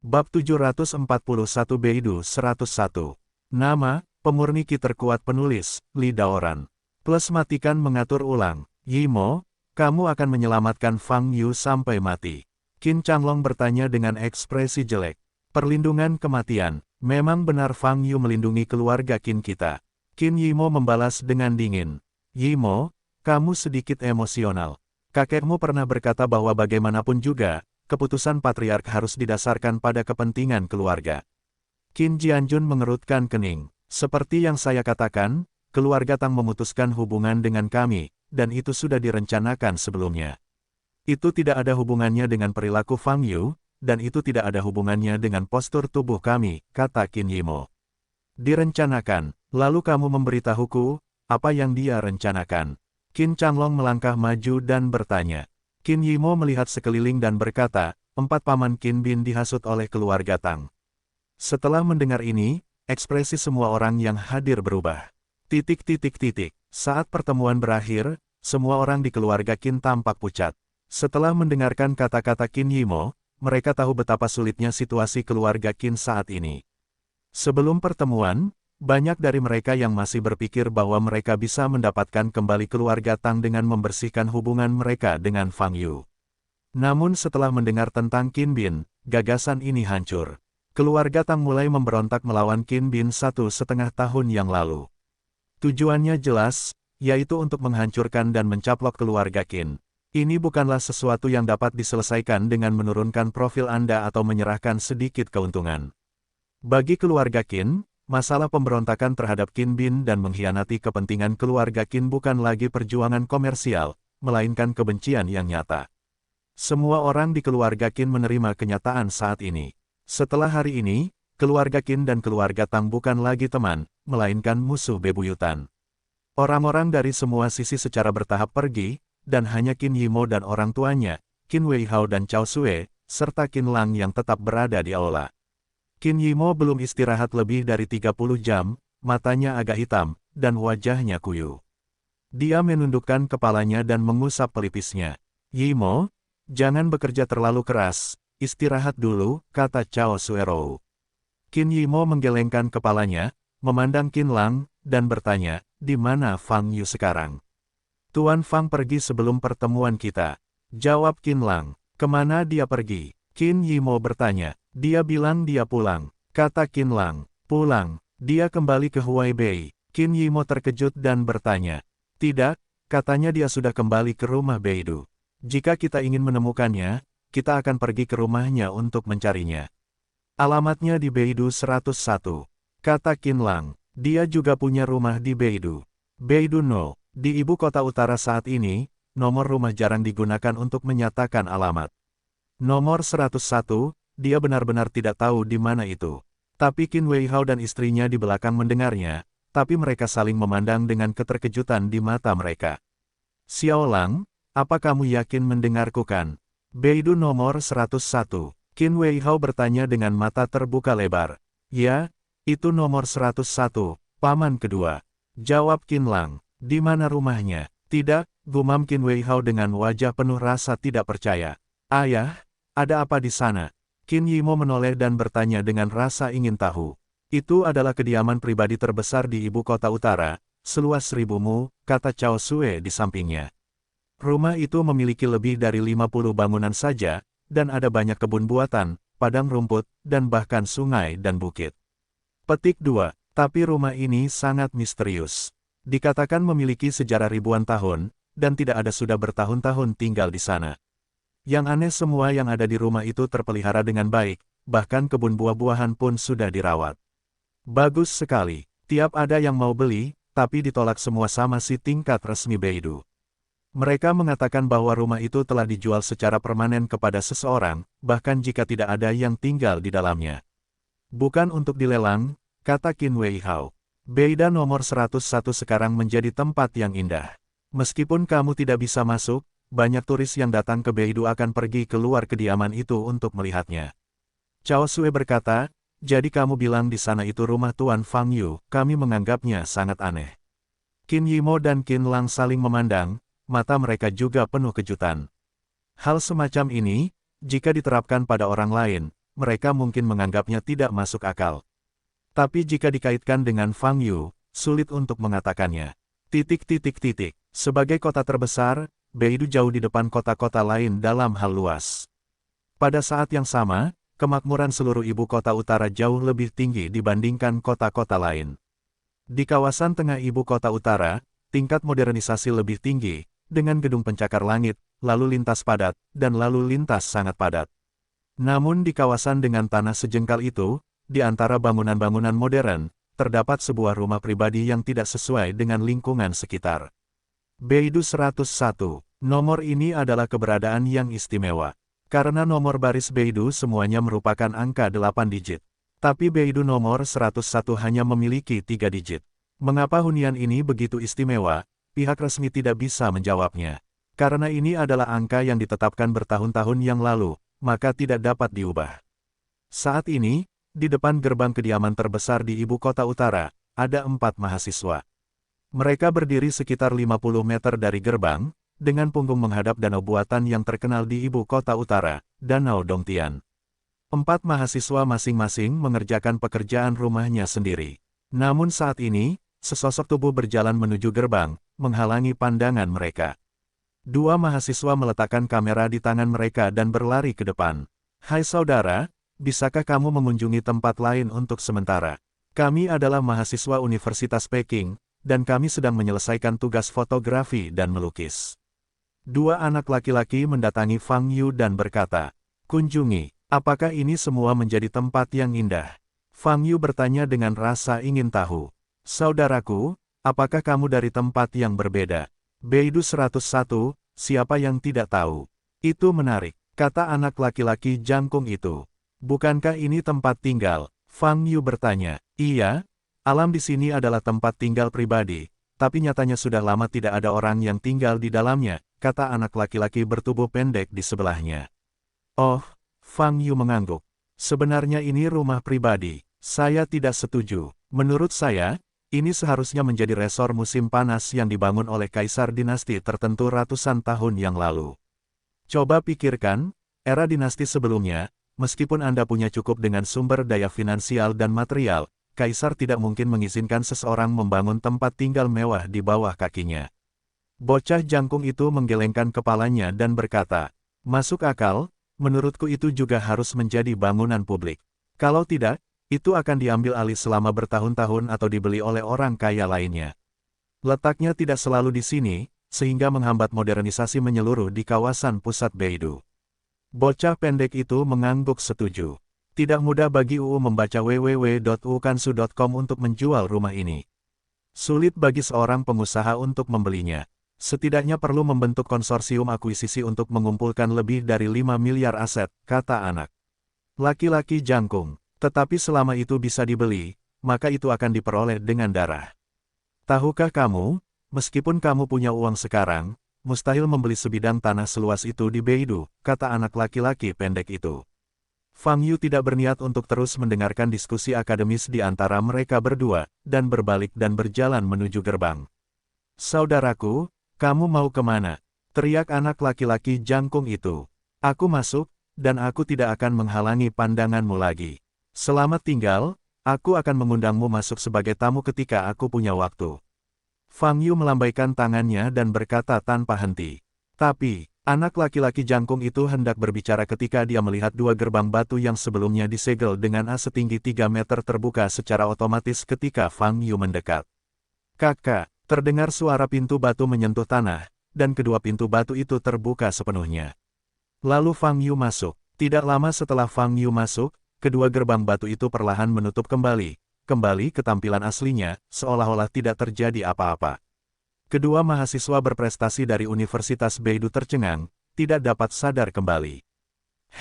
Bab 741 Beidou 101. Nama, pemurni ki terkuat penulis, Li Daoran. Plus matikan mengatur ulang. Yimo, kamu akan menyelamatkan Fang Yu sampai mati. Qin Changlong bertanya dengan ekspresi jelek. Perlindungan kematian, memang benar Fang Yu melindungi keluarga Qin kita. Qin Yimo membalas dengan dingin. Yimo, kamu sedikit emosional. Kakekmu pernah berkata bahwa bagaimanapun juga, keputusan patriark harus didasarkan pada kepentingan keluarga. Qin Jianjun mengerutkan kening. Seperti yang saya katakan, keluarga Tang memutuskan hubungan dengan kami, dan itu sudah direncanakan sebelumnya. Itu tidak ada hubungannya dengan perilaku Fang Yu, dan itu tidak ada hubungannya dengan postur tubuh kami, kata Qin Yimo. Direncanakan, lalu kamu memberitahuku, apa yang dia rencanakan? Qin Changlong melangkah maju dan bertanya. Qin Yimo melihat sekeliling dan berkata, 4 paman Qin Bin dihasut oleh keluarga Tang. Setelah mendengar ini, ekspresi semua orang yang hadir berubah. Saat pertemuan berakhir, semua orang di keluarga Qin tampak pucat. Setelah mendengarkan kata-kata Qin Yimo, mereka tahu betapa sulitnya situasi keluarga Qin saat ini. Sebelum pertemuan, banyak dari mereka yang masih berpikir bahwa mereka bisa mendapatkan kembali keluarga Tang dengan membersihkan hubungan mereka dengan Fang Yu. Namun setelah mendengar tentang Qin Bin, gagasan ini hancur. Keluarga Tang mulai memberontak melawan Qin Bin 1,5 tahun yang lalu. Tujuannya jelas, yaitu untuk menghancurkan dan mencaplok keluarga Qin. Ini bukanlah sesuatu yang dapat diselesaikan dengan menurunkan profil Anda atau menyerahkan sedikit keuntungan. Bagi keluarga Qin, masalah pemberontakan terhadap Qin Bin dan mengkhianati kepentingan keluarga Qin bukan lagi perjuangan komersial, melainkan kebencian yang nyata. Semua orang di keluarga Qin menerima kenyataan saat ini. Setelah hari ini, keluarga Qin dan keluarga Tang bukan lagi teman, melainkan musuh bebuyutan. Orang-orang dari semua sisi secara bertahap pergi, dan hanya Qin Yimo dan orang tuanya, Qin Weihao dan Cao Sue, serta Qin Lang yang tetap berada di aula. Qin Yimo belum istirahat lebih dari 30 jam, matanya agak hitam, dan wajahnya kuyu. Dia menundukkan kepalanya dan mengusap pelipisnya. Yimo, jangan bekerja terlalu keras, istirahat dulu, kata Cao Suerou. Qin Yimo menggelengkan kepalanya, memandang Qin Lang, dan bertanya, di mana Fang Yu sekarang? Tuan Fang pergi sebelum pertemuan kita. Jawab Qin Lang. Kemana dia pergi? Qin Yimo bertanya. Dia bilang dia pulang, kata Qin Lang. Pulang, dia kembali ke Huaibei. Qin Yimo terkejut dan bertanya. Tidak, katanya dia sudah kembali ke rumah Beidou. Jika kita ingin menemukannya, kita akan pergi ke rumahnya untuk mencarinya. Alamatnya di Beidou 101, kata Qin Lang. Dia juga punya rumah di Beidou. Beidou No, di ibu kota utara saat ini, nomor rumah jarang digunakan untuk menyatakan alamat. Nomor 101, dia benar-benar tidak tahu di mana itu. Tapi Qin Weihao dan istrinya di belakang mendengarnya, tapi mereka saling memandang dengan keterkejutan di mata mereka. Xiao Lang, apa kamu yakin mendengarku kan? Beidou nomor 101. Qin Weihao bertanya dengan mata terbuka lebar. Ya, itu nomor 101, paman kedua. Jawab Qin Lang. Di mana rumahnya? Tidak, gumam Qin Weihao dengan wajah penuh rasa tidak percaya. Ayah, ada apa di sana? Qin Yimo menoleh dan bertanya dengan rasa ingin tahu. Itu adalah kediaman pribadi terbesar di ibu kota utara, seluas 1000 mu, kata Cao Sue di sampingnya. Rumah itu memiliki lebih dari 50 bangunan saja, dan ada banyak kebun buatan, padang rumput, dan bahkan sungai dan bukit. Petik 2. Tapi rumah ini sangat misterius. Dikatakan memiliki sejarah ribuan tahun, dan tidak ada sudah bertahun-tahun tinggal di sana. Yang aneh semua yang ada di rumah itu terpelihara dengan baik, bahkan kebun buah-buahan pun sudah dirawat. Bagus sekali, tiap ada yang mau beli, tapi ditolak semua sama si tingkat resmi Beidou. Mereka mengatakan bahwa rumah itu telah dijual secara permanen kepada seseorang, bahkan jika tidak ada yang tinggal di dalamnya. Bukan untuk dilelang, kata Qin Weihao. Beida nomor 101 sekarang menjadi tempat yang indah. Meskipun kamu tidak bisa masuk, banyak turis yang datang ke Beidou akan pergi keluar kediaman itu untuk melihatnya. Cao Sue berkata, jadi kamu bilang di sana itu rumah Tuan Fang Yu, kami menganggapnya sangat aneh. Qin Yimo dan Qin Lang saling memandang, mata mereka juga penuh kejutan. Hal semacam ini, jika diterapkan pada orang lain, mereka mungkin menganggapnya tidak masuk akal. Tapi jika dikaitkan dengan Fang Yu, sulit untuk mengatakannya. Sebagai kota terbesar, Beidou jauh di depan kota-kota lain dalam hal luas. Pada saat yang sama, kemakmuran seluruh ibu kota utara jauh lebih tinggi dibandingkan kota-kota lain. Di kawasan tengah ibu kota utara, tingkat modernisasi lebih tinggi, dengan gedung pencakar langit, lalu lintas padat, dan lalu lintas sangat padat. Namun di kawasan dengan tanah sejengkal itu, di antara bangunan-bangunan modern, terdapat sebuah rumah pribadi yang tidak sesuai dengan lingkungan sekitar. Beidou 101. Nomor ini adalah keberadaan yang istimewa. Karena nomor baris Beidou semuanya merupakan angka 8 digit. Tapi Beidou nomor 101 hanya memiliki 3 digit. Mengapa hunian ini begitu istimewa? Pihak resmi tidak bisa menjawabnya. Karena ini adalah angka yang ditetapkan bertahun-tahun yang lalu, maka tidak dapat diubah. Saat ini, di depan gerbang kediaman terbesar di ibu kota utara, ada 4 mahasiswa. Mereka berdiri sekitar 50 meter dari gerbang, dengan punggung menghadap danau buatan yang terkenal di ibu kota utara, Danau Dongtian. 4 mahasiswa masing-masing mengerjakan pekerjaan rumahnya sendiri. Namun saat ini, sesosok tubuh berjalan menuju gerbang, menghalangi pandangan mereka. 2 mahasiswa meletakkan kamera di tangan mereka dan berlari ke depan. Hai saudara, bisakah kamu mengunjungi tempat lain untuk sementara? Kami adalah mahasiswa Universitas Peking, dan kami sedang menyelesaikan tugas fotografi dan melukis. 2 anak laki-laki mendatangi Fang Yu dan berkata, kunjungi. Apakah ini semua menjadi tempat yang indah? Fang Yu bertanya dengan rasa ingin tahu. Saudaraku, apakah kamu dari tempat yang berbeda? Beidou 101, siapa yang tidak tahu? Itu menarik, kata anak laki-laki jangkung itu. Bukankah ini tempat tinggal? Fang Yu bertanya. Iya, alam di sini adalah tempat tinggal pribadi, tapi nyatanya sudah lama tidak ada orang yang tinggal di dalamnya, kata anak laki-laki bertubuh pendek di sebelahnya. Oh, Fang Yu mengangguk. Sebenarnya ini rumah pribadi. Saya tidak setuju. Menurut saya, ini seharusnya menjadi resor musim panas yang dibangun oleh kaisar dinasti tertentu ratusan tahun yang lalu. Coba pikirkan, era dinasti sebelumnya, meskipun Anda punya cukup dengan sumber daya finansial dan material, kaisar tidak mungkin mengizinkan seseorang membangun tempat tinggal mewah di bawah kakinya. Bocah jangkung itu menggelengkan kepalanya dan berkata, masuk akal. Menurutku itu juga harus menjadi bangunan publik. Kalau tidak, itu akan diambil alih selama bertahun-tahun atau dibeli oleh orang kaya lainnya. Letaknya tidak selalu di sini, sehingga menghambat modernisasi menyeluruh di kawasan pusat Beidou. Bocah pendek itu mengangguk setuju. Tidak mudah bagi UU membaca www.ukansu.com untuk menjual rumah ini. Sulit bagi seorang pengusaha untuk membelinya. Setidaknya perlu membentuk konsorsium akuisisi untuk mengumpulkan lebih dari 5 miliar aset, kata anak laki-laki jangkung. Tetapi selama itu bisa dibeli, maka itu akan diperoleh dengan darah. Tahukah kamu, meskipun kamu punya uang sekarang, mustahil membeli sebidang tanah seluas itu di Beidou, kata anak laki-laki pendek itu. Fang Yu tidak berniat untuk terus mendengarkan diskusi akademis di antara mereka berdua, dan berbalik dan berjalan menuju gerbang. Saudaraku, kamu mau kemana? Teriak anak laki-laki jangkung itu. Aku masuk, dan aku tidak akan menghalangi pandanganmu lagi. Selamat tinggal, aku akan mengundangmu masuk sebagai tamu ketika aku punya waktu. Fang Yu melambaikan tangannya dan berkata tanpa henti. Tapi, anak laki-laki jangkung itu hendak berbicara ketika dia melihat 2 gerbang batu yang sebelumnya disegel dengan as setinggi 3 meter terbuka secara otomatis ketika Fang Yu mendekat. Kakak. Terdengar suara pintu batu menyentuh tanah, dan kedua pintu batu itu terbuka sepenuhnya. Lalu Fang Yu masuk. Tidak lama setelah Fang Yu masuk, kedua gerbang batu itu perlahan menutup kembali ke tampilan aslinya, seolah-olah tidak terjadi apa-apa. Kedua mahasiswa berprestasi dari Universitas Beidou tercengang, tidak dapat sadar kembali.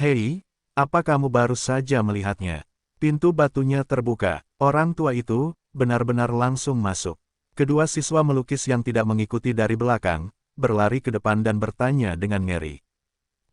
Hei, apa kamu baru saja melihatnya? Pintu batunya terbuka. Orang tua itu benar-benar langsung masuk. Kedua siswa melukis yang tidak mengikuti dari belakang, berlari ke depan dan bertanya dengan ngeri.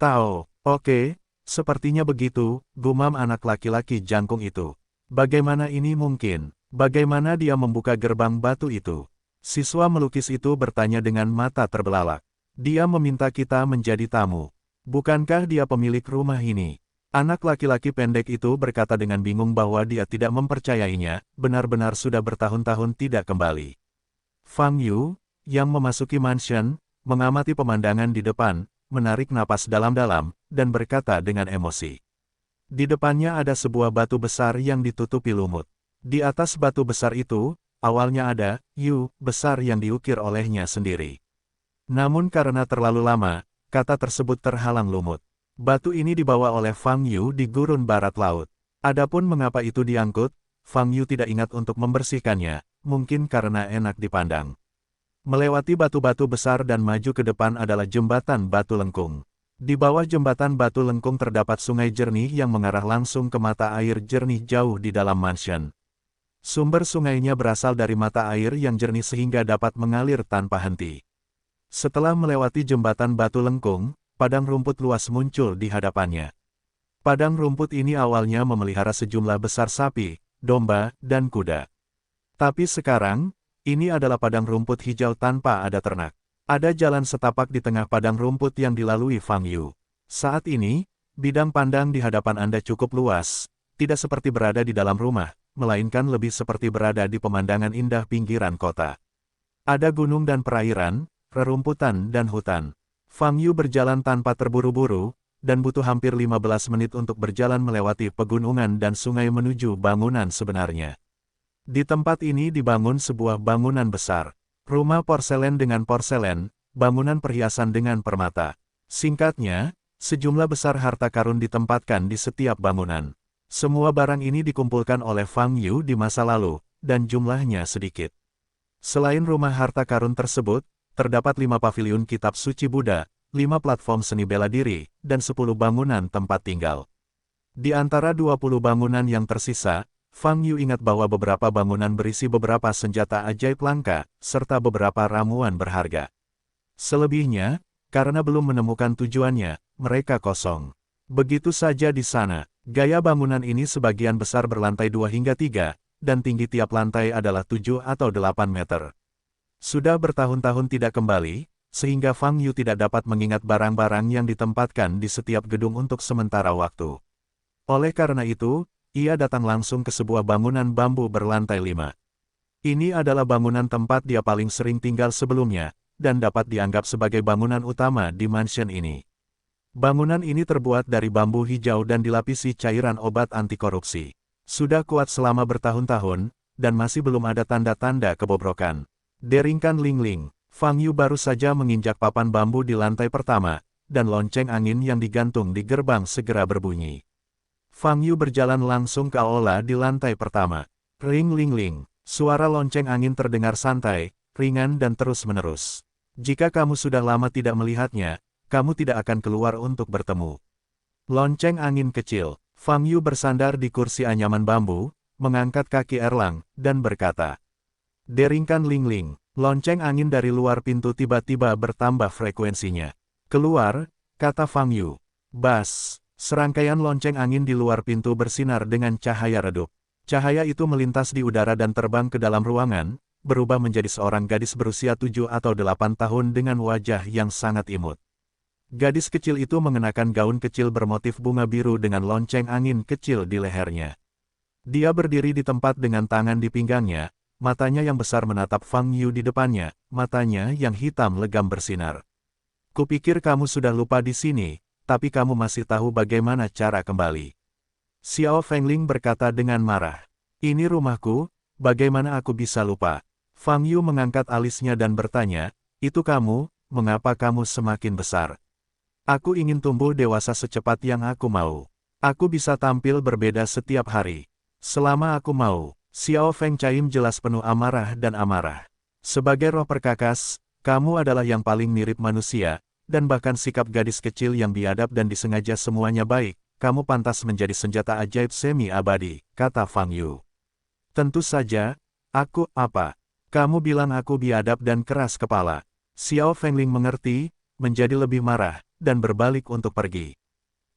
Tao, oke, sepertinya begitu, gumam anak laki-laki jangkung itu. Bagaimana ini mungkin? Bagaimana dia membuka gerbang batu itu? Siswa melukis itu bertanya dengan mata terbelalak. Dia meminta kita menjadi tamu. Bukankah dia pemilik rumah ini? Anak laki-laki pendek itu berkata dengan bingung bahwa dia tidak mempercayainya, benar-benar sudah bertahun-tahun tidak kembali. Fang Yu, yang memasuki mansion, mengamati pemandangan di depan, menarik napas dalam-dalam, dan berkata dengan emosi. Di depannya ada sebuah batu besar yang ditutupi lumut. Di atas batu besar itu, awalnya ada Yu besar yang diukir olehnya sendiri. Namun karena terlalu lama, kata tersebut terhalang lumut. Batu ini dibawa oleh Fang Yu di gurun barat laut. Adapun mengapa itu diangkut, Fang Yu tidak ingat untuk membersihkannya, mungkin karena enak dipandang. Melewati batu-batu besar dan maju ke depan adalah jembatan batu lengkung. Di bawah jembatan batu lengkung terdapat sungai jernih yang mengarah langsung ke mata air jernih jauh di dalam mansion. Sumber sungainya berasal dari mata air yang jernih sehingga dapat mengalir tanpa henti. Setelah melewati jembatan batu lengkung, padang rumput luas muncul di hadapannya. Padang rumput ini awalnya memelihara sejumlah besar sapi, domba, dan kuda. Tapi sekarang, ini adalah padang rumput hijau tanpa ada ternak. Ada jalan setapak di tengah padang rumput yang dilalui Fang Yu. Saat ini, bidang pandang di hadapan Anda cukup luas, tidak seperti berada di dalam rumah, melainkan lebih seperti berada di pemandangan indah pinggiran kota. Ada gunung dan perairan, rerumputan dan hutan. Fang Yu berjalan tanpa terburu-buru, dan butuh hampir 15 menit untuk berjalan melewati pegunungan dan sungai menuju bangunan sebenarnya. Di tempat ini dibangun sebuah bangunan besar. Rumah porselen dengan porselen, bangunan perhiasan dengan permata. Singkatnya, sejumlah besar harta karun ditempatkan di setiap bangunan. Semua barang ini dikumpulkan oleh Fang Yu di masa lalu, dan jumlahnya sedikit. Selain rumah harta karun tersebut, terdapat 5 paviliun kitab suci Buddha, 5 platform seni bela diri, dan 10 bangunan tempat tinggal. Di antara 20 bangunan yang tersisa, Fang Yu ingat bahwa beberapa bangunan berisi beberapa senjata ajaib langka, serta beberapa ramuan berharga. Selebihnya, karena belum menemukan tujuannya, mereka kosong. Begitu saja di sana, gaya bangunan ini sebagian besar berlantai 2 hingga 3, dan tinggi tiap lantai adalah 7 atau 8 meter. Sudah bertahun-tahun tidak kembali, sehingga Fang Yu tidak dapat mengingat barang-barang yang ditempatkan di setiap gedung untuk sementara waktu. Oleh karena itu, ia datang langsung ke sebuah bangunan bambu berlantai 5. Ini adalah bangunan tempat dia paling sering tinggal sebelumnya, dan dapat dianggap sebagai bangunan utama di mansion ini. Bangunan ini terbuat dari bambu hijau dan dilapisi cairan obat anti korupsi. Sudah kuat selama bertahun-tahun, dan masih belum ada tanda-tanda kebobrokan. Deringkan Ling-Ling, Fang Yu baru saja menginjak papan bambu di lantai pertama, dan lonceng angin yang digantung di gerbang segera berbunyi. Fang Yu berjalan langsung ke aula di lantai pertama. Ring ling ling, suara lonceng angin terdengar santai, ringan dan terus-menerus. Jika kamu sudah lama tidak melihatnya, kamu tidak akan keluar untuk bertemu. Lonceng angin kecil. Fang Yu bersandar di kursi anyaman bambu, mengangkat kaki erlang, dan berkata. Deringkan ling ling, lonceng angin dari luar pintu tiba-tiba bertambah frekuensinya. Keluar, kata Fang Yu. Bas. Serangkaian lonceng angin di luar pintu bersinar dengan cahaya redup. Cahaya itu melintas di udara dan terbang ke dalam ruangan, berubah menjadi seorang gadis berusia 7 atau 8 tahun dengan wajah yang sangat imut. Gadis kecil itu mengenakan gaun kecil bermotif bunga biru dengan lonceng angin kecil di lehernya. Dia berdiri di tempat dengan tangan di pinggangnya, matanya yang besar menatap Fang Yu di depannya, matanya yang hitam legam bersinar. Kupikir kamu sudah lupa di sini, tapi kamu masih tahu bagaimana cara kembali. Xiao Fengling berkata dengan marah. Ini rumahku, bagaimana aku bisa lupa? Fang Yu mengangkat alisnya dan bertanya, itu kamu, mengapa kamu semakin besar? Aku ingin tumbuh dewasa secepat yang aku mau. Aku bisa tampil berbeda setiap hari. Selama aku mau. Xiao Feng Caim jelas penuh amarah dan amarah. Sebagai roh perkakas, kamu adalah yang paling mirip manusia, dan bahkan sikap gadis kecil yang biadab dan disengaja semuanya baik, kamu pantas menjadi senjata ajaib semi-abadi, kata Fang Yu. Tentu saja, aku apa? Kamu bilang aku biadab dan keras kepala. Xiao Fengling mengerti, menjadi lebih marah, dan berbalik untuk pergi.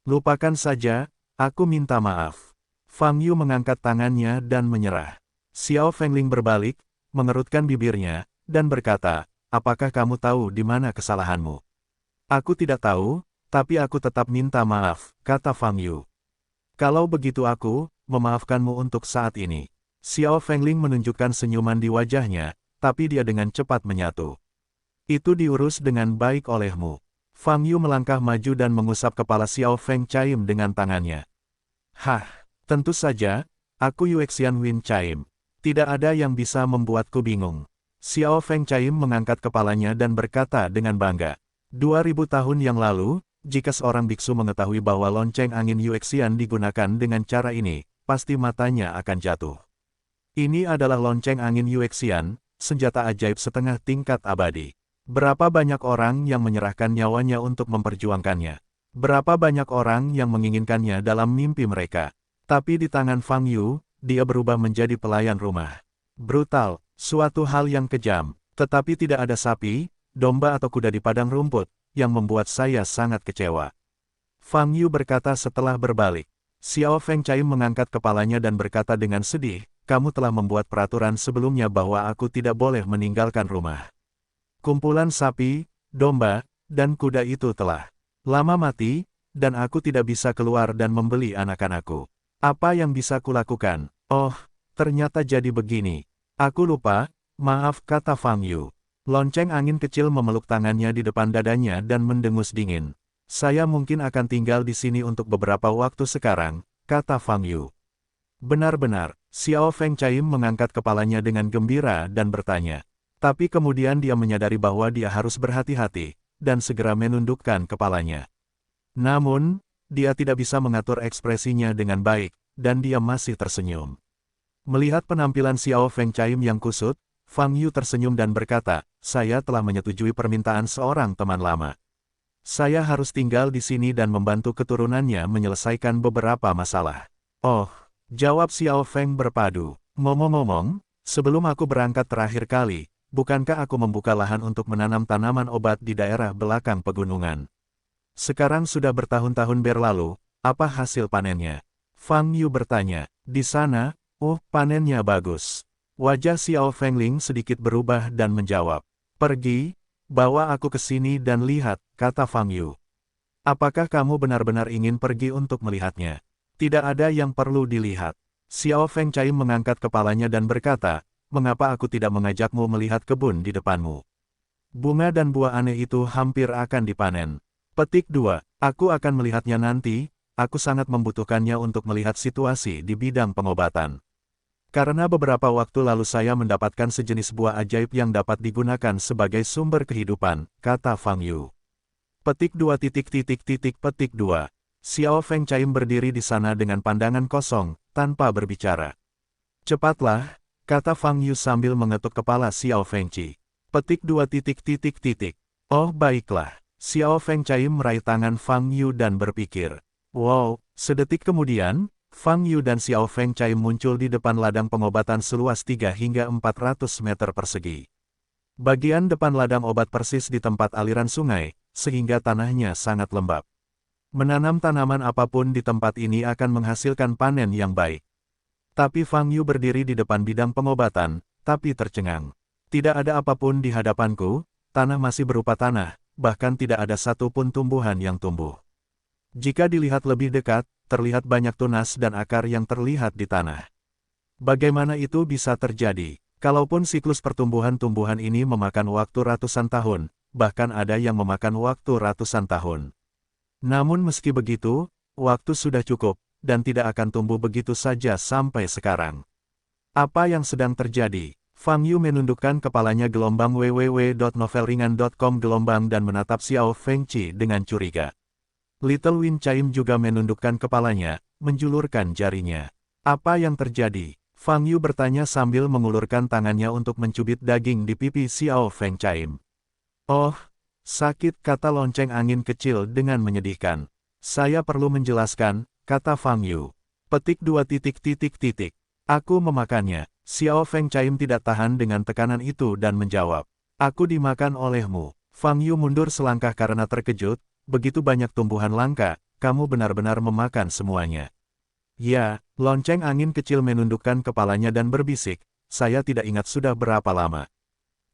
Lupakan saja, aku minta maaf. Fang Yu mengangkat tangannya dan menyerah. Xiao Fengling berbalik, mengerutkan bibirnya, dan berkata, apakah kamu tahu di mana kesalahanmu? Aku tidak tahu, tapi aku tetap minta maaf, kata Fang Yu. Kalau begitu aku, memaafkanmu untuk saat ini. Xiao Fengling menunjukkan senyuman di wajahnya, tapi dia dengan cepat menyatu. Itu diurus dengan baik olehmu. Fang Yu melangkah maju dan mengusap kepala Xiao Feng Chaim dengan tangannya. Hah, tentu saja, aku Yuexian Win Chaim. Tidak ada yang bisa membuatku bingung. Xiao Feng Chaim mengangkat kepalanya dan berkata dengan bangga. 2000 tahun yang lalu, jika seorang biksu mengetahui bahwa lonceng angin Yuexian digunakan dengan cara ini, pasti matanya akan jatuh. Ini adalah lonceng angin Yuexian, senjata ajaib setengah tingkat abadi. Berapa banyak orang yang menyerahkan nyawanya untuk memperjuangkannya? Berapa banyak orang yang menginginkannya dalam mimpi mereka? Tapi di tangan Fang Yu, dia berubah menjadi pelayan rumah. Brutal, suatu hal yang kejam, tetapi tidak ada sapi, domba atau kuda di padang rumput, yang membuat saya sangat kecewa. Fang Yu berkata setelah berbalik. Xiao Feng Chaim mengangkat kepalanya dan berkata dengan sedih, kamu telah membuat peraturan sebelumnya bahwa aku tidak boleh meninggalkan rumah. Kumpulan sapi, domba, dan kuda itu telah lama mati, dan aku tidak bisa keluar dan membeli anak-anakku. Apa yang bisa kulakukan? Oh, ternyata jadi begini. Aku lupa, maaf, kata Fang Yu. Lonceng angin kecil memeluk tangannya di depan dadanya dan mendengus dingin. Saya mungkin akan tinggal di sini untuk beberapa waktu sekarang, kata Fang Yu. Benar-benar, Xiao Feng Chaim mengangkat kepalanya dengan gembira dan bertanya. Tapi kemudian dia menyadari bahwa dia harus berhati-hati, dan segera menundukkan kepalanya. Namun, dia tidak bisa mengatur ekspresinya dengan baik, dan dia masih tersenyum. Melihat penampilan Xiao Feng Chaim yang kusut, Fang Yu tersenyum dan berkata, saya telah menyetujui permintaan seorang teman lama. Saya harus tinggal di sini dan membantu keturunannya menyelesaikan beberapa masalah. Oh, jawab Xiao Feng berpadu. Ngomong-ngomong, sebelum aku berangkat terakhir kali, bukankah aku membuka lahan untuk menanam tanaman obat di daerah belakang pegunungan? Sekarang sudah bertahun-tahun berlalu, apa hasil panennya? Fang Yu bertanya, di sana, panennya bagus. Wajah Xiao Fengling sedikit berubah dan menjawab, pergi, bawa aku ke sini dan lihat, kata Fang Yu. Apakah kamu benar-benar ingin pergi untuk melihatnya? Tidak ada yang perlu dilihat. Xiao Feng Chaim mengangkat kepalanya dan berkata, mengapa aku tidak mengajakmu melihat kebun di depanmu? Bunga dan buah aneh itu hampir akan dipanen. Petik 2. Aku akan melihatnya nanti, aku sangat membutuhkannya untuk melihat situasi di bidang pengobatan. Karena beberapa waktu lalu saya mendapatkan sejenis buah ajaib yang dapat digunakan sebagai sumber kehidupan, kata Fang Yu. Petik 2. Petik 2. Xiao Feng Chaim berdiri di sana dengan pandangan kosong, tanpa berbicara. Cepatlah, kata Fang Yu sambil mengetuk kepala Xiao Feng Chi. Petik 2. Oh baiklah. Xiao Feng Chaim meraih tangan Fang Yu dan berpikir. Wow, sedetik kemudian, Fang Yu dan Xiao Feng Chaim muncul di depan ladang pengobatan seluas 3 hingga 400 meter persegi. Bagian depan ladang obat persis di tempat aliran sungai, sehingga tanahnya sangat lembab. Menanam tanaman apapun di tempat ini akan menghasilkan panen yang baik. Tapi Fang Yu berdiri di depan bidang pengobatan, tapi tercengang. Tidak ada apapun di hadapanku, tanah masih berupa tanah, bahkan tidak ada satupun tumbuhan yang tumbuh. Jika dilihat lebih dekat, terlihat banyak tunas dan akar yang terlihat di tanah. Bagaimana itu bisa terjadi? Kalaupun siklus pertumbuhan tumbuhan ini memakan waktu ratusan tahun, bahkan ada yang memakan waktu ratusan tahun. Namun meski begitu, waktu sudah cukup, dan tidak akan tumbuh begitu saja sampai sekarang. Apa yang sedang terjadi? Fang Yu menundukkan kepalanya gelombang www.novelringan.com gelombang dan menatap Xiao Feng Chi dengan curiga. Little Win Chaim juga menundukkan kepalanya, menjulurkan jarinya. Apa yang terjadi? Fang Yu bertanya sambil mengulurkan tangannya untuk mencubit daging di pipi Xiao Feng Chaim. Oh, sakit, kata lonceng angin kecil dengan menyedihkan. Saya perlu menjelaskan, kata Fang Yu. Petik 2. Aku memakannya. Xiao Feng Chaim tidak tahan dengan tekanan itu dan menjawab. Aku dimakan olehmu. Fang Yu mundur selangkah karena terkejut, begitu banyak tumbuhan langka, kamu benar-benar memakan semuanya. Ya, lonceng angin kecil menundukkan kepalanya dan berbisik, saya tidak ingat sudah berapa lama.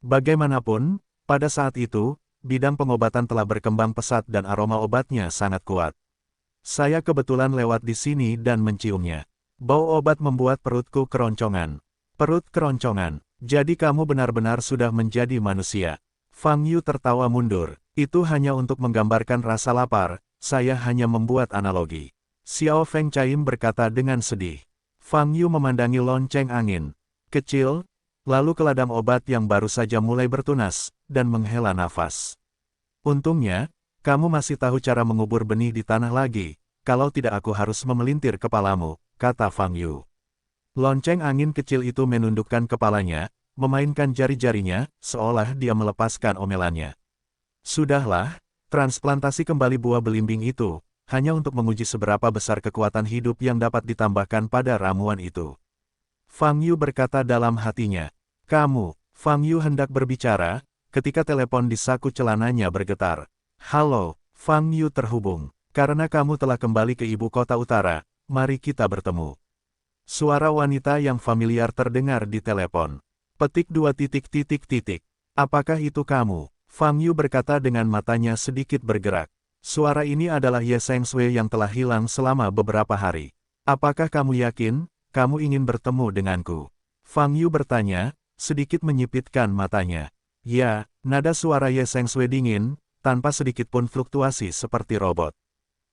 Bagaimanapun, pada saat itu, bidang pengobatan telah berkembang pesat dan aroma obatnya sangat kuat. Saya kebetulan lewat di sini dan menciumnya. Bau obat membuat perutku keroncongan. Perut keroncongan. Jadi kamu benar-benar sudah menjadi manusia. Fang Yu tertawa mundur. Itu hanya untuk menggambarkan rasa lapar, saya hanya membuat analogi. Xiao Feng Chaim berkata dengan sedih. Fang Yu memandangi lonceng angin kecil, lalu ke ladang obat yang baru saja mulai bertunas, dan menghela nafas. Untungnya, kamu masih tahu cara mengubur benih di tanah lagi, kalau tidak aku harus memelintir kepalamu, kata Fang Yu. Lonceng angin kecil itu menundukkan kepalanya, memainkan jari-jarinya, seolah dia melepaskan omelannya. Sudahlah, transplantasi kembali buah belimbing itu, hanya untuk menguji seberapa besar kekuatan hidup yang dapat ditambahkan pada ramuan itu. Fang Yu berkata dalam hatinya. Fang Yu hendak berbicara, ketika telepon di saku celananya bergetar. Halo, Fang Yu terhubung. Karena kamu telah kembali ke ibu kota utara, mari kita bertemu. Suara wanita yang familiar terdengar di telepon. Petik 2 titik titik titik. Apakah itu kamu? Fang Yu berkata dengan matanya sedikit bergerak. Suara ini adalah Ye Sengshui yang telah hilang selama beberapa hari. Apakah kamu yakin, kamu ingin bertemu denganku? Fang Yu bertanya, sedikit menyipitkan matanya. Ya, nada suara Ye Sengshui dingin, tanpa sedikit pun fluktuasi seperti robot.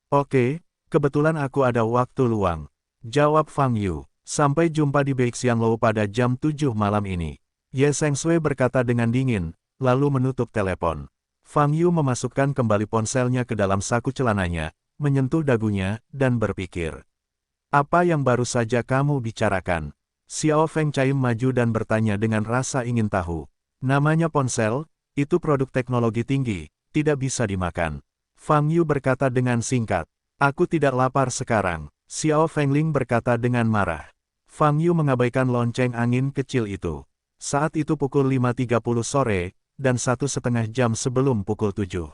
Oke, kebetulan aku ada waktu luang. Jawab Fang Yu. Sampai jumpa di Beixianglou pada jam 7 malam ini. Ye Sengshui berkata dengan dingin, lalu menutup telepon. Fang Yu memasukkan kembali ponselnya ke dalam saku celananya, menyentuh dagunya, dan berpikir. Apa yang baru saja kamu bicarakan? Xiao Feng Chaim maju dan bertanya dengan rasa ingin tahu. Namanya ponsel, itu produk teknologi tinggi, tidak bisa dimakan. Fang Yu berkata dengan singkat. Aku tidak lapar sekarang. Xiao Fengling berkata dengan marah. Fang Yu mengabaikan lonceng angin kecil itu. Saat itu pukul 5.30 sore, dan 1,5 jam sebelum pukul 7.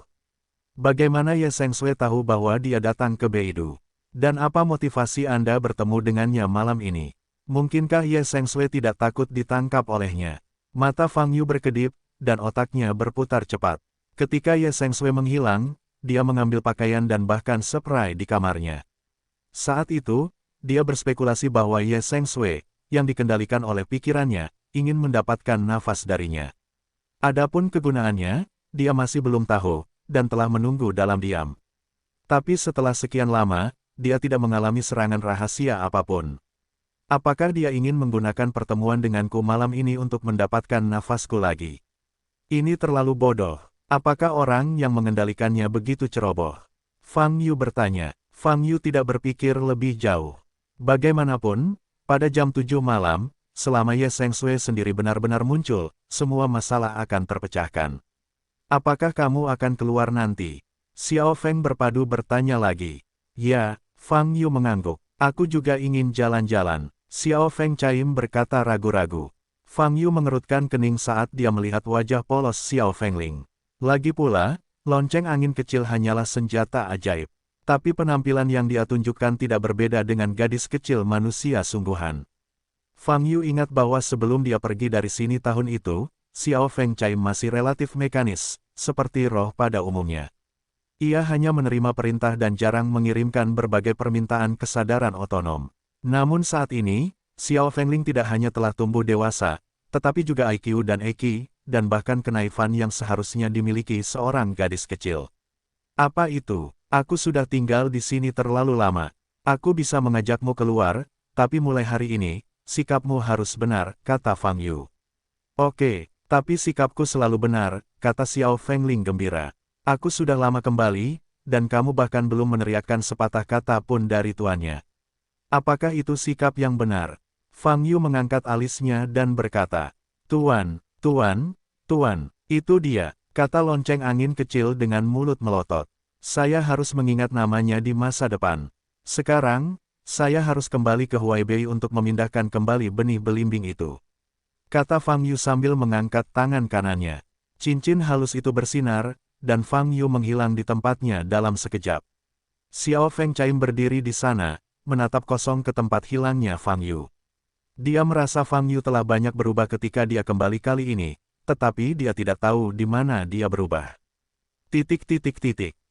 Bagaimana Ye Sengshui tahu bahwa dia datang ke Beidou? Dan apa motivasi Anda bertemu dengannya malam ini? Mungkinkah Ye Sengshui tidak takut ditangkap olehnya? Mata Fang Yu berkedip, dan otaknya berputar cepat. Ketika Ye Sengshui menghilang, dia mengambil pakaian dan bahkan spray di kamarnya. Saat itu, dia berspekulasi bahwa Ye Sengshui, yang dikendalikan oleh pikirannya, ingin mendapatkan nafas darinya. Adapun kegunaannya, dia masih belum tahu, dan telah menunggu dalam diam. Tapi setelah sekian lama, dia tidak mengalami serangan rahasia apapun. Apakah dia ingin menggunakan pertemuan denganku malam ini untuk mendapatkan nafasku lagi? Ini terlalu bodoh. Apakah orang yang mengendalikannya begitu ceroboh? Fang Yu bertanya. Fang Yu tidak berpikir lebih jauh. Bagaimanapun, pada jam 7 malam, selama Ye Sengshui sendiri benar-benar muncul, semua masalah akan terpecahkan. Apakah kamu akan keluar nanti? Xiao Feng berpadu bertanya lagi. Ya, Fang Yu mengangguk. Aku juga ingin jalan-jalan. Xiao Feng Chaim berkata ragu-ragu. Fang Yu mengerutkan kening saat dia melihat wajah polos Xiao Fengling. Lagi pula, lonceng angin kecil hanyalah senjata ajaib. Tapi penampilan yang dia tunjukkan tidak berbeda dengan gadis kecil manusia sungguhan. Fang Yu ingat bahwa sebelum dia pergi dari sini tahun itu, Xiao Feng Chaim masih relatif mekanis, seperti roh pada umumnya. Ia hanya menerima perintah dan jarang mengirimkan berbagai permintaan kesadaran otonom. Namun saat ini, Xiao Fengling tidak hanya telah tumbuh dewasa, tetapi juga IQ dan EQ, dan bahkan kenaifan yang seharusnya dimiliki seorang gadis kecil. Apa itu? Aku sudah tinggal di sini terlalu lama. Aku bisa mengajakmu keluar, tapi mulai hari ini, sikapmu harus benar, kata Fang Yu. Oke, tapi sikapku selalu benar, kata Xiao Fengling gembira. Aku sudah lama kembali, dan kamu bahkan belum meneriakkan sepatah kata pun dari tuannya. Apakah itu sikap yang benar? Fang Yu mengangkat alisnya dan berkata, Tuan, itu dia, kata lonceng angin kecil dengan mulut melotot. Saya harus mengingat namanya di masa depan. Sekarang, saya harus kembali ke Huaibei untuk memindahkan kembali benih belimbing itu. Kata Fang Yu sambil mengangkat tangan kanannya. Cincin halus itu bersinar, dan Fang Yu menghilang di tempatnya dalam sekejap. Xiao Feng Chaim berdiri di sana, menatap kosong ke tempat hilangnya Fang Yu. Dia merasa Fang Yu telah banyak berubah ketika dia kembali kali ini, tetapi dia tidak tahu di mana dia berubah.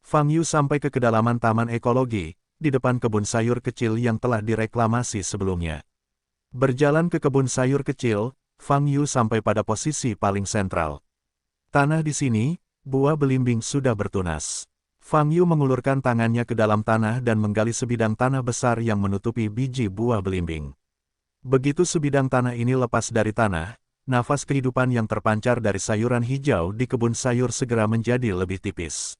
Fang Yu sampai ke kedalaman taman ekologi, di depan kebun sayur kecil yang telah direklamasi sebelumnya. Berjalan ke kebun sayur kecil, Fang Yu sampai pada posisi paling sentral. Tanah di sini, buah belimbing sudah bertunas. Fang Yu mengulurkan tangannya ke dalam tanah dan menggali sebidang tanah besar yang menutupi biji buah belimbing. Begitu sebidang tanah ini lepas dari tanah, nafas kehidupan yang terpancar dari sayuran hijau di kebun sayur segera menjadi lebih tipis.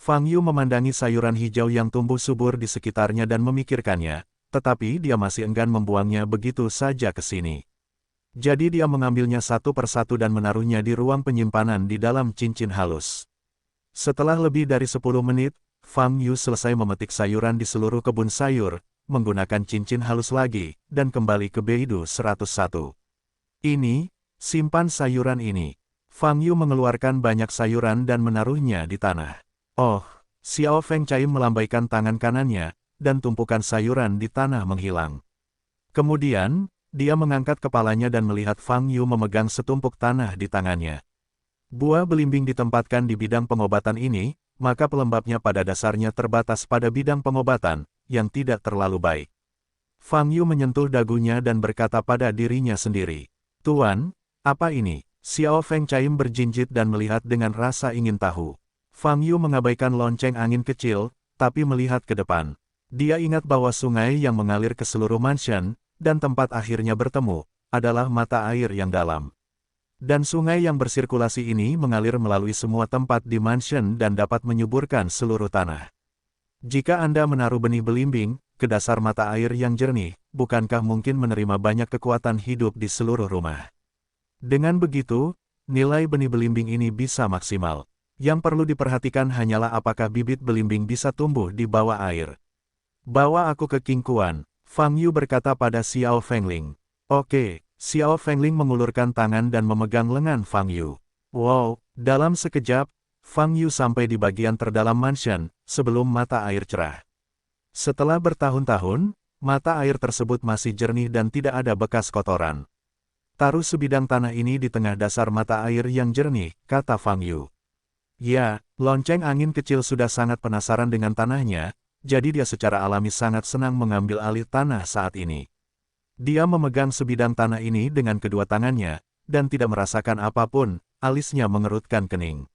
Fang Yu memandangi sayuran hijau yang tumbuh subur di sekitarnya dan memikirkannya, tetapi dia masih enggan membuangnya begitu saja ke sini. Jadi dia mengambilnya satu persatu dan menaruhnya di ruang penyimpanan di dalam cincin halus. Setelah lebih dari 10 menit, Fang Yu selesai memetik sayuran di seluruh kebun sayur, menggunakan cincin halus lagi, dan kembali ke Beidou 101. Ini, simpan sayuran ini. Fang Yu mengeluarkan banyak sayuran dan menaruhnya di tanah. Oh, Xiao Feng Cai melambaikan tangan kanannya, dan tumpukan sayuran di tanah menghilang. Kemudian, dia mengangkat kepalanya dan melihat Fang Yu memegang setumpuk tanah di tangannya. Buah belimbing ditempatkan di bidang pengobatan ini, maka pelembabnya pada dasarnya terbatas pada bidang pengobatan, yang tidak terlalu baik. Fang Yu menyentuh dagunya dan berkata pada dirinya sendiri, "Tuan, apa ini?" Xiao Feng Cai berjinjit dan melihat dengan rasa ingin tahu. Fang Yu mengabaikan lonceng angin kecil, tapi melihat ke depan. Dia ingat bahwa sungai yang mengalir ke seluruh mansion, dan tempat akhirnya bertemu, adalah mata air yang dalam. Dan sungai yang bersirkulasi ini mengalir melalui semua tempat di mansion dan dapat menyuburkan seluruh tanah. Jika Anda menaruh benih belimbing ke dasar mata air yang jernih, bukankah mungkin menerima banyak kekuatan hidup di seluruh rumah? Dengan begitu, nilai benih belimbing ini bisa maksimal. Yang perlu diperhatikan hanyalah apakah bibit belimbing bisa tumbuh di bawah air. "Bawa aku ke King Kuan," Fang Yu berkata pada Xiao Fengling. "Oke." Xiao Fengling mengulurkan tangan dan memegang lengan Fang Yu. Wow, dalam sekejap, Fang Yu sampai di bagian terdalam mansion, sebelum mata air cerah. Setelah bertahun-tahun, mata air tersebut masih jernih dan tidak ada bekas kotoran. "Taruh sebidang tanah ini di tengah dasar mata air yang jernih," kata Fang Yu. Ya, lonceng angin kecil sudah sangat penasaran dengan tanahnya, jadi dia secara alami sangat senang mengambil alih tanah saat ini. Dia memegang sebidang tanah ini dengan kedua tangannya, dan tidak merasakan apapun, alisnya mengerutkan kening.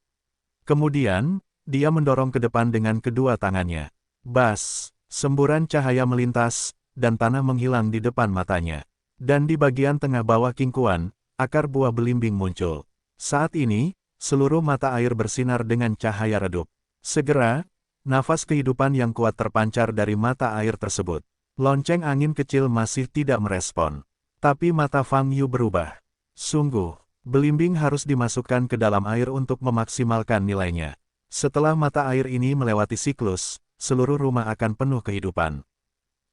Kemudian, dia mendorong ke depan dengan kedua tangannya. Bas, semburan cahaya melintas, dan tanah menghilang di depan matanya. Dan di bagian tengah bawah King Kuan, akar buah belimbing muncul. Saat ini, seluruh mata air bersinar dengan cahaya redup. Segera, nafas kehidupan yang kuat terpancar dari mata air tersebut. Lonceng angin kecil masih tidak merespon. Tapi mata Fang Yu berubah. Sungguh, belimbing harus dimasukkan ke dalam air untuk memaksimalkan nilainya. Setelah mata air ini melewati siklus, seluruh rumah akan penuh kehidupan.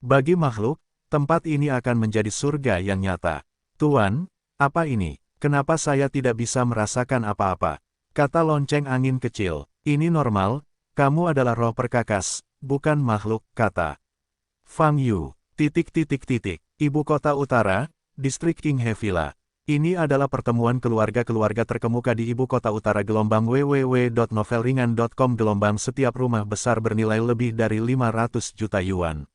Bagi makhluk, tempat ini akan menjadi surga yang nyata. "Tuan, apa ini? Kenapa saya tidak bisa merasakan apa-apa?" kata lonceng angin kecil. "Ini normal, kamu adalah roh perkakas, bukan makhluk," kata Fang Yu. Ibu kota utara, distrik Qinghe Villa. Ini adalah pertemuan keluarga-keluarga terkemuka di ibu kota utara. Gelombang www.novelringan.com. Gelombang setiap rumah besar bernilai lebih dari 500 juta yuan.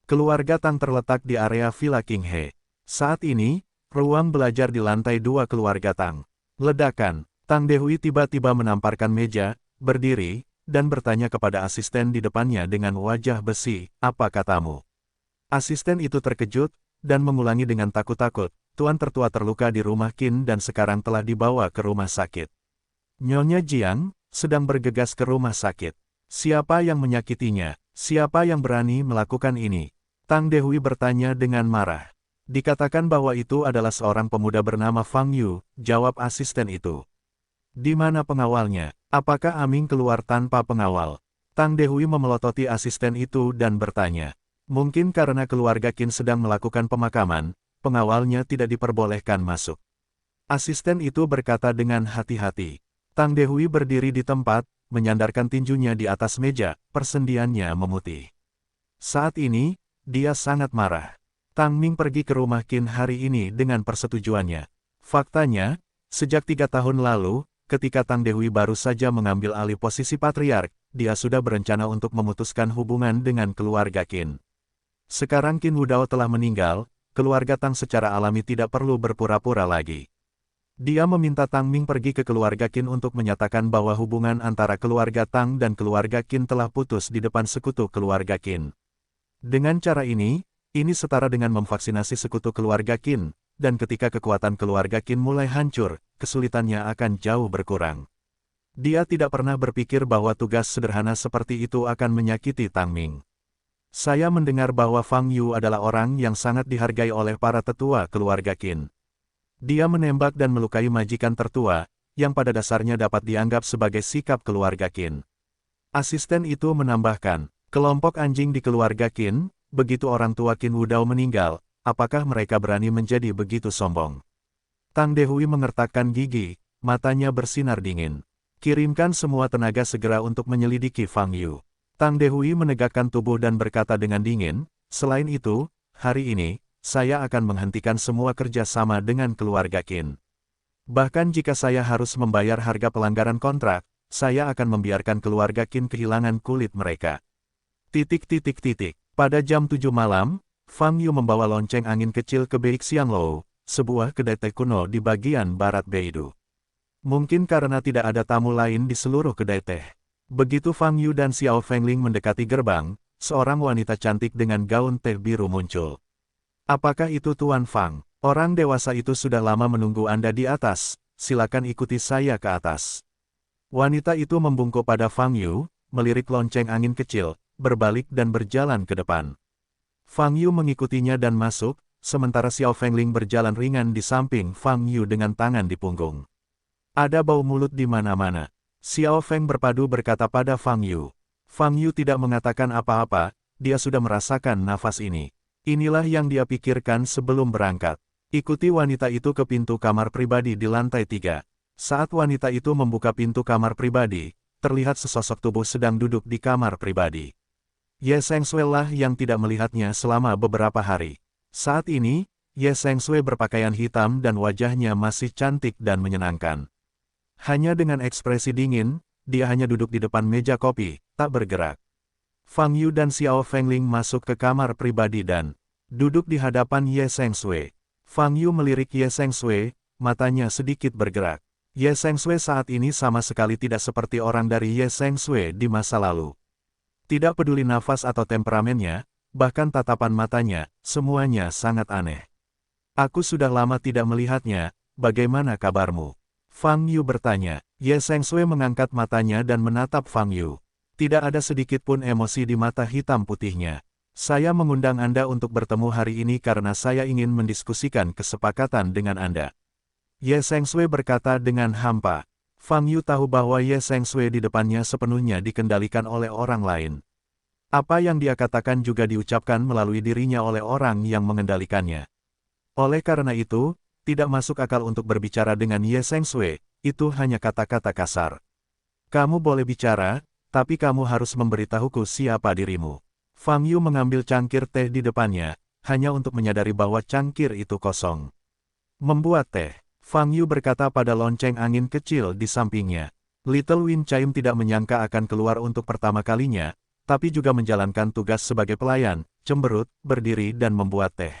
Keluarga Tang terletak di area Villa Qinghe. Saat ini, ruang belajar di lantai 2 keluarga Tang. Ledakan. Tang Dehui tiba-tiba menamparkan meja, berdiri, dan bertanya kepada asisten di depannya dengan wajah besi, "Apa katamu?" Asisten itu terkejut, dan mengulangi dengan takut-takut, "Tuan tertua terluka di rumah Qin dan sekarang telah dibawa ke rumah sakit." Nyonya Jiang sedang bergegas ke rumah sakit. "Siapa yang menyakitinya? Siapa yang berani melakukan ini?" Tang Dehui bertanya dengan marah. "Dikatakan bahwa itu adalah seorang pemuda bernama Fang Yu," jawab asisten itu. "Di mana pengawalnya? Apakah Aming keluar tanpa pengawal?" Tang Dehui memelototi asisten itu dan bertanya. "Mungkin karena keluarga Qin sedang melakukan pemakaman, pengawalnya tidak diperbolehkan masuk." Asisten itu berkata dengan hati-hati. Tang Dehui berdiri di tempat, menyandarkan tinjunya di atas meja, persendiannya memutih. Saat ini, dia sangat marah. Tang Ming pergi ke rumah Qin hari ini dengan persetujuannya. Faktanya, sejak 3 tahun lalu, ketika Tang Dehui baru saja mengambil alih posisi patriark, dia sudah berencana untuk memutuskan hubungan dengan keluarga Qin. Sekarang Qin Wudao telah meninggal, keluarga Tang secara alami tidak perlu berpura-pura lagi. Dia meminta Tang Ming pergi ke keluarga Qin untuk menyatakan bahwa hubungan antara keluarga Tang dan keluarga Qin telah putus di depan sekutu keluarga Qin. Dengan cara ini setara dengan memvaksinasi sekutu keluarga Qin, dan ketika kekuatan keluarga Qin mulai hancur, kesulitannya akan jauh berkurang. Dia tidak pernah berpikir bahwa tugas sederhana seperti itu akan menyakiti Tang Ming. Saya mendengar bahwa Fang Yu adalah orang yang sangat dihargai oleh para tetua keluarga Qin. Dia menembak dan melukai majikan tertua, yang pada dasarnya dapat dianggap sebagai sikap keluarga Qin. Asisten itu menambahkan, kelompok anjing di keluarga Qin, begitu orang tua Qin Wudao meninggal, apakah mereka berani menjadi begitu sombong? Tang Dehui mengertakkan gigi, matanya bersinar dingin. Kirimkan semua tenaga segera untuk menyelidiki Fang Yu. Tang Dehui menegakkan tubuh dan berkata dengan dingin, selain itu, hari ini, saya akan menghentikan semua kerja sama dengan keluarga Qin. Bahkan jika saya harus membayar harga pelanggaran kontrak, saya akan membiarkan keluarga Qin kehilangan kulit mereka. Pada jam 7 malam, Fang Yu membawa lonceng angin kecil ke Beixianglou, sebuah kedai teh kuno di bagian barat Beidou. Mungkin karena tidak ada tamu lain di seluruh kedai teh. Begitu Fang Yu dan Xiao Fengling mendekati gerbang, seorang wanita cantik dengan gaun teh biru muncul. Apakah itu Tuan Fang? Orang dewasa itu sudah lama menunggu Anda di atas, silakan ikuti saya ke atas. Wanita itu membungkuk pada Fang Yu, melirik lonceng angin kecil, berbalik dan berjalan ke depan. Fang Yu mengikutinya dan masuk, sementara Xiao Fengling berjalan ringan di samping Fang Yu dengan tangan di punggung. Ada bau mulut di mana-mana. Xiao Feng berpadu berkata pada Fang Yu. Fang Yu tidak mengatakan apa-apa, dia sudah merasakan nafas ini. Inilah yang dia pikirkan sebelum berangkat. Ikuti wanita itu ke pintu kamar pribadi di lantai 3. Saat wanita itu membuka pintu kamar pribadi, terlihat sesosok tubuh sedang duduk di kamar pribadi. Ye Sengsui lah yang tidak melihatnya selama beberapa hari. Saat ini, Ye Sengsui berpakaian hitam dan wajahnya masih cantik dan menyenangkan. Hanya dengan ekspresi dingin, dia hanya duduk di depan meja kopi, tak bergerak. Fang Yu dan Xiao Fengling masuk ke kamar pribadi dan duduk di hadapan Ye Sengsui. Fang Yu melirik Ye Sengsui, matanya sedikit bergerak. Ye Sengsui saat ini sama sekali tidak seperti orang dari Ye Sengsui di masa lalu. Tidak peduli nafas atau temperamennya, bahkan tatapan matanya, semuanya sangat aneh. Aku sudah lama tidak melihatnya, bagaimana kabarmu? Fang Yu bertanya. Ye Sengsui mengangkat matanya dan menatap Fang Yu. Tidak ada sedikit pun emosi di mata hitam putihnya. Saya mengundang Anda untuk bertemu hari ini karena saya ingin mendiskusikan kesepakatan dengan Anda. Ye Sengsui berkata dengan hampa. Fang Yu tahu bahwa Ye Sengsui di depannya sepenuhnya dikendalikan oleh orang lain. Apa yang dia katakan juga diucapkan melalui dirinya oleh orang yang mengendalikannya. Oleh karena itu, tidak masuk akal untuk berbicara dengan Ye Sengsui, itu hanya kata-kata kasar. Kamu boleh bicara, tapi kamu harus memberitahuku siapa dirimu. Fang Yu mengambil cangkir teh di depannya, hanya untuk menyadari bahwa cangkir itu kosong. Membuat teh, Fang Yu berkata pada lonceng angin kecil di sampingnya. Little Win Chaim tidak menyangka akan keluar untuk pertama kalinya, tapi juga menjalankan tugas sebagai pelayan, cemberut, berdiri dan membuat teh.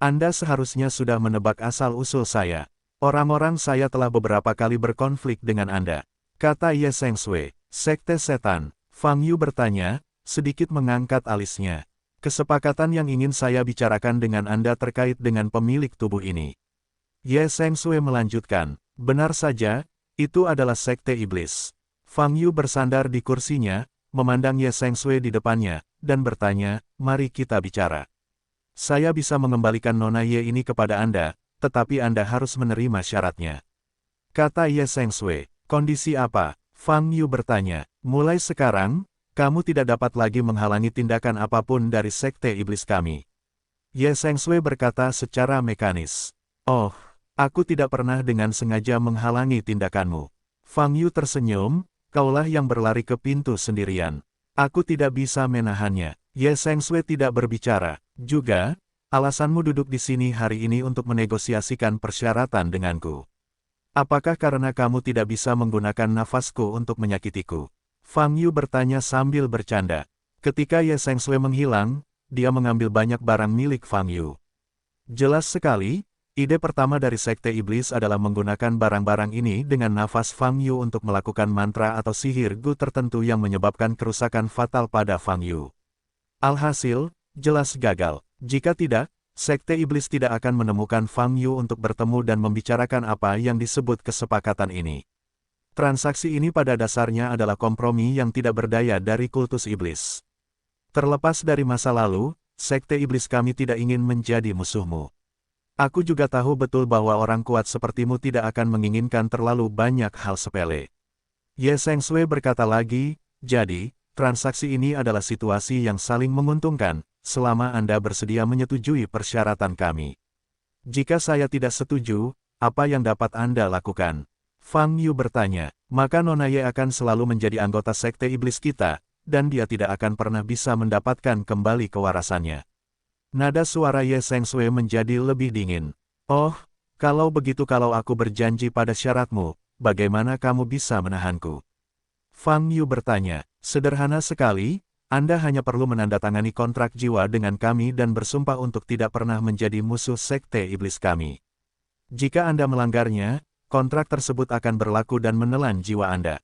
Anda seharusnya sudah menebak asal-usul saya. Orang-orang saya telah beberapa kali berkonflik dengan Anda. Kata Ye Sengsui. Sekte setan. Fang Yu bertanya, sedikit mengangkat alisnya. Kesepakatan yang ingin saya bicarakan dengan Anda terkait dengan pemilik tubuh ini. Ye Sengsui melanjutkan, benar saja, itu adalah sekte iblis. Fang Yu bersandar di kursinya, memandang Ye Sengsui di depannya, dan bertanya, mari kita bicara. Saya bisa mengembalikan Nona Ye ini kepada Anda, tetapi Anda harus menerima syaratnya. Kata Ye Sengsui, kondisi apa? Fang Yu bertanya, mulai sekarang, kamu tidak dapat lagi menghalangi tindakan apapun dari sekte iblis kami. Ye Sengsui berkata secara mekanis. Oh, aku tidak pernah dengan sengaja menghalangi tindakanmu. Fang Yu tersenyum, kaulah yang berlari ke pintu sendirian. Aku tidak bisa menahannya. Ye Sengsui tidak berbicara. Juga, alasanmu duduk di sini hari ini untuk menegosiasikan persyaratan denganku. Apakah karena kamu tidak bisa menggunakan nafasku untuk menyakitiku? Fang Yu bertanya sambil bercanda. Ketika Ye Sengsui menghilang, dia mengambil banyak barang milik Fang Yu. Jelas sekali, ide pertama dari Sekte Iblis adalah menggunakan barang-barang ini dengan nafas Fang Yu untuk melakukan mantra atau sihir gu tertentu yang menyebabkan kerusakan fatal pada Fang Yu. Alhasil, jelas gagal. Jika tidak, Sekte Iblis tidak akan menemukan Fang Yu untuk bertemu dan membicarakan apa yang disebut kesepakatan ini. Transaksi ini pada dasarnya adalah kompromi yang tidak berdaya dari kultus iblis. Terlepas dari masa lalu, Sekte Iblis kami tidak ingin menjadi musuhmu. Aku juga tahu betul bahwa orang kuat sepertimu tidak akan menginginkan terlalu banyak hal sepele. Ye Sengsui berkata lagi, jadi, transaksi ini adalah situasi yang saling menguntungkan, selama Anda bersedia menyetujui persyaratan kami. Jika saya tidak setuju, apa yang dapat Anda lakukan? Fang Yu bertanya, maka Nona Ye akan selalu menjadi anggota Sekte Iblis kita, dan dia tidak akan pernah bisa mendapatkan kembali kewarasannya. Nada suara Ye Sengsui menjadi lebih dingin. Oh, kalau begitu kalau aku berjanji pada syaratmu, bagaimana kamu bisa menahanku? Fang Yu bertanya, sederhana sekali, Anda hanya perlu menandatangani kontrak jiwa dengan kami dan bersumpah untuk tidak pernah menjadi musuh Sekte Iblis kami. Jika Anda melanggarnya, kontrak tersebut akan berlaku dan menelan jiwa Anda.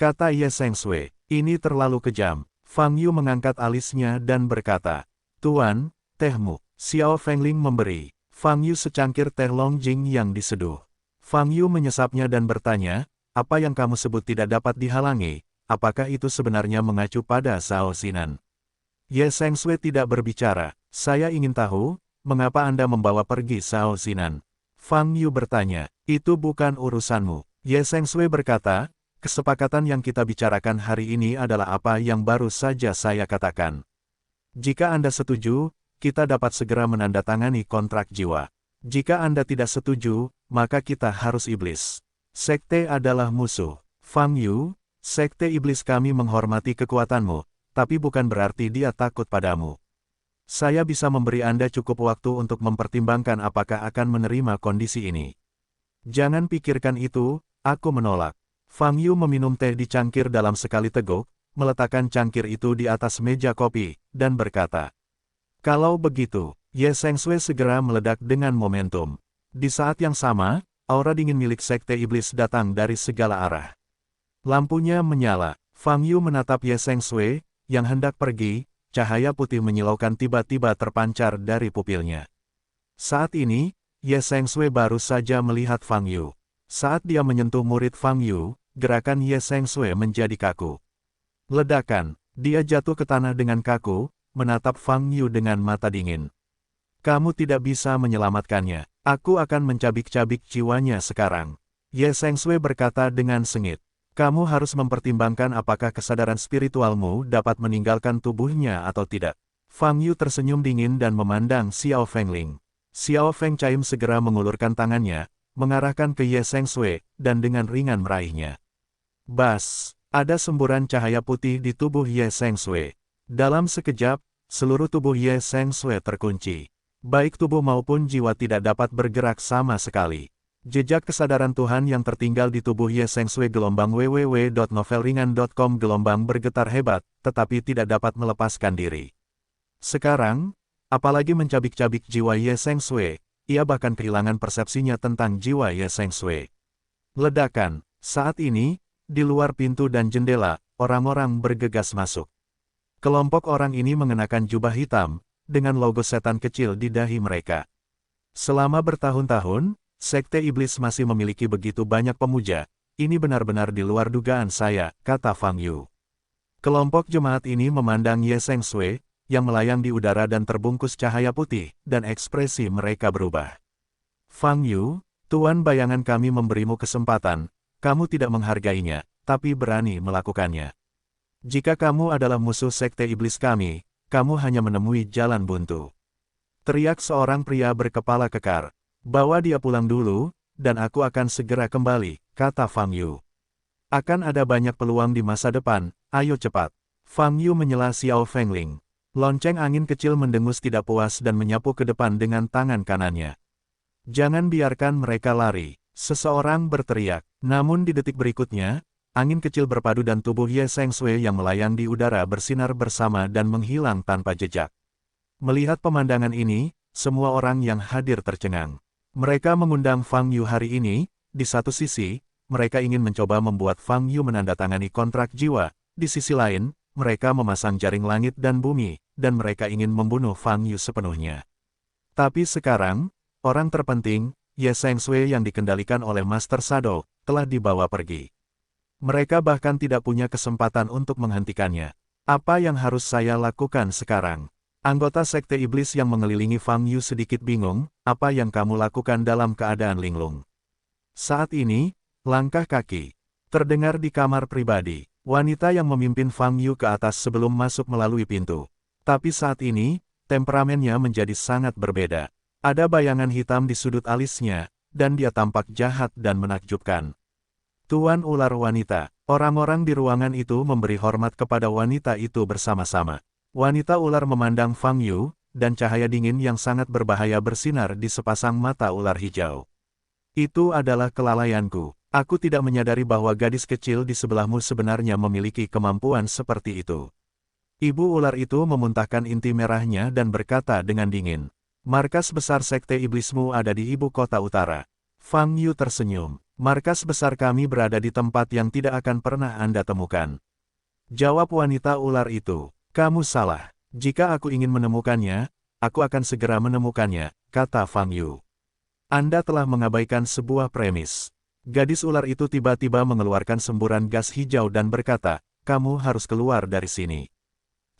Kata Ye Sengsui, ini terlalu kejam. Fang Yu mengangkat alisnya dan berkata, Tuan, tehmu. Xiao Fengling memberi Fang Yu secangkir teh Longjing yang diseduh. Fang Yu menyesapnya dan bertanya, apa yang kamu sebut tidak dapat dihalangi, apakah itu sebenarnya mengacu pada Zhao Xinan? Ye Sengsui tidak berbicara, saya ingin tahu, mengapa Anda membawa pergi Zhao Xinan? Fang Yu bertanya, itu bukan urusanmu. Ye Sengsui berkata, kesepakatan yang kita bicarakan hari ini adalah apa yang baru saja saya katakan. Jika Anda setuju, kita dapat segera menandatangani kontrak jiwa. Jika Anda tidak setuju, maka kita harus iblis. Sekte adalah musuh. Fang Yu, Sekte Iblis kami menghormati kekuatanmu, tapi bukan berarti dia takut padamu. Saya bisa memberi Anda cukup waktu untuk mempertimbangkan apakah akan menerima kondisi ini. Jangan pikirkan itu, aku menolak. Fang Yu meminum teh di cangkir dalam sekali teguk, meletakkan cangkir itu di atas meja kopi, dan berkata, kalau begitu, Ye Sengsui segera meledak dengan momentum. Di saat yang sama, aura dingin milik Sekte Iblis datang dari segala arah. Lampunya menyala, Fang Yu menatap Ye Sengsui, yang hendak pergi, cahaya putih menyilaukan tiba-tiba terpancar dari pupilnya. Saat ini, Ye Sengsui baru saja melihat Fang Yu. Saat dia menyentuh murid Fang Yu, gerakan Ye Sengsui menjadi kaku. Ledakan, dia jatuh ke tanah dengan kaku, menatap Fang Yu dengan mata dingin. Kamu tidak bisa menyelamatkannya, aku akan mencabik-cabik jiwanya sekarang. Ye Sengsui berkata dengan sengit. Kamu harus mempertimbangkan apakah kesadaran spiritualmu dapat meninggalkan tubuhnya atau tidak. Fang Yu tersenyum dingin dan memandang Xiao Fengling. Xiao Feng Chaim segera mengulurkan tangannya, mengarahkan ke Ye Sengsui, dan dengan ringan meraihnya. Bas, ada semburan cahaya putih di tubuh Ye Sengsui. Dalam sekejap, seluruh tubuh Ye Sengsui terkunci. Baik tubuh maupun jiwa tidak dapat bergerak sama sekali. Jejak kesadaran Tuhan yang tertinggal di tubuh Ye Sengsui gelombang www.novelringan.com gelombang bergetar hebat, tetapi tidak dapat melepaskan diri. Sekarang, apalagi mencabik-cabik jiwa Ye Sengsui, ia bahkan kehilangan persepsinya tentang jiwa Ye Sengsui. Ledakan, saat ini, di luar pintu dan jendela, orang-orang bergegas masuk. Kelompok orang ini mengenakan jubah hitam, dengan logo setan kecil di dahi mereka. Selama bertahun-tahun, Sekte Iblis masih memiliki begitu banyak pemuja, ini benar-benar di luar dugaan saya, kata Fang Yu. Kelompok jemaat ini memandang Ye Sengsui, yang melayang di udara dan terbungkus cahaya putih, dan ekspresi mereka berubah. Fang Yu, Tuan bayangan kami memberimu kesempatan, kamu tidak menghargainya, tapi berani melakukannya. Jika kamu adalah musuh Sekte Iblis kami, kamu hanya menemui jalan buntu. Teriak seorang pria berkepala kekar. Bawa dia pulang dulu, dan aku akan segera kembali, kata Fang Yu. Akan ada banyak peluang di masa depan, ayo cepat. Fang Yu menyela Xiao Fengling. Lonceng angin kecil mendengus tidak puas dan menyapu ke depan dengan tangan kanannya. Jangan biarkan mereka lari, seseorang berteriak. Namun di detik berikutnya, angin kecil berpadu dan tubuh Ye Sengshui yang melayang di udara bersinar bersama dan menghilang tanpa jejak. Melihat pemandangan ini, semua orang yang hadir tercengang. Mereka mengundang Fang Yu hari ini, di satu sisi, mereka ingin mencoba membuat Fang Yu menandatangani kontrak jiwa, di sisi lain, mereka memasang jaring langit dan bumi, dan mereka ingin membunuh Fang Yu sepenuhnya. Tapi sekarang, orang terpenting, Ye Sengshui yang dikendalikan oleh Master Shadow, telah dibawa pergi. Mereka bahkan tidak punya kesempatan untuk menghentikannya. Apa yang harus saya lakukan sekarang? Anggota Sekte Iblis yang mengelilingi Fang Yu sedikit bingung, apa yang kamu lakukan dalam keadaan linglung? Saat ini, langkah kaki terdengar di kamar pribadi. Wanita yang memimpin Fang Yu ke atas sebelum masuk melalui pintu. Tapi saat ini, temperamennya menjadi sangat berbeda. Ada bayangan hitam di sudut alisnya, dan dia tampak jahat dan menakjubkan. Tuan ular wanita, orang-orang di ruangan itu memberi hormat kepada wanita itu bersama-sama. Wanita ular memandang Fang Yu, dan cahaya dingin yang sangat berbahaya bersinar di sepasang mata ular hijau. Itu adalah kelalaianku. Aku tidak menyadari bahwa gadis kecil di sebelahmu sebenarnya memiliki kemampuan seperti itu. Ibu ular itu memuntahkan inti merahnya dan berkata dengan dingin. Markas besar Sekte Iblismu ada di ibu kota utara. Fang Yu tersenyum. Markas besar kami berada di tempat yang tidak akan pernah Anda temukan. Jawab wanita ular itu. Kamu salah. Jika aku ingin menemukannya, aku akan segera menemukannya, kata Fang Yu. Anda telah mengabaikan sebuah premis. Gadis ular itu tiba-tiba mengeluarkan semburan gas hijau dan berkata, kamu harus keluar dari sini.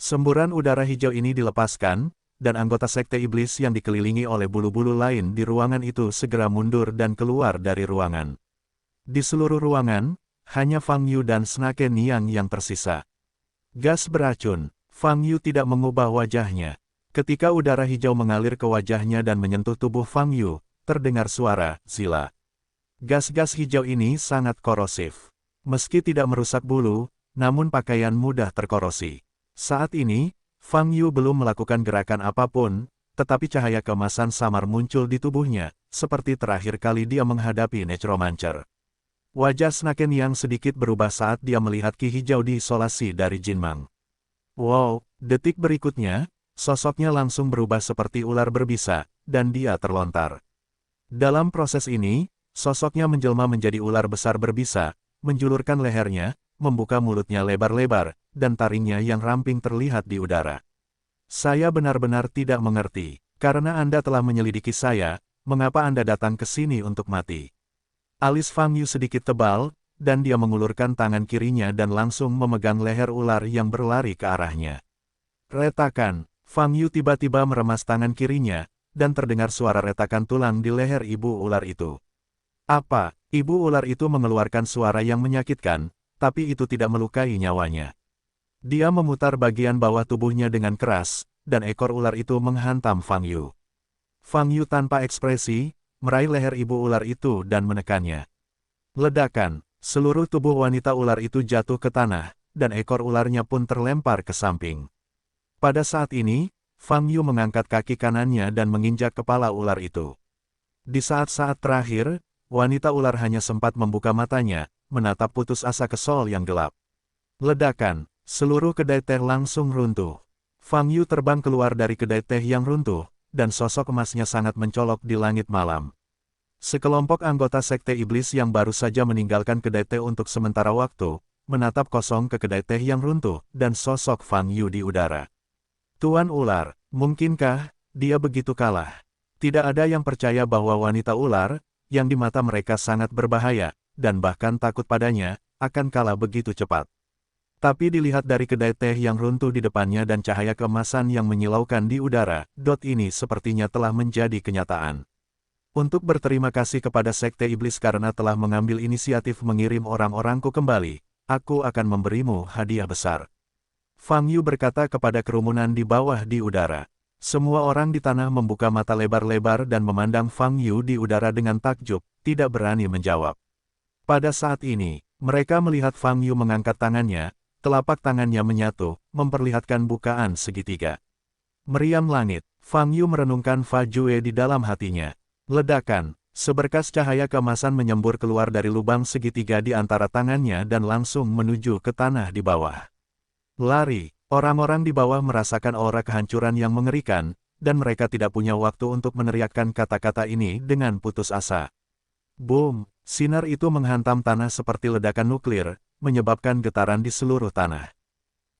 Semburan udara hijau ini dilepaskan, dan anggota Sekte Iblis yang dikelilingi oleh bulu-bulu lain di ruangan itu segera mundur dan keluar dari ruangan. Di seluruh ruangan, hanya Fang Yu dan Snake Niang yang tersisa. Gas beracun. Fang Yu tidak mengubah wajahnya. Ketika udara hijau mengalir ke wajahnya dan menyentuh tubuh Fang Yu, terdengar suara, zila. Gas-gas hijau ini sangat korosif. Meski tidak merusak bulu, namun pakaian mudah terkorosi. Saat ini, Fang Yu belum melakukan gerakan apapun, tetapi cahaya keemasan samar muncul di tubuhnya, seperti terakhir kali dia menghadapi Necromancer. Wajah Snake Niang sedikit berubah saat dia melihat ki hijau diisolasi dari Jinmang. Wow, detik berikutnya, sosoknya langsung berubah seperti ular berbisa, dan dia terlontar. Dalam proses ini, sosoknya menjelma menjadi ular besar berbisa, menjulurkan lehernya, membuka mulutnya lebar-lebar, dan taringnya yang ramping terlihat di udara. Saya benar-benar tidak mengerti, karena Anda telah menyelidiki saya, mengapa Anda datang ke sini untuk mati? Alis Fang Yu sedikit tebal, dan dia mengulurkan tangan kirinya dan langsung memegang leher ular yang berlari ke arahnya. Retakan, Fang Yu tiba-tiba meremas tangan kirinya, dan terdengar suara retakan tulang di leher ibu ular itu. Apa? Ibu ular itu mengeluarkan suara yang menyakitkan, tapi itu tidak melukai nyawanya. Dia memutar bagian bawah tubuhnya dengan keras, dan ekor ular itu menghantam Fang Yu. Fang Yu tanpa ekspresi, meraih leher ibu ular itu dan menekannya. Ledakan, seluruh tubuh wanita ular itu jatuh ke tanah, dan ekor ularnya pun terlempar ke samping. Pada saat ini, Fang Yu mengangkat kaki kanannya dan menginjak kepala ular itu. Di saat-saat terakhir, wanita ular hanya sempat membuka matanya, menatap putus asa ke sol yang gelap. Ledakan, seluruh kedai teh langsung runtuh. Fang Yu terbang keluar dari kedai teh yang runtuh, dan sosok emasnya sangat mencolok di langit malam. Sekelompok anggota Sekte Iblis yang baru saja meninggalkan kedai teh untuk sementara waktu, menatap kosong ke kedai teh yang runtuh, dan sosok Fang Yu di udara. Tuan ular, mungkinkah dia begitu kalah? Tidak ada yang percaya bahwa wanita ular, yang di mata mereka sangat berbahaya, dan bahkan takut padanya, akan kalah begitu cepat. Tapi dilihat dari kedai teh yang runtuh di depannya dan cahaya keemasan yang menyilaukan di udara, ini sepertinya telah menjadi kenyataan. Untuk berterima kasih kepada Sekte Iblis karena telah mengambil inisiatif mengirim orang-orangku kembali, aku akan memberimu hadiah besar. Fang Yu berkata kepada kerumunan di bawah di udara. Semua orang di tanah membuka mata lebar-lebar dan memandang Fang Yu di udara dengan takjub, tidak berani menjawab. Pada saat ini, mereka melihat Fang Yu mengangkat tangannya, telapak tangannya menyatu, memperlihatkan bukaan segitiga. Meriam langit, Fang Yu merenungkan Fa Jue di dalam hatinya. Ledakan, Seberkas cahaya keemasan menyembur keluar dari lubang segitiga di antara tangannya dan langsung menuju ke tanah di bawah. Lari, orang-orang di bawah merasakan aura kehancuran yang mengerikan, dan mereka tidak punya waktu untuk meneriakkan kata-kata ini dengan putus asa. Boom! Sinar itu menghantam tanah seperti ledakan nuklir, menyebabkan getaran di seluruh tanah.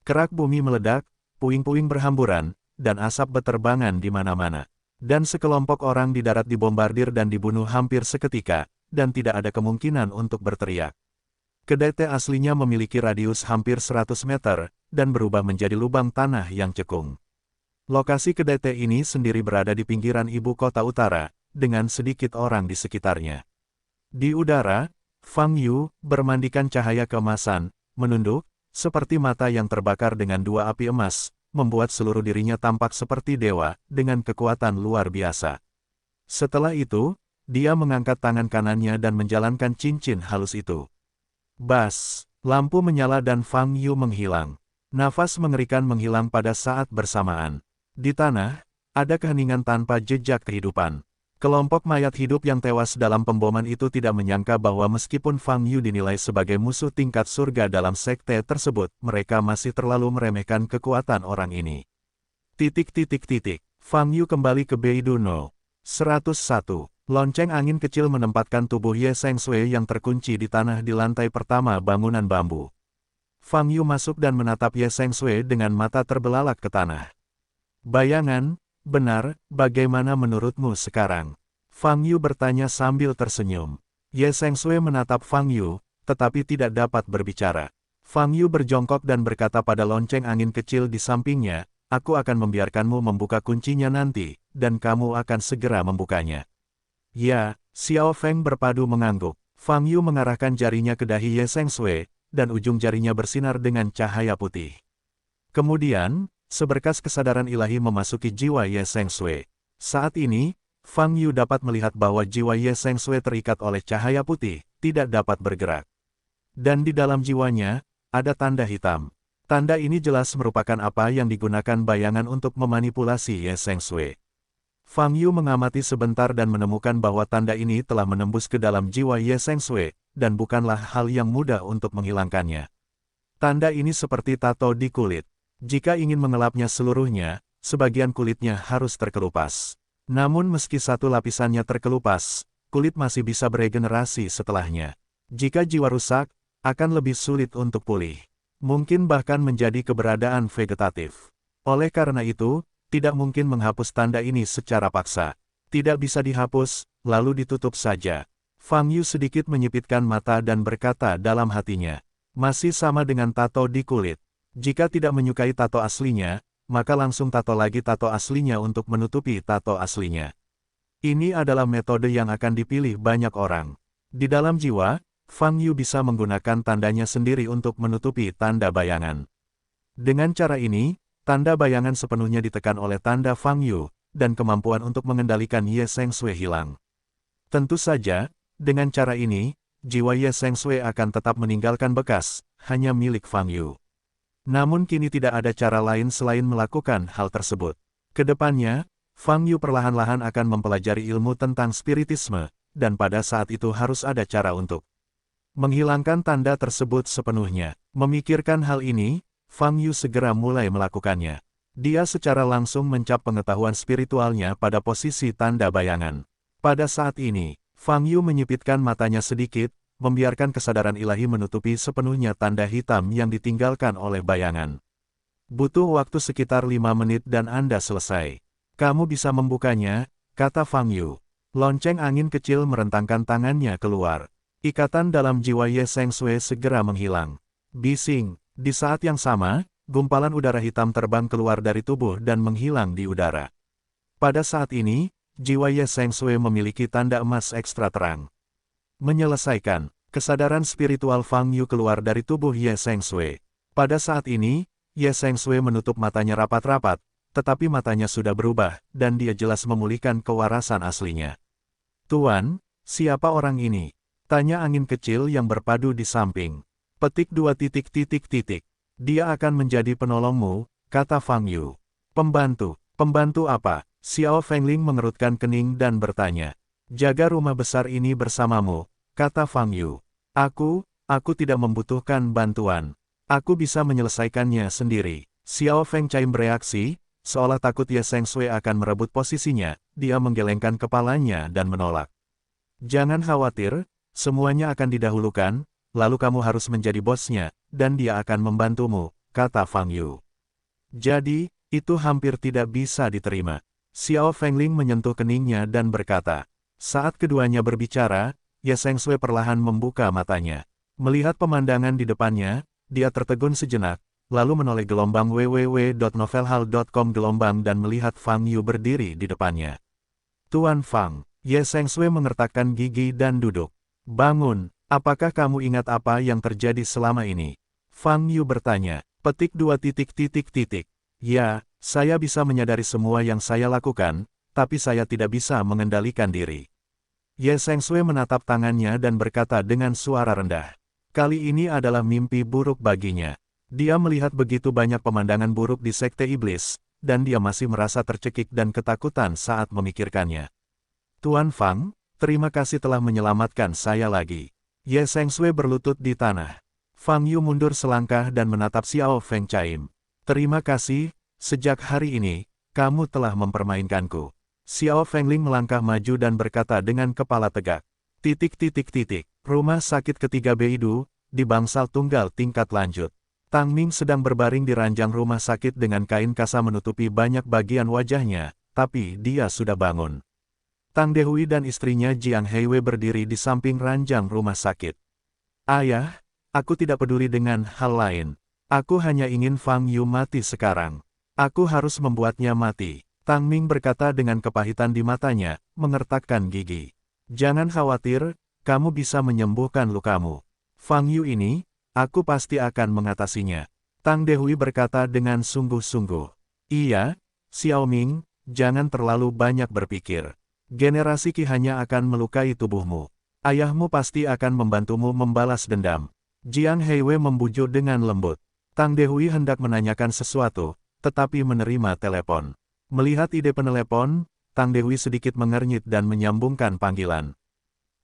Kerak bumi meledak, puing-puing berhamburan, dan asap beterbangan di mana-mana. Dan sekelompok orang di darat dibombardir dan dibunuh hampir seketika, dan tidak ada kemungkinan untuk berteriak. Kedai aslinya memiliki radius hampir 100 meter, dan berubah menjadi lubang tanah yang cekung. Lokasi kedai ini sendiri berada di pinggiran ibu kota utara, dengan sedikit orang di sekitarnya. Di udara, Fang Yu bermandikan cahaya keemasan, menunduk, seperti mata yang terbakar dengan dua api emas, membuat seluruh dirinya tampak seperti dewa, dengan kekuatan luar biasa. Setelah itu, dia mengangkat tangan kanannya dan menjalankan cincin halus itu. Bas! Lampu menyala dan Fang Yu menghilang. Nafas mengerikan menghilang pada saat bersamaan. Di tanah, ada keheningan tanpa jejak kehidupan. Kelompok mayat hidup yang tewas dalam pemboman itu tidak menyangka bahwa meskipun Fang Yu dinilai sebagai musuh tingkat surga dalam sekte tersebut, mereka masih terlalu meremehkan kekuatan orang ini. Fang Yu kembali ke Beidou No. 101. Lonceng angin kecil menempatkan tubuh Ye Sengsui yang terkunci di tanah di lantai pertama bangunan bambu. Fang Yu masuk dan menatap Ye Sengsui dengan mata terbelalak ke tanah. Bayangan, benar, bagaimana menurutmu sekarang? Fang Yu bertanya sambil tersenyum. Ye Sengsui menatap Fang Yu, tetapi tidak dapat berbicara. Fang Yu berjongkok dan berkata pada lonceng angin kecil di sampingnya, aku akan membiarkanmu membuka kuncinya nanti, dan kamu akan segera membukanya. Ya, Xiao Feng berpadu mengangguk. Fang Yu mengarahkan jarinya ke dahi Ye Sengsui, dan ujung jarinya bersinar dengan cahaya putih. Kemudian, seberkas kesadaran ilahi memasuki jiwa Ye Sengsui. Saat ini, Fang Yu dapat melihat bahwa jiwa Ye Sengsui terikat oleh cahaya putih, tidak dapat bergerak. Dan di dalam jiwanya, ada tanda hitam. Tanda ini jelas merupakan apa yang digunakan bayangan untuk memanipulasi Ye Sengsui. Fang Yu mengamati sebentar dan menemukan bahwa tanda ini telah menembus ke dalam jiwa Ye Sengsui, dan bukanlah hal yang mudah untuk menghilangkannya. Tanda ini seperti tato di kulit. Jika ingin mengelapnya seluruhnya, sebagian kulitnya harus terkelupas. Namun meski satu lapisannya terkelupas, kulit masih bisa beregenerasi setelahnya. Jika jiwa rusak, akan lebih sulit untuk pulih. Mungkin bahkan menjadi keberadaan vegetatif. Oleh karena itu, tidak mungkin menghapus tanda ini secara paksa. Tidak bisa dihapus, lalu ditutup saja. Fang Yu sedikit menyipitkan mata dan berkata dalam hatinya, masih sama dengan tato di kulit. Jika tidak menyukai tato aslinya, maka langsung tato lagi tato aslinya untuk menutupi tato aslinya. Ini adalah metode yang akan dipilih banyak orang. Di dalam jiwa, Fang Yu bisa menggunakan tandanya sendiri untuk menutupi tanda bayangan. Dengan cara ini, tanda bayangan sepenuhnya ditekan oleh tanda Fang Yu, dan kemampuan untuk mengendalikan Ye Sengsui hilang. Tentu saja, dengan cara ini, jiwa Ye Sengsui akan tetap meninggalkan bekas, hanya milik Fang Yu. Namun kini tidak ada cara lain selain melakukan hal tersebut. Kedepannya, Fang Yu perlahan-lahan akan mempelajari ilmu tentang spiritisme, dan pada saat itu harus ada cara untuk menghilangkan tanda tersebut sepenuhnya. Memikirkan hal ini, Fang Yu segera mulai melakukannya. Dia secara langsung mencap pengetahuan spiritualnya pada posisi tanda bayangan. Pada saat ini, Fang Yu menyipitkan matanya sedikit, membiarkan kesadaran ilahi menutupi sepenuhnya tanda hitam yang ditinggalkan oleh bayangan. Butuh waktu sekitar 5 menit dan Anda selesai. Kamu bisa membukanya, kata Fang Yu. Lonceng angin kecil merentangkan tangannya keluar. Ikatan dalam jiwa Ye Sengsui segera menghilang. Bising. Di saat yang sama, gumpalan udara hitam terbang keluar dari tubuh dan menghilang di udara. Pada saat ini, jiwa Ye Sengsui memiliki tanda emas ekstra terang. Menyelesaikan, kesadaran spiritual Fang Yu keluar dari tubuh Ye Sengsui. Pada saat ini, Ye Sengsui menutup matanya rapat-rapat, tetapi matanya sudah berubah, dan dia jelas memulihkan kewarasan aslinya. Tuan, siapa orang ini? Tanya angin kecil yang berpadu di samping. Petik 2. Dia akan menjadi penolongmu, kata Fang Yu. Pembantu apa? Xiao Fengling mengerutkan kening dan bertanya. Jaga rumah besar ini bersamamu, kata Fang Yu. Aku tidak membutuhkan bantuan. Aku bisa menyelesaikannya sendiri. Xiao Feng Chaim bereaksi, seolah takut Ye Seng Sui akan merebut posisinya. Dia menggelengkan kepalanya dan menolak. Jangan khawatir, semuanya akan didahulukan, lalu kamu harus menjadi bosnya, dan dia akan membantumu, kata Fang Yu. Jadi, itu hampir tidak bisa diterima. Xiao Fengling menyentuh keningnya dan berkata. Saat keduanya berbicara, Ye Seng Sui perlahan membuka matanya. Melihat pemandangan di depannya, dia tertegun sejenak, lalu menoleh gelombang www.novelhall.com gelombang dan melihat Fang Yu berdiri di depannya. Tuan Fang, Ye Seng Sui mengertakkan gigi dan duduk. Bangun, apakah kamu ingat apa yang terjadi selama ini? Fang Yu bertanya. Petik 2 titik titik titik. Ya, saya bisa menyadari semua yang saya lakukan, tapi saya tidak bisa mengendalikan diri. Ye Seng Sui menatap tangannya dan berkata dengan suara rendah. Kali ini adalah mimpi buruk baginya. Dia melihat begitu banyak pemandangan buruk di Sekte Iblis, dan dia masih merasa tercekik dan ketakutan saat memikirkannya. Tuan Fang, terima kasih telah menyelamatkan saya lagi. Ye Seng Sui berlutut di tanah. Fang Yu mundur selangkah dan menatap Xiao Feng Chaim. Terima kasih, sejak hari ini, kamu telah mempermainkanku. Xiao Fengling melangkah maju dan berkata dengan kepala tegak. Titik titik titik. Rumah sakit ketiga Beidou, di bangsal tunggal tingkat lanjut. Tang Ming sedang berbaring di ranjang rumah sakit dengan kain kasa menutupi banyak bagian wajahnya, tapi dia sudah bangun. Tang Dehui dan istrinya Jiang Heiwei berdiri di samping ranjang rumah sakit. Ayah, aku tidak peduli dengan hal lain. Aku hanya ingin Fang Yu mati sekarang. Aku harus membuatnya mati. Tang Ming berkata dengan kepahitan di matanya, mengertakkan gigi. Jangan khawatir, kamu bisa menyembuhkan lukamu. Fang Yu ini, aku pasti akan mengatasinya. Tang Dehui berkata dengan sungguh-sungguh. Iya, Xiao Ming, jangan terlalu banyak berpikir. Generasi Qi hanya akan melukai tubuhmu. Ayahmu pasti akan membantumu membalas dendam. Jiang Heiwei membujuk dengan lembut. Tang Dehui hendak menanyakan sesuatu, tetapi menerima telepon. Melihat ide penelepon, Tang Dehui sedikit mengernyit dan menyambungkan panggilan.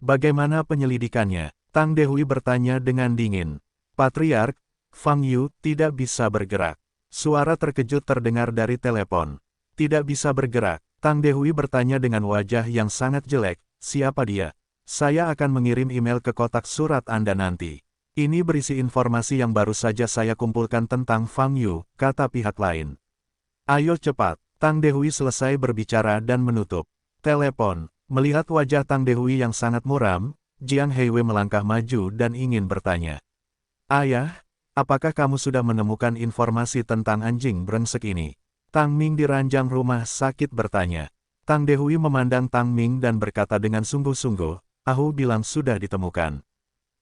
Bagaimana penyelidikannya? Tang Dehui bertanya dengan dingin. Patriark, Fang Yu tidak bisa bergerak. Suara terkejut terdengar dari telepon. Tidak bisa bergerak. Tang Dehui bertanya dengan wajah yang sangat jelek. Siapa dia? Saya akan mengirim email ke kotak surat Anda nanti. Ini berisi informasi yang baru saja saya kumpulkan tentang Fang Yu, kata pihak lain. Ayo cepat. Tang Dehui selesai berbicara dan menutup telepon. Melihat wajah Tang Dehui yang sangat muram, Jiang Heiwei melangkah maju dan ingin bertanya. Ayah, apakah kamu sudah menemukan informasi tentang anjing brengsek ini? Tang Ming di ranjang rumah sakit bertanya. Tang Dehui memandang Tang Ming dan berkata dengan sungguh-sungguh, Ahu bilang sudah ditemukan.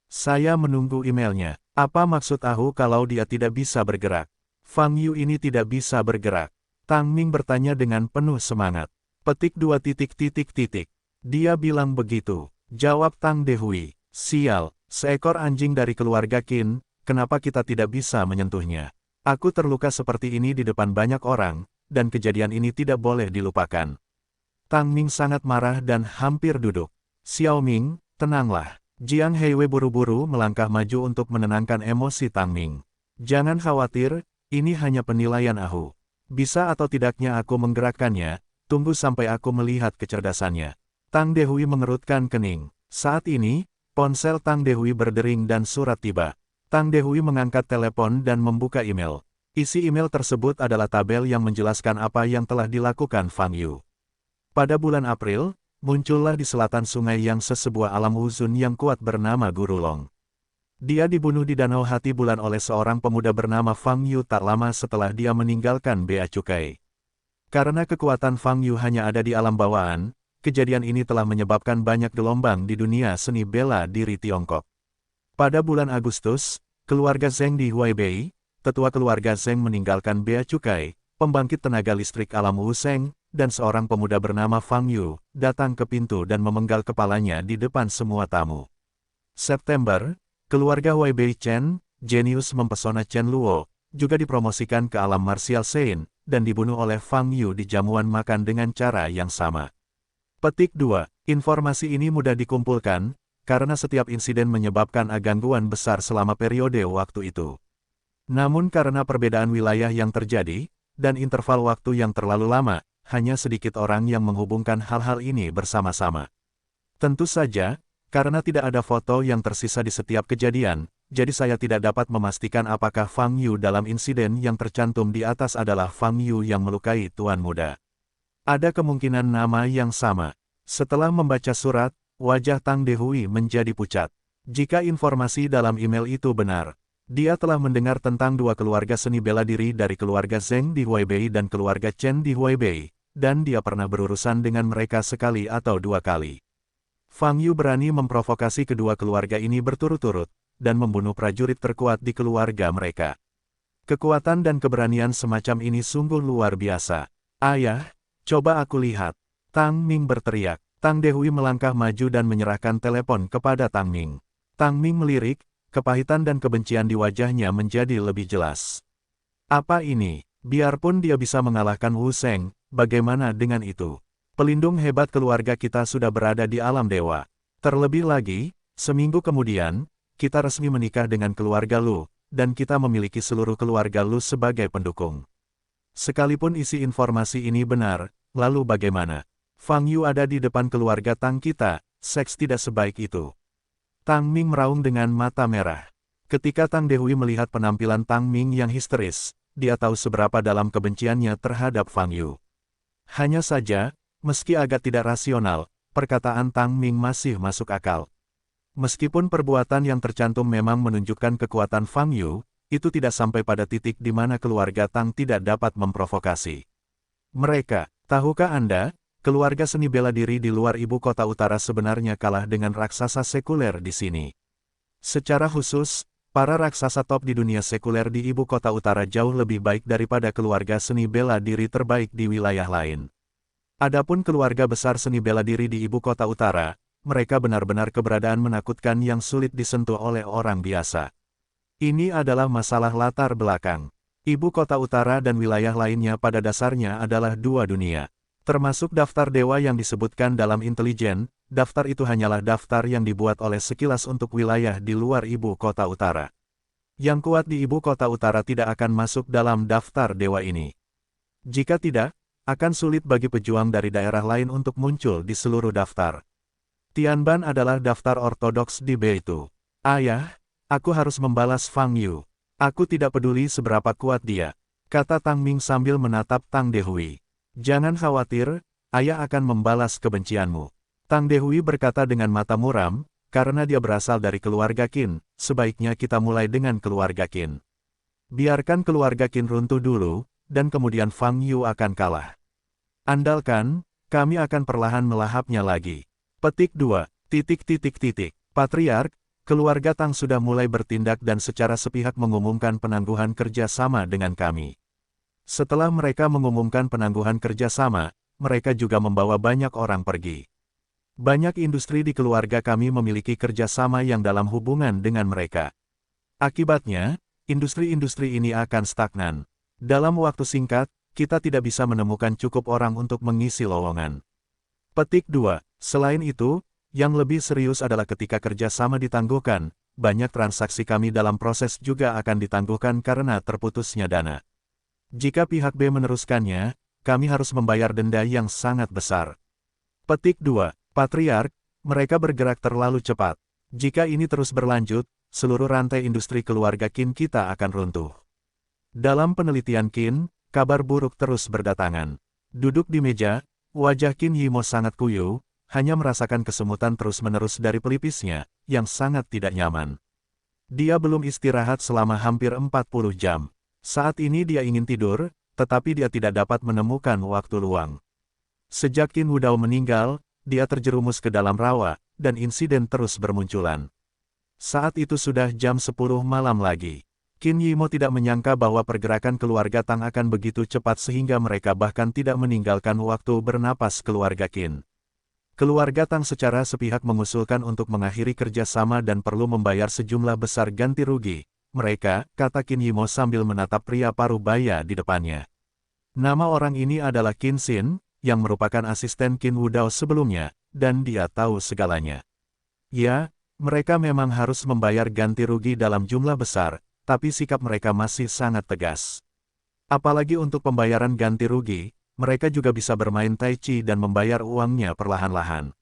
Saya menunggu emailnya. Apa maksud Ahu kalau dia tidak bisa bergerak? Fang Yu ini tidak bisa bergerak. Tang Ming bertanya dengan penuh semangat. Petik 2 titik titik titik. Dia bilang begitu. Jawab Tang Dehui. Sial, seekor anjing dari keluarga Qin, kenapa kita tidak bisa menyentuhnya? Aku terluka seperti ini di depan banyak orang, dan kejadian ini tidak boleh dilupakan. Tang Ming sangat marah dan hampir duduk. Xiao Ming, tenanglah. Jiang Heiwei buru-buru melangkah maju untuk menenangkan emosi Tang Ming. Jangan khawatir, ini hanya penilaian Ahu. Bisa atau tidaknya aku menggerakkannya, tunggu sampai aku melihat kecerdasannya. Tang Dehui mengerutkan kening. Saat ini, ponsel Tang Dehui berdering dan surat tiba. Tang Dehui mengangkat telepon dan membuka email. Isi email tersebut adalah tabel yang menjelaskan apa yang telah dilakukan Fang Yu. Pada bulan April, muncullah di selatan sungai yang sebuah alam uzun yang kuat bernama Gurulong. Dia dibunuh di Danau Hati Bulan oleh seorang pemuda bernama Fang Yu tak lama setelah dia meninggalkan Bea Cukai. Karena kekuatan Fang Yu hanya ada di alam bawaan, kejadian ini telah menyebabkan banyak gelombang di dunia seni bela diri Tiongkok. Pada bulan Agustus, keluarga Zheng di Huaibei, tetua keluarga Zheng meninggalkan Bea Cukai, pembangkit tenaga listrik alam Wuseng, dan seorang pemuda bernama Fang Yu, datang ke pintu dan memenggal kepalanya di depan semua tamu. September, keluarga Huaibei Chen, jenius mempesona Chen Luo, juga dipromosikan ke alam martial Sein, dan dibunuh oleh Fang Yu di jamuan makan dengan cara yang sama. Petik 2. Informasi ini mudah dikumpulkan, karena setiap insiden menyebabkan gangguan besar selama periode waktu itu. Namun karena perbedaan wilayah yang terjadi, dan interval waktu yang terlalu lama, hanya sedikit orang yang menghubungkan hal-hal ini bersama-sama. Tentu saja, karena tidak ada foto yang tersisa di setiap kejadian, jadi saya tidak dapat memastikan apakah Fang Yu dalam insiden yang tercantum di atas adalah Fang Yu yang melukai Tuan Muda. Ada kemungkinan nama yang sama. Setelah membaca surat, wajah Tang Dehui menjadi pucat. Jika informasi dalam email itu benar, dia telah mendengar tentang dua keluarga seni bela diri dari keluarga Zheng di Huaibei dan keluarga Chen di Huaibei, dan dia pernah berurusan dengan mereka sekali atau dua kali. Fang Yu berani memprovokasi kedua keluarga ini berturut-turut, dan membunuh prajurit terkuat di keluarga mereka. Kekuatan dan keberanian semacam ini sungguh luar biasa. Ayah, coba aku lihat. Tang Ming berteriak. Tang Dehui melangkah maju dan menyerahkan telepon kepada Tang Ming. Tang Ming melirik, kepahitan dan kebencian di wajahnya menjadi lebih jelas. Apa ini? Biarpun dia bisa mengalahkan Wu Sheng, bagaimana dengan itu? Pelindung hebat keluarga kita sudah berada di alam dewa. Terlebih lagi, seminggu kemudian, kita resmi menikah dengan keluarga Lu, dan kita memiliki seluruh keluarga Lu sebagai pendukung. Sekalipun isi informasi ini benar, lalu bagaimana? Fang Yu ada di depan keluarga Tang kita, seks tidak sebaik itu. Tang Ming meraung dengan mata merah. Ketika Tang Dehui melihat penampilan Tang Ming yang histeris, dia tahu seberapa dalam kebenciannya terhadap Fang Yu. Hanya saja, meski agak tidak rasional, perkataan Tang Ming masih masuk akal. Meskipun perbuatan yang tercantum memang menunjukkan kekuatan Fang Yu, itu tidak sampai pada titik di mana keluarga Tang tidak dapat memprovokasi. Mereka, tahukah Anda, keluarga seni bela diri di luar ibu kota utara sebenarnya kalah dengan raksasa sekuler di sini. Secara khusus, para raksasa top di dunia sekuler di ibu kota utara jauh lebih baik daripada keluarga seni bela diri terbaik di wilayah lain. Adapun keluarga besar seni bela diri di ibu kota utara, mereka benar-benar keberadaan menakutkan yang sulit disentuh oleh orang biasa. Ini adalah masalah latar belakang. Ibu kota utara dan wilayah lainnya pada dasarnya adalah dua dunia. Termasuk daftar dewa yang disebutkan dalam intelijen, daftar itu hanyalah daftar yang dibuat oleh sekilas untuk wilayah di luar ibu kota utara. Yang kuat di ibu kota utara tidak akan masuk dalam daftar dewa ini. Jika tidak, akan sulit bagi pejuang dari daerah lain untuk muncul di seluruh daftar. Tianban adalah daftar ortodoks di Beitu. Ayah, aku harus membalas Fang Yu. Aku tidak peduli seberapa kuat dia, kata Tang Ming sambil menatap Tang Dehui. Jangan khawatir, ayah akan membalas kebencianmu. Tang Dehui berkata dengan mata muram, karena dia berasal dari keluarga Qin, sebaiknya kita mulai dengan keluarga Qin. Biarkan keluarga Qin runtuh dulu, dan kemudian Fang Yu akan kalah. Andalkan, kami akan perlahan melahapnya lagi. Petik 2. Patriark, keluarga Tang sudah mulai bertindak dan secara sepihak mengumumkan penangguhan kerjasama dengan kami. Setelah mereka mengumumkan penangguhan kerjasama, mereka juga membawa banyak orang pergi. Banyak industri di keluarga kami memiliki kerjasama yang dalam hubungan dengan mereka. Akibatnya, industri-industri ini akan stagnan. Dalam waktu singkat, kita tidak bisa menemukan cukup orang untuk mengisi lowongan. Petik 2. Selain itu, yang lebih serius adalah ketika kerjasama ditangguhkan, banyak transaksi kami dalam proses juga akan ditangguhkan karena terputusnya dana. Jika pihak B meneruskannya, kami harus membayar denda yang sangat besar. Petik 2. Patriark, mereka bergerak terlalu cepat. Jika ini terus berlanjut, seluruh rantai industri keluarga Qin kita akan runtuh. Dalam penelitian Qin, kabar buruk terus berdatangan. Duduk di meja, wajah Qin Yimo sangat kuyuw, hanya merasakan kesemutan terus-menerus dari pelipisnya, yang sangat tidak nyaman. Dia belum istirahat selama hampir 40 jam. Saat ini dia ingin tidur, tetapi dia tidak dapat menemukan waktu luang. Sejak Qin Wudao meninggal, dia terjerumus ke dalam rawa, dan insiden terus bermunculan. Saat itu sudah jam 10 malam lagi. Qin Yimo tidak menyangka bahwa pergerakan keluarga Tang akan begitu cepat sehingga mereka bahkan tidak meninggalkan waktu bernapas keluarga Qin. Keluarga Tang secara sepihak mengusulkan untuk mengakhiri kerjasama dan perlu membayar sejumlah besar ganti rugi. Mereka, kata Qin Yimo sambil menatap pria paruh baya di depannya. Nama orang ini adalah Qin Xin, yang merupakan asisten Qin Wudao sebelumnya, dan dia tahu segalanya. Ya, mereka memang harus membayar ganti rugi dalam jumlah besar, tapi sikap mereka masih sangat tegas. Apalagi untuk pembayaran ganti rugi, mereka juga bisa bermain tai chi dan membayar uangnya perlahan-lahan.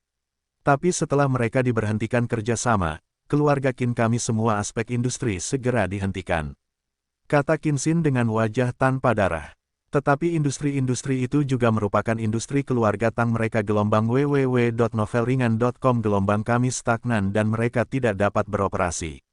Tapi setelah mereka diberhentikan kerjasama, keluarga Qin kami semua aspek industri segera dihentikan. Kata Qin Xin dengan wajah tanpa darah. Tetapi industri-industri itu juga merupakan industri keluarga Tang mereka gelombang www.novelringan.com gelombang kami stagnan dan mereka tidak dapat beroperasi.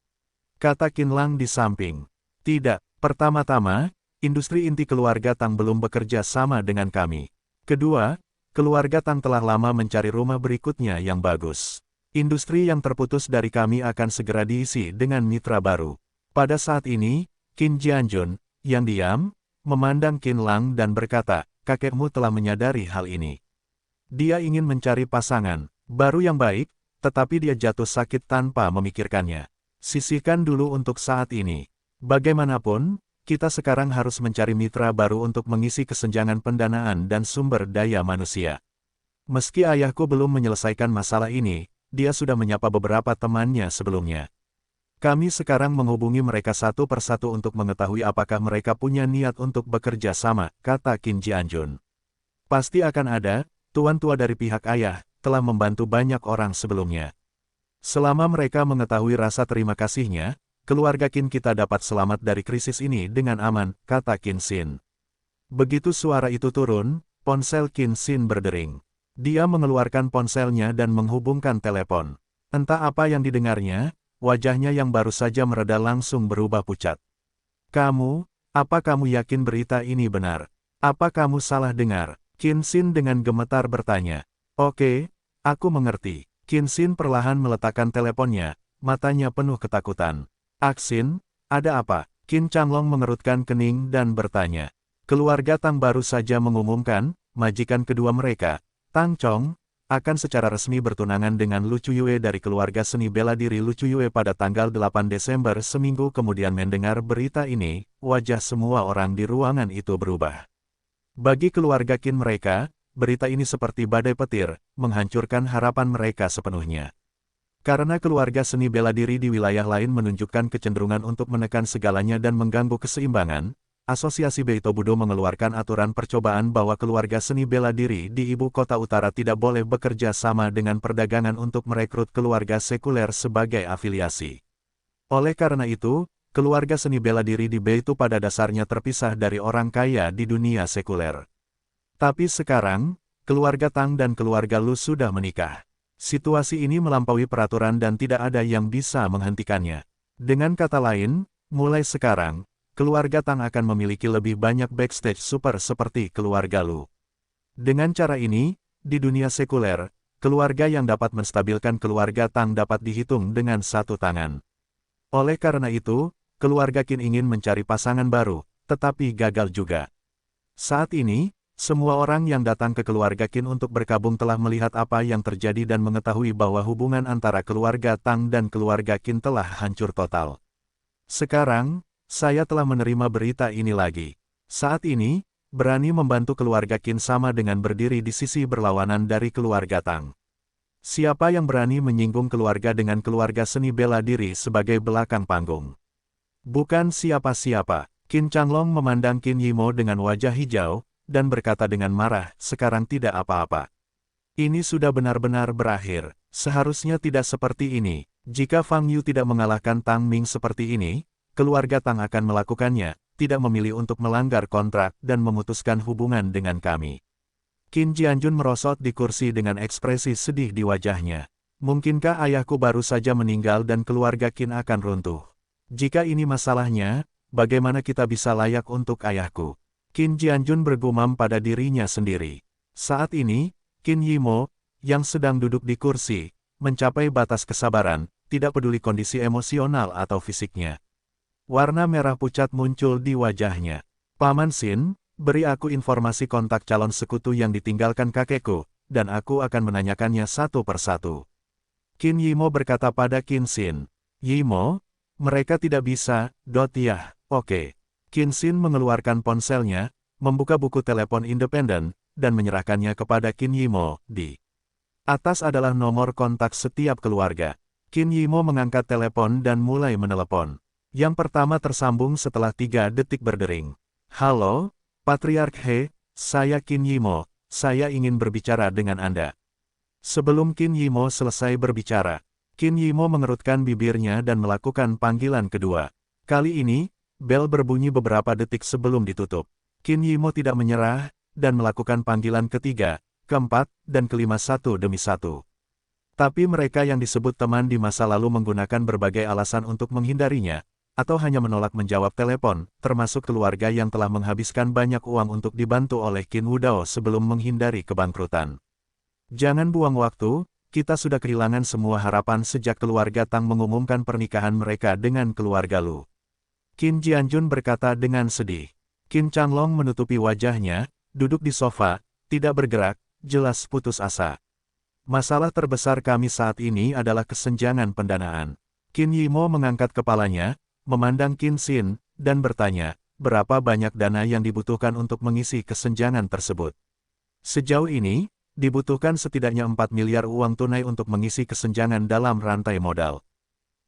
Kata Qin Lang di samping. Tidak, pertama-tama, industri inti keluarga Tang belum bekerja sama dengan kami. Kedua, keluarga Tang telah lama mencari rumah berikutnya yang bagus. Industri yang terputus dari kami akan segera diisi dengan mitra baru. Pada saat ini, Qin Jianjun, yang diam, memandang Qin Lang dan berkata, kakekmu telah menyadari hal ini. Dia ingin mencari pasangan baru yang baik, tetapi dia jatuh sakit tanpa memikirkannya. Sisihkan dulu untuk saat ini. Bagaimanapun, kita sekarang harus mencari mitra baru untuk mengisi kesenjangan pendanaan dan sumber daya manusia. Meski ayahku belum menyelesaikan masalah ini, dia sudah menyapa beberapa temannya sebelumnya. Kami sekarang menghubungi mereka satu persatu untuk mengetahui apakah mereka punya niat untuk bekerja sama, kata Qin Jianjun. Pasti akan ada, tuan tua dari pihak ayah, telah membantu banyak orang sebelumnya. Selama mereka mengetahui rasa terima kasihnya, keluarga Qin kita dapat selamat dari krisis ini dengan aman, kata Qin Xin. Begitu suara itu turun, ponsel Qin Xin berdering. Dia mengeluarkan ponselnya dan menghubungkan telepon. Entah apa yang didengarnya, wajahnya yang baru saja mereda langsung berubah pucat. Apa kamu yakin berita ini benar? Apa kamu salah dengar? Qin Xin dengan gemetar bertanya. Oke, aku mengerti. Qin Xin perlahan meletakkan teleponnya, matanya penuh ketakutan. Aksin, ada apa? Qin Changlong mengerutkan kening dan bertanya. Keluarga Tang baru saja mengumumkan, majikan kedua mereka, Tang Chong, akan secara resmi bertunangan dengan Lu Chuyue dari keluarga seni bela diri Lu Chuyue pada tanggal 8 Desember seminggu kemudian mendengar berita ini, wajah semua orang di ruangan itu berubah. Bagi keluarga Qin mereka, berita ini seperti badai petir, menghancurkan harapan mereka sepenuhnya. Karena keluarga seni bela diri di wilayah lain menunjukkan kecenderungan untuk menekan segalanya dan mengganggu keseimbangan, Asosiasi Beito Budo mengeluarkan aturan percobaan bahwa keluarga seni bela diri di ibu kota utara tidak boleh bekerja sama dengan perdagangan untuk merekrut keluarga sekuler sebagai afiliasi. Oleh karena itu, keluarga seni bela diri di Beito pada dasarnya terpisah dari orang kaya di dunia sekuler. Tapi sekarang, keluarga Tang dan keluarga Lu sudah menikah. Situasi ini melampaui peraturan dan tidak ada yang bisa menghentikannya. Dengan kata lain, mulai sekarang, keluarga Tang akan memiliki lebih banyak backstage super seperti keluarga Lu. Dengan cara ini, di dunia sekuler, keluarga yang dapat menstabilkan keluarga Tang dapat dihitung dengan satu tangan. Oleh karena itu, keluarga Qin ingin mencari pasangan baru, tetapi gagal juga. Saat ini, semua orang yang datang ke keluarga Qin untuk berkabung telah melihat apa yang terjadi dan mengetahui bahwa hubungan antara keluarga Tang dan keluarga Qin telah hancur total. Sekarang, saya telah menerima berita ini lagi. Saat ini, berani membantu keluarga Qin sama dengan berdiri di sisi berlawanan dari keluarga Tang. Siapa yang berani menyinggung keluarga dengan keluarga seni bela diri sebagai belakang panggung? Bukan siapa-siapa. Qin Changlong memandang Qin Yimo dengan wajah hijau, dan berkata dengan marah, sekarang tidak apa-apa. Ini sudah benar-benar berakhir. Seharusnya tidak seperti ini. Jika Fang Yu tidak mengalahkan Tang Ming seperti ini, keluarga Tang akan melakukannya, tidak memilih untuk melanggar kontrak dan memutuskan hubungan dengan kami. Qin Jianjun merosot di kursi dengan ekspresi sedih di wajahnya. Mungkinkah ayahku baru saja meninggal dan keluarga Qin akan runtuh? Jika ini masalahnya, bagaimana kita bisa layak untuk ayahku? Qin Jianjun bergumam pada dirinya sendiri. Saat ini, Qin Yimo, yang sedang duduk di kursi, mencapai batas kesabaran, tidak peduli kondisi emosional atau fisiknya. Warna merah pucat muncul di wajahnya. Paman Xin, beri aku informasi kontak calon sekutu yang ditinggalkan kakekku, dan aku akan menanyakannya satu persatu. Qin Yimo berkata pada Qin Xin. Yimo, mereka tidak bisa, oke. Qin Xin mengeluarkan ponselnya, membuka buku telepon independen, dan menyerahkannya kepada Qin Yimo. Di atas adalah nomor kontak setiap keluarga. Qin Yimo mengangkat telepon dan mulai menelepon. Yang pertama tersambung setelah 3 detik berdering. Halo, Patriark He, saya Qin Yimo, saya ingin berbicara dengan Anda. Sebelum Qin Yimo selesai berbicara, Qin Yimo mengerutkan bibirnya dan melakukan panggilan kedua. Kali ini, bel berbunyi beberapa detik sebelum ditutup. Qin Yimo tidak menyerah, dan melakukan panggilan ketiga, keempat, dan kelima satu demi satu. Tapi mereka yang disebut teman di masa lalu menggunakan berbagai alasan untuk menghindarinya, atau hanya menolak menjawab telepon, termasuk keluarga yang telah menghabiskan banyak uang untuk dibantu oleh Qin Wudao sebelum menghindari kebangkrutan. Jangan buang waktu, kita sudah kehilangan semua harapan sejak keluarga Tang mengumumkan pernikahan mereka dengan keluarga Lu. Qin Jianjun berkata dengan sedih. Qin Changlong menutupi wajahnya, duduk di sofa, tidak bergerak, jelas putus asa. Masalah terbesar kami saat ini adalah kesenjangan pendanaan. Qin Yimo mengangkat kepalanya, memandang Qin Xin, dan bertanya, berapa banyak dana yang dibutuhkan untuk mengisi kesenjangan tersebut. Sejauh ini, dibutuhkan setidaknya 4 miliar uang tunai untuk mengisi kesenjangan dalam rantai modal.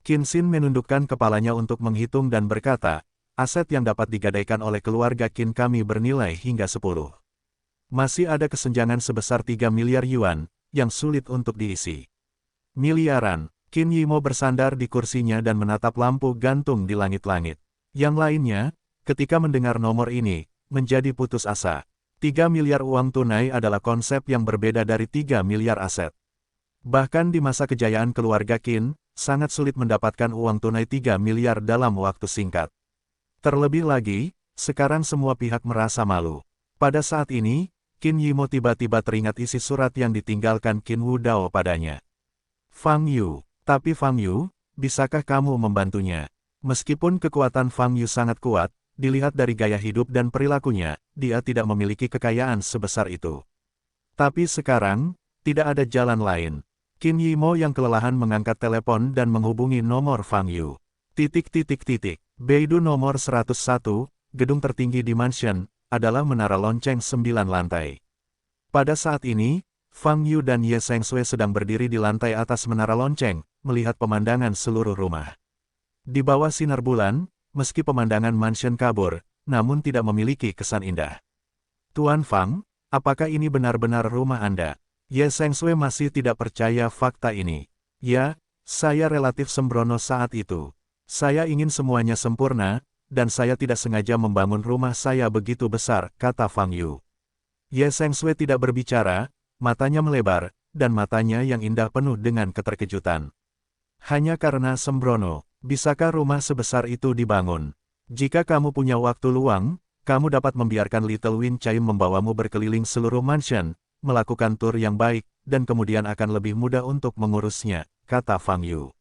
Qin Xin menundukkan kepalanya untuk menghitung dan berkata, aset yang dapat digadaikan oleh keluarga Qin kami bernilai hingga 10. Masih ada kesenjangan sebesar 3 miliar yuan, yang sulit untuk diisi. Miliaran. Qin Yimo bersandar di kursinya dan menatap lampu gantung di langit-langit. Yang lainnya, ketika mendengar nomor ini, menjadi putus asa. 3 miliar uang tunai adalah konsep yang berbeda dari 3 miliar aset. Bahkan di masa kejayaan keluarga Qin, sangat sulit mendapatkan uang tunai 3 miliar dalam waktu singkat. Terlebih lagi, sekarang semua pihak merasa malu. Pada saat ini, Qin Yimo tiba-tiba teringat isi surat yang ditinggalkan Qin Wudao padanya. Fang Yu. Tapi Fang Yu, bisakah kamu membantunya? Meskipun kekuatan Fang Yu sangat kuat, dilihat dari gaya hidup dan perilakunya, dia tidak memiliki kekayaan sebesar itu. Tapi sekarang, tidak ada jalan lain. Qin Yimo yang kelelahan mengangkat telepon dan menghubungi nomor Fang Yu. Beidou nomor 101, gedung tertinggi di mansion, adalah menara lonceng 9 lantai. Pada saat ini, Fang Yu dan Ye Sengsui sedang berdiri di lantai atas menara lonceng, melihat pemandangan seluruh rumah. Di bawah sinar bulan, meski pemandangan mansion kabur, namun tidak memiliki kesan indah. Tuan Fang, apakah ini benar-benar rumah Anda? Ye Sengsui masih tidak percaya fakta ini. Ya, saya relatif sembrono saat itu. Saya ingin semuanya sempurna, dan saya tidak sengaja membangun rumah saya begitu besar, kata Fang Yu. Ye Sengsui tidak berbicara, matanya melebar, dan matanya yang indah penuh dengan keterkejutan. Hanya karena sembrono, bisakah rumah sebesar itu dibangun? Jika kamu punya waktu luang, kamu dapat membiarkan Little Wind Chime membawamu berkeliling seluruh mansion, melakukan tur yang baik, dan kemudian akan lebih mudah untuk mengurusnya, kata Fang Yu.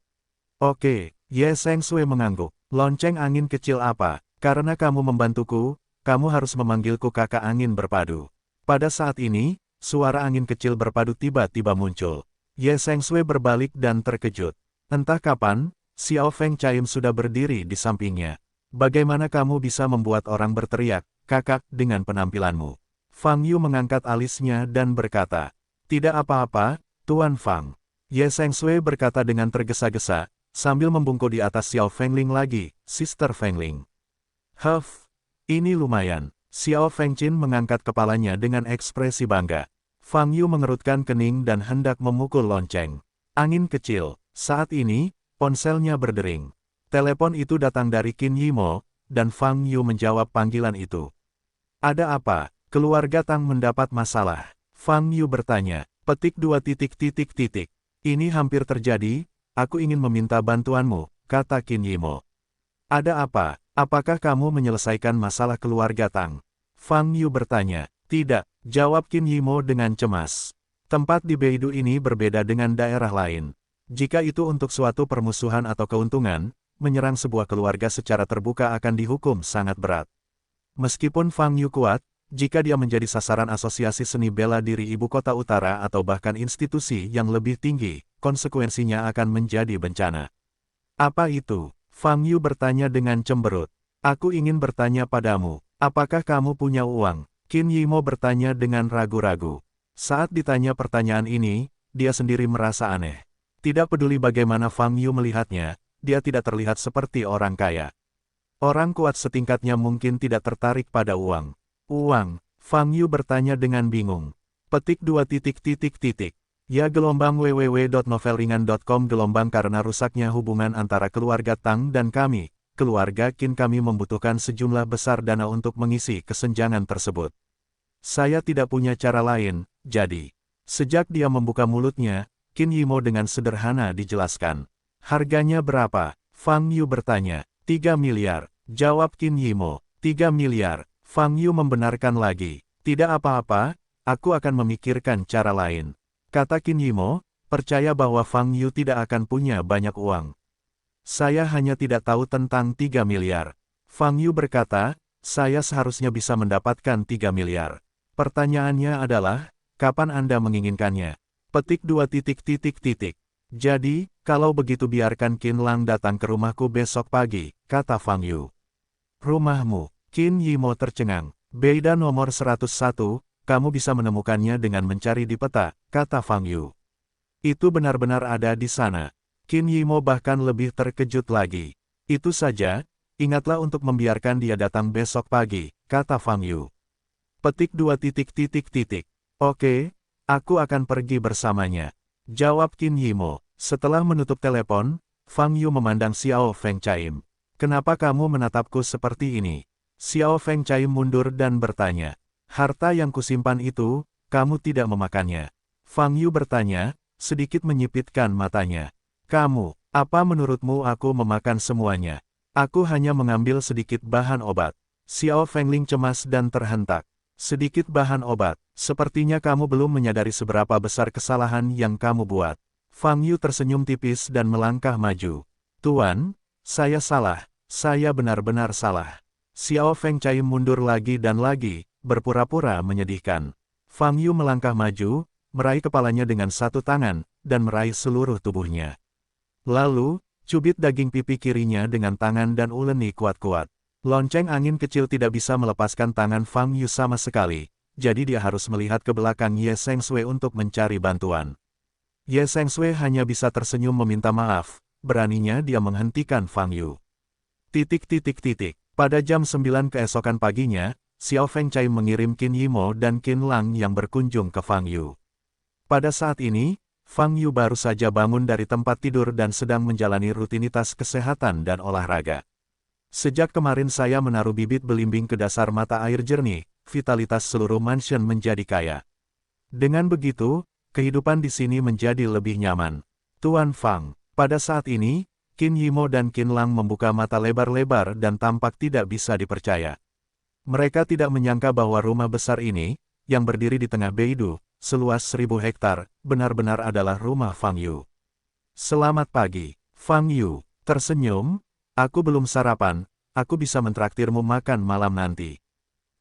Oke, Ye Sengsui mengangguk. Lonceng angin kecil apa? Karena kamu membantuku, kamu harus memanggilku kakak angin berpadu. Pada saat ini, suara angin kecil berpadu tiba-tiba muncul. Ye Sengsui berbalik dan terkejut. Entah kapan, Xiao Feng Chaim sudah berdiri di sampingnya. Bagaimana kamu bisa membuat orang berteriak, kakak, dengan penampilanmu? Fang Yu mengangkat alisnya dan berkata, tidak apa-apa, Tuan Fang. Ye Sengsui berkata dengan tergesa-gesa, sambil membungkuk di atas Xiao Fengling lagi, Sister Fengling. Huff, ini lumayan. Xiao Fengqin mengangkat kepalanya dengan ekspresi bangga. Fang Yu mengerutkan kening dan hendak memukul lonceng. Angin kecil. Saat ini, ponselnya berdering. Telepon itu datang dari Qin Yimo, dan Fang Yu menjawab panggilan itu. Ada apa? Keluarga Tang mendapat masalah. Fang Yu bertanya, petik 2 titik. Ini hampir terjadi, aku ingin meminta bantuanmu, kata Qin Yimo. Ada apa? Apakah kamu menyelesaikan masalah keluarga Tang? Fang Yu bertanya. Tidak, jawab Qin Yimo dengan cemas. Tempat di Beidou ini berbeda dengan daerah lain. Jika itu untuk suatu permusuhan atau keuntungan, menyerang sebuah keluarga secara terbuka akan dihukum sangat berat. Meskipun Fang Yu kuat, jika dia menjadi sasaran asosiasi seni bela diri ibu kota utara atau bahkan institusi yang lebih tinggi, konsekuensinya akan menjadi bencana. Apa itu? Fang Yu bertanya dengan cemberut. Aku ingin bertanya padamu, apakah kamu punya uang? Qin Yimo bertanya dengan ragu-ragu. Saat ditanya pertanyaan ini, dia sendiri merasa aneh. Tidak peduli bagaimana Fang Yu melihatnya, dia tidak terlihat seperti orang kaya. Orang kuat setingkatnya mungkin tidak tertarik pada uang. Uang, Fang Yu bertanya dengan bingung. Petik 2 titik titik titik. Ya gelombang www.novelringan.com gelombang karena rusaknya hubungan antara keluarga Tang dan kami, keluarga Qin kami membutuhkan sejumlah besar dana untuk mengisi kesenjangan tersebut. Saya tidak punya cara lain, jadi. Sejak dia membuka mulutnya, Qin Yimo dengan sederhana dijelaskan. Harganya berapa? Fang Yu bertanya. 3 miliar, jawab Qin Yimo. 3 miliar, Fang Yu membenarkan lagi. Tidak apa-apa, aku akan memikirkan cara lain. Kata Qin Yimo, percaya bahwa Fang Yu tidak akan punya banyak uang. Saya hanya tidak tahu tentang 3 miliar. Fang Yu berkata, saya seharusnya bisa mendapatkan 3 miliar. Pertanyaannya adalah, kapan Anda menginginkannya? Petik 2 titik titik titik. Jadi, kalau begitu biarkan Qin Lang datang ke rumahku besok pagi, kata Fang Yu. Rumahmu, Qin Yimo tercengang. Beda nomor 101, kamu bisa menemukannya dengan mencari di peta, kata Fang Yu. Itu benar-benar ada di sana. Qin Yimo bahkan lebih terkejut lagi. Itu saja, ingatlah untuk membiarkan dia datang besok pagi, kata Fang Yu. Petik 2 titik titik titik. Oke, aku akan pergi bersamanya. Jawab Qin Yimo. Setelah menutup telepon, Fang Yu memandang Xiao Feng Chaim. Kenapa kamu menatapku seperti ini? Xiao Feng Chaim mundur dan bertanya. Harta yang kusimpan itu, kamu tidak memakannya. Fang Yu bertanya, sedikit menyipitkan matanya. Kamu, apa menurutmu aku memakan semuanya? Aku hanya mengambil sedikit bahan obat. Xiao Fengling cemas dan terhentak. Sedikit bahan obat, sepertinya kamu belum menyadari seberapa besar kesalahan yang kamu buat. Fang Yu tersenyum tipis dan melangkah maju. Tuan, saya salah, saya benar-benar salah. Xiao Feng Chaim mundur lagi dan lagi, berpura-pura menyedihkan. Fang Yu melangkah maju, meraih kepalanya dengan satu tangan, dan meraih seluruh tubuhnya. Lalu, cubit daging pipi kirinya dengan tangan dan uleni kuat-kuat. Lonceng angin kecil tidak bisa melepaskan tangan Fang Yu sama sekali, jadi dia harus melihat ke belakang Ye Sengsui untuk mencari bantuan. Ye Sengsui hanya bisa tersenyum meminta maaf, beraninya dia menghentikan Fang Yu. Titik titik titik. Pada jam 9 keesokan paginya, Xiao Feng Chaim mengirim Qin Yimo dan Qin Lang yang berkunjung ke Fang Yu. Pada saat ini, Fang Yu baru saja bangun dari tempat tidur dan sedang menjalani rutinitas kesehatan dan olahraga. Sejak kemarin saya menaruh bibit belimbing ke dasar mata air jernih, vitalitas seluruh mansion menjadi kaya. Dengan begitu, kehidupan di sini menjadi lebih nyaman. Tuan Fang, pada saat ini, Qin Yimo dan Qin Lang membuka mata lebar-lebar dan tampak tidak bisa dipercaya. Mereka tidak menyangka bahwa rumah besar ini, yang berdiri di tengah Beidou, seluas 1000 hektar, benar-benar adalah rumah Fang Yu. Selamat pagi, Fang Yu, tersenyum. Aku belum sarapan, aku bisa mentraktirmu makan malam nanti.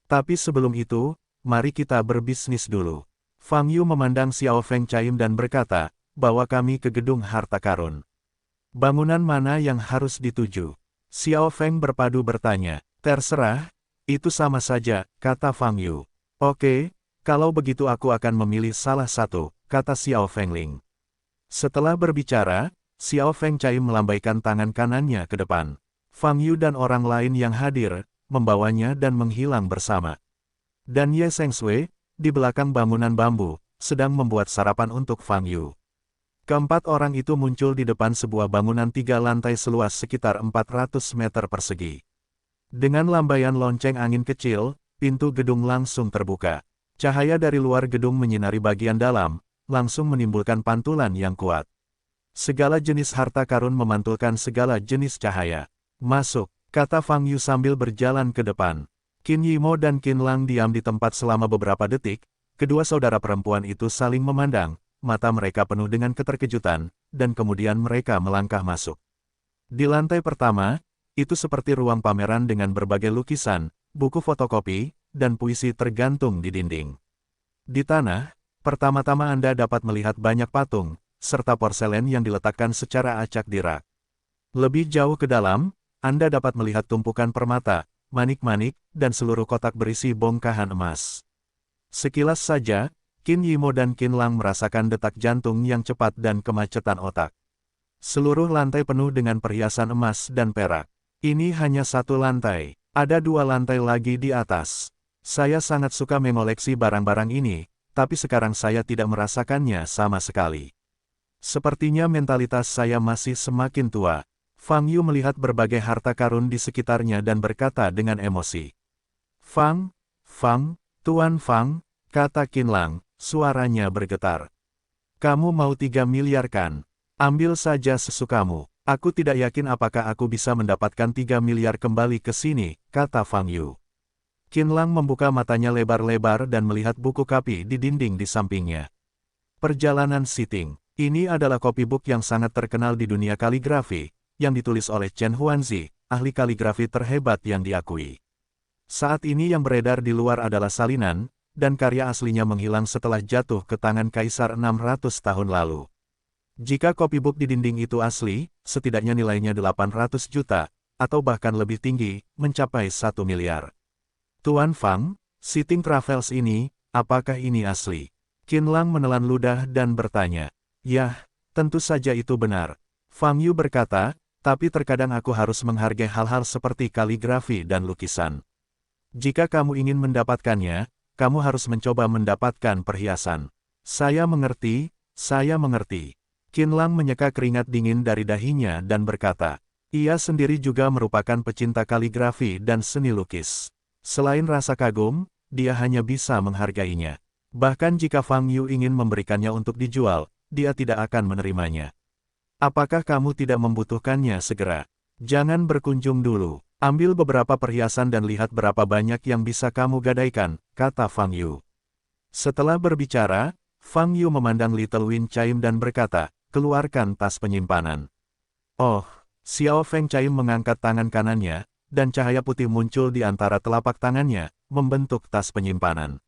Tapi sebelum itu, mari kita berbisnis dulu. Fang Yu memandang Xiao Feng Chaim dan berkata, bawa kami ke gedung harta karun. Bangunan mana yang harus dituju? Xiao Feng berpadu bertanya. Terserah, itu sama saja, kata Fang Yu. Oke, kalau begitu aku akan memilih salah satu, kata Xiao Fengling. Setelah berbicara, Xiao Feng Chaim melambaikan tangan kanannya ke depan. Fang Yu dan orang lain yang hadir, membawanya dan menghilang bersama. Dan Ye Sengsui, di belakang bangunan bambu, sedang membuat sarapan untuk Fang Yu. Keempat orang itu muncul di depan sebuah bangunan 3 lantai seluas sekitar 400 meter persegi. Dengan lambaian lonceng angin kecil, pintu gedung langsung terbuka. Cahaya dari luar gedung menyinari bagian dalam, langsung menimbulkan pantulan yang kuat. Segala jenis harta karun memantulkan segala jenis cahaya. Masuk, kata Fang Yu sambil berjalan ke depan. Qin Yimo dan Qin Lang diam di tempat selama beberapa detik, kedua saudara perempuan itu saling memandang, mata mereka penuh dengan keterkejutan, dan kemudian mereka melangkah masuk. Di lantai pertama, itu seperti ruang pameran dengan berbagai lukisan, buku fotokopi, dan puisi tergantung di dinding. Di tanah, pertama-tama Anda dapat melihat banyak patung, serta porselen yang diletakkan secara acak di rak. Lebih jauh ke dalam, Anda dapat melihat tumpukan permata, manik-manik, dan seluruh kotak berisi bongkahan emas. Sekilas saja, Qin Yimo dan Qin Lang merasakan detak jantung yang cepat dan kemacetan otak. Seluruh lantai penuh dengan perhiasan emas dan perak. Ini hanya satu lantai, ada 2 lantai lagi di atas. Saya sangat suka mengoleksi barang-barang ini, tapi sekarang saya tidak merasakannya sama sekali. Sepertinya mentalitas saya masih semakin tua. Fang Yu melihat berbagai harta karun di sekitarnya dan berkata dengan emosi. Fang, Tuan Fang, kata Qin Lang, suaranya bergetar. Kamu mau 3 miliar kan? Ambil saja sesukamu. Aku tidak yakin apakah aku bisa mendapatkan 3 miliar kembali ke sini, kata Fang Yu. Qin Lang membuka matanya lebar-lebar dan melihat buku kapi di dinding di sampingnya. Perjalanan Siting. Ini adalah copybook yang sangat terkenal di dunia kaligrafi, yang ditulis oleh Chen Huanzi, ahli kaligrafi terhebat yang diakui. Saat ini yang beredar di luar adalah salinan, dan karya aslinya menghilang setelah jatuh ke tangan Kaisar 600 tahun lalu. Jika copybook di dinding itu asli, setidaknya nilainya 800 juta, atau bahkan lebih tinggi, mencapai 1 miliar. Tuan Fang, Siting Travels ini, apakah ini asli? Qin Lang menelan ludah dan bertanya. Yah, tentu saja itu benar. Fang Yu berkata, tapi terkadang aku harus menghargai hal-hal seperti kaligrafi dan lukisan. Jika kamu ingin mendapatkannya, kamu harus mencoba mendapatkan perhiasan. Saya mengerti. Qin Lang menyeka keringat dingin dari dahinya dan berkata, ia sendiri juga merupakan pecinta kaligrafi dan seni lukis. Selain rasa kagum, dia hanya bisa menghargainya. Bahkan jika Fang Yu ingin memberikannya untuk dijual, dia tidak akan menerimanya. Apakah kamu tidak membutuhkannya segera? Jangan berkunjung dulu. Ambil beberapa perhiasan dan lihat berapa banyak yang bisa kamu gadaikan, kata Fang Yu. Setelah berbicara, Fang Yu memandang Little Win Chaim dan berkata, keluarkan tas penyimpanan. Oh, Xiao Feng Chaim mengangkat tangan kanannya, dan cahaya putih muncul di antara telapak tangannya, membentuk tas penyimpanan.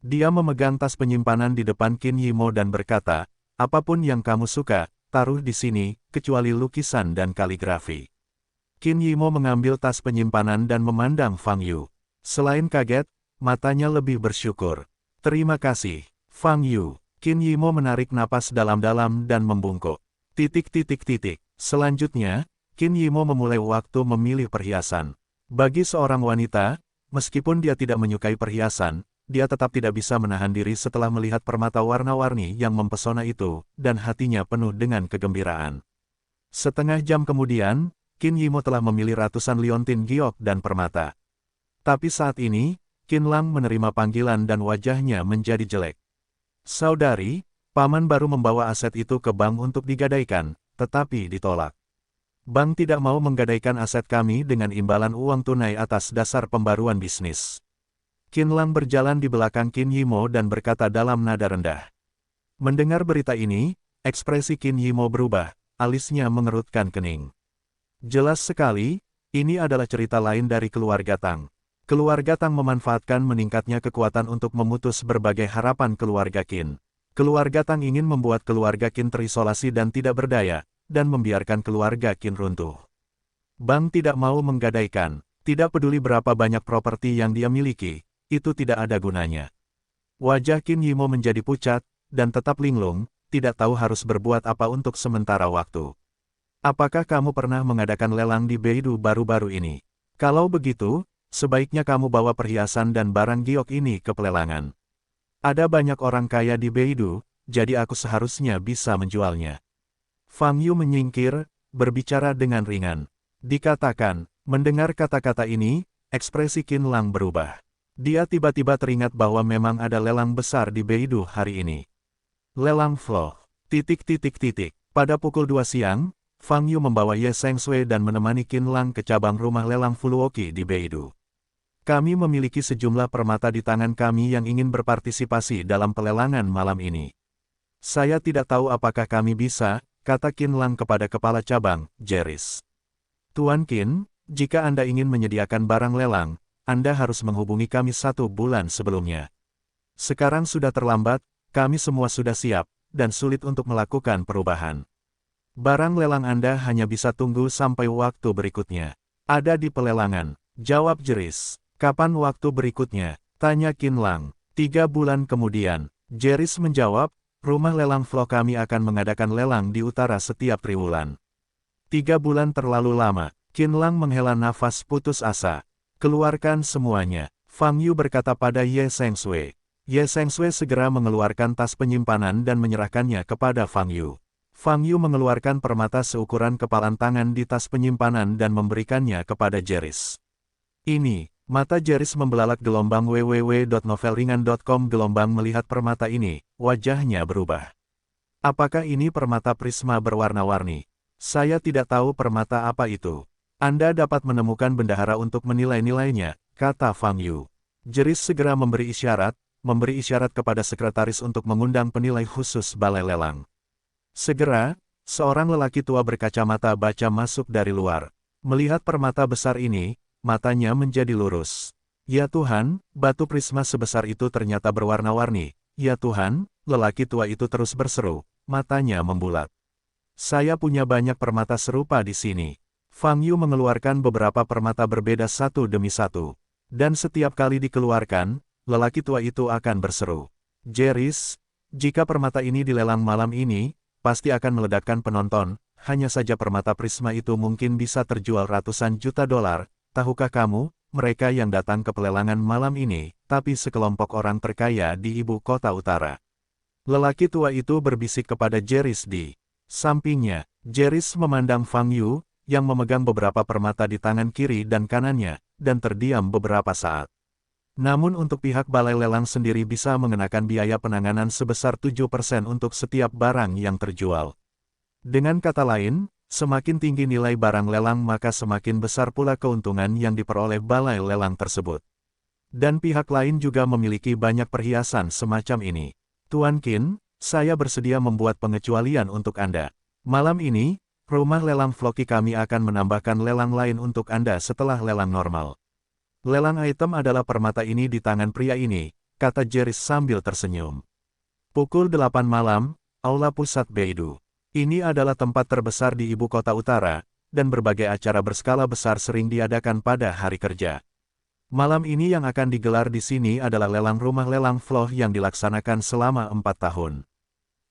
Dia memegang tas penyimpanan di depan Qin Yimo dan berkata, apapun yang kamu suka, taruh di sini, kecuali lukisan dan kaligrafi. Qin Yimo mengambil tas penyimpanan dan memandang Fang Yu. Selain kaget, matanya lebih bersyukur. Terima kasih, Fang Yu. Qin Yimo menarik napas dalam-dalam dan membungkuk. Selanjutnya, Qin Yimo memulai waktu memilih perhiasan. Bagi seorang wanita, meskipun dia tidak menyukai perhiasan, dia tetap tidak bisa menahan diri setelah melihat permata warna-warni yang mempesona itu, dan hatinya penuh dengan kegembiraan. Setengah jam kemudian, Qin Yimo telah memilih ratusan liontin giok dan permata. Tapi saat ini, Qin Lang menerima panggilan dan wajahnya menjadi jelek. Saudari, paman baru membawa aset itu ke bank untuk digadaikan, tetapi ditolak. Bank tidak mau menggadaikan aset kami dengan imbalan uang tunai atas dasar pembaruan bisnis. Qin Lang berjalan di belakang Qin Yimo dan berkata dalam nada rendah. Mendengar berita ini, ekspresi Qin Yimo berubah, alisnya mengerutkan kening. Jelas sekali, ini adalah cerita lain dari keluarga Tang. Keluarga Tang memanfaatkan meningkatnya kekuatan untuk memutus berbagai harapan keluarga Qin. Keluarga Tang ingin membuat keluarga Qin terisolasi dan tidak berdaya, dan membiarkan keluarga Qin runtuh. Bank tidak mau menggadaikan, tidak peduli berapa banyak properti yang dia miliki, itu tidak ada gunanya. Wajah Qin Yimo menjadi pucat, dan tetap linglung, tidak tahu harus berbuat apa untuk sementara waktu. Apakah kamu pernah mengadakan lelang di Beidou baru-baru ini? Kalau begitu, sebaiknya kamu bawa perhiasan dan barang giok ini ke pelelangan. Ada banyak orang kaya di Beidou, jadi aku seharusnya bisa menjualnya. Fang Yu menyingkir, berbicara dengan ringan. Dikatakan, mendengar kata-kata ini, ekspresi Qin Lang berubah. Dia tiba-tiba teringat bahwa memang ada lelang besar di Beidou hari ini. Lelang Floh. Pada pukul 2 siang, Fang Yu membawa Ye Sengsui dan menemani Qin Lang ke cabang rumah lelang Fuluoqi di Beidou. Kami memiliki sejumlah permata di tangan kami yang ingin berpartisipasi dalam pelelangan malam ini. Saya tidak tahu apakah kami bisa, kata Qin Lang kepada kepala cabang, Jeris. Tuan Qin, jika Anda ingin menyediakan barang lelang, Anda harus menghubungi kami 1 bulan sebelumnya. Sekarang sudah terlambat, kami semua sudah siap, dan sulit untuk melakukan perubahan. Barang lelang Anda hanya bisa tunggu sampai waktu berikutnya. Ada di pelelangan. Jawab Jeris. Kapan waktu berikutnya? Tanya Qin Lang. 3 bulan kemudian. Jeris menjawab, rumah lelang Flo kami akan mengadakan lelang di utara setiap triwulan. 3 bulan terlalu lama. Qin Lang menghela nafas putus asa. Keluarkan semuanya. Fang Yu berkata pada Ye Sengshui. Ye Sengshui segera mengeluarkan tas penyimpanan dan menyerahkannya kepada Fang Yu. Fang Yu mengeluarkan permata seukuran kepalan tangan di tas penyimpanan dan memberikannya kepada Jeris. Ini, mata Jeris membelalak gelombang www.novelringan.com gelombang melihat permata ini, wajahnya berubah. Apakah ini permata prisma berwarna-warni? Saya tidak tahu permata apa itu. Anda dapat menemukan bendahara untuk menilai-nilainya, kata Fang Yu. Jeris segera memberi isyarat kepada sekretaris untuk mengundang penilai khusus balai lelang. Segera, seorang lelaki tua berkacamata baca masuk dari luar. Melihat permata besar ini, matanya menjadi lurus. Ya Tuhan, batu prisma sebesar itu ternyata berwarna-warni. Ya Tuhan, lelaki tua itu terus berseru, matanya membulat. Saya punya banyak permata serupa di sini. Fang Yu mengeluarkan beberapa permata berbeda satu demi satu. Dan setiap kali dikeluarkan, lelaki tua itu akan berseru. Jeris, jika permata ini dilelang malam ini, pasti akan meledakkan penonton, hanya saja permata prisma itu mungkin bisa terjual ratusan juta dolar. Tahukah kamu, mereka yang datang ke pelelangan malam ini, tapi sekelompok orang terkaya di ibu kota utara. Lelaki tua itu berbisik kepada Jeris di sampingnya. Jeris memandang Fang Yu, yang memegang beberapa permata di tangan kiri dan kanannya, dan terdiam beberapa saat. Namun untuk pihak balai lelang sendiri bisa mengenakan biaya penanganan sebesar 7% untuk setiap barang yang terjual. Dengan kata lain, semakin tinggi nilai barang lelang maka semakin besar pula keuntungan yang diperoleh balai lelang tersebut. Dan pihak lain juga memiliki banyak perhiasan semacam ini. Tuan Qin, saya bersedia membuat pengecualian untuk Anda. Malam ini, rumah lelang Floki kami akan menambahkan lelang lain untuk Anda setelah lelang normal. Lelang item adalah permata ini di tangan pria ini, kata Jeris sambil tersenyum. Pukul 8 malam, Aula Pusat Beidou. Ini adalah tempat terbesar di ibu kota utara, dan berbagai acara berskala besar sering diadakan pada hari kerja. Malam ini yang akan digelar di sini adalah lelang rumah lelang Flo yang dilaksanakan selama 4 tahun.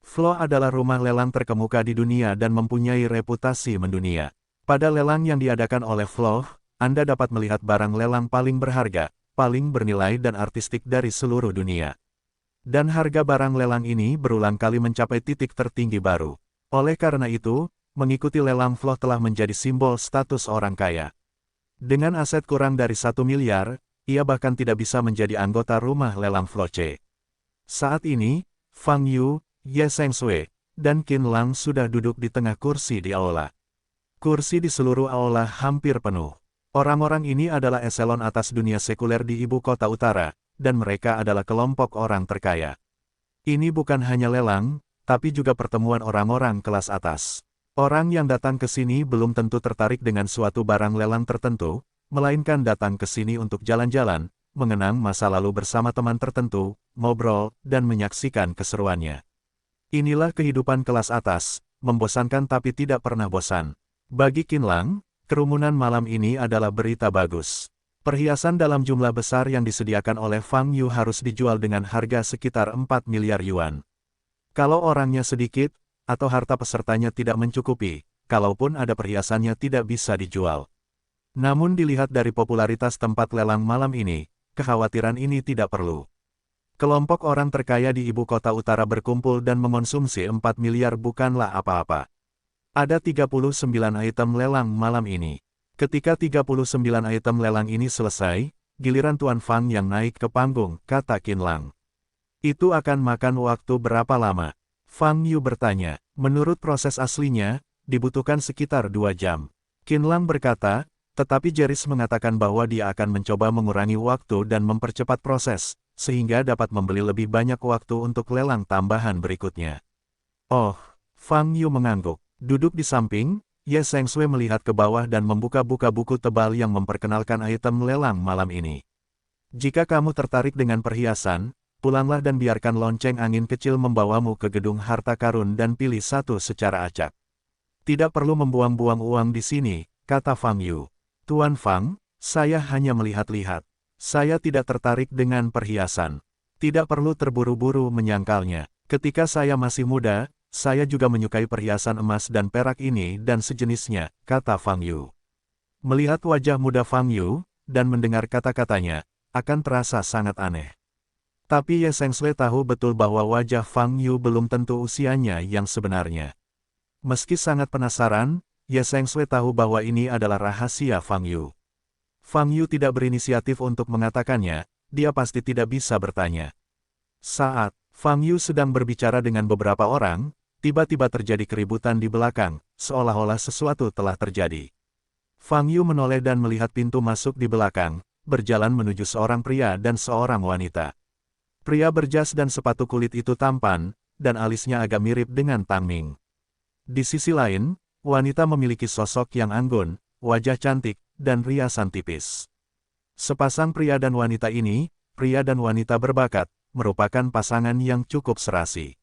Flo adalah rumah lelang terkemuka di dunia dan mempunyai reputasi mendunia. Pada lelang yang diadakan oleh Flo, Anda dapat melihat barang lelang paling berharga, paling bernilai dan artistik dari seluruh dunia. Dan harga barang lelang ini berulang kali mencapai titik tertinggi baru. Oleh karena itu, mengikuti lelang Flo telah menjadi simbol status orang kaya. Dengan aset kurang dari 1 miliar, ia bahkan tidak bisa menjadi anggota rumah lelang Flo C. Saat ini, Fang Yu, Ye Sengshui, dan Qin Lang sudah duduk di tengah kursi di aula. Kursi di seluruh aula hampir penuh. Orang-orang ini adalah eselon atas dunia sekuler di ibu kota utara, dan mereka adalah kelompok orang terkaya. Ini bukan hanya lelang, tapi juga pertemuan orang-orang kelas atas. Orang yang datang ke sini belum tentu tertarik dengan suatu barang lelang tertentu, melainkan datang ke sini untuk jalan-jalan, mengenang masa lalu bersama teman tertentu, ngobrol, dan menyaksikan keseruannya. Inilah kehidupan kelas atas, membosankan tapi tidak pernah bosan. Bagi Qin Lang, kerumunan malam ini adalah berita bagus. Perhiasan dalam jumlah besar yang disediakan oleh Fang Yu harus dijual dengan harga sekitar 4 miliar yuan. Kalau orangnya sedikit, atau harta pesertanya tidak mencukupi, kalaupun ada perhiasannya tidak bisa dijual. Namun dilihat dari popularitas tempat lelang malam ini, kekhawatiran ini tidak perlu. Kelompok orang terkaya di ibu kota utara berkumpul dan mengonsumsi 4 miliar bukanlah apa-apa. Ada 39 item lelang malam ini. Ketika 39 item lelang ini selesai, giliran Tuan Fang yang naik ke panggung, kata Qin Lang. Itu akan makan waktu berapa lama? Fang Yu bertanya. Menurut proses aslinya, dibutuhkan sekitar 2 jam. Qin Lang berkata, tetapi Jeris mengatakan bahwa dia akan mencoba mengurangi waktu dan mempercepat proses, sehingga dapat membeli lebih banyak waktu untuk lelang tambahan berikutnya. Oh, Fang Yu mengangguk. Duduk di samping, Ye Sengshui melihat ke bawah dan membuka-buka buku tebal yang memperkenalkan item lelang malam ini. Jika kamu tertarik dengan perhiasan, pulanglah dan biarkan lonceng angin kecil membawamu ke gedung harta karun dan pilih satu secara acak. Tidak perlu membuang-buang uang di sini, kata Fang Yu. Tuan Fang, Saya hanya melihat-lihat. Saya tidak tertarik dengan perhiasan. Tidak perlu terburu-buru menyangkalnya. Ketika saya masih muda, saya juga menyukai perhiasan emas dan perak ini dan sejenisnya, kata Fang Yu. Melihat wajah muda Fang Yu, dan mendengar kata-katanya, akan terasa sangat aneh. Tapi Ye Sengsui tahu betul bahwa wajah Fang Yu belum tentu usianya yang sebenarnya. Meski sangat penasaran, Ye Sengsui tahu bahwa ini adalah rahasia Fang Yu. Fang Yu tidak berinisiatif untuk mengatakannya, dia pasti tidak bisa bertanya. Saat Fang Yu sedang berbicara dengan beberapa orang, tiba-tiba terjadi keributan di belakang, seolah-olah sesuatu telah terjadi. Fang Yu menoleh dan melihat pintu masuk di belakang, berjalan menuju seorang pria dan seorang wanita. Pria berjas dan sepatu kulit itu tampan, dan alisnya agak mirip dengan Tang Ming. Di sisi lain, wanita memiliki sosok yang anggun, wajah cantik, dan riasan tipis. Sepasang pria dan wanita ini, pria dan wanita berbakat, merupakan pasangan yang cukup serasi.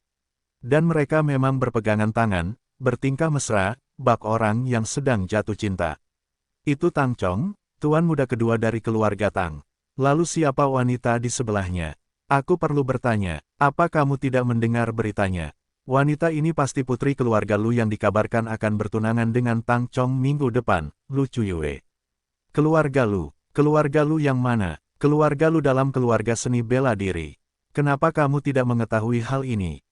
Dan mereka memang berpegangan tangan, bertingkah mesra, bak orang yang sedang jatuh cinta. Itu Tang Chong, tuan muda kedua dari keluarga Tang. Lalu siapa wanita di sebelahnya? Aku perlu bertanya, apa kamu tidak mendengar beritanya? Wanita ini pasti putri keluarga Lu yang dikabarkan akan bertunangan dengan Tang Chong minggu depan, Lu Chuyue. Keluarga Lu yang mana? Keluarga Lu dalam keluarga seni bela diri. Kenapa kamu tidak mengetahui hal ini?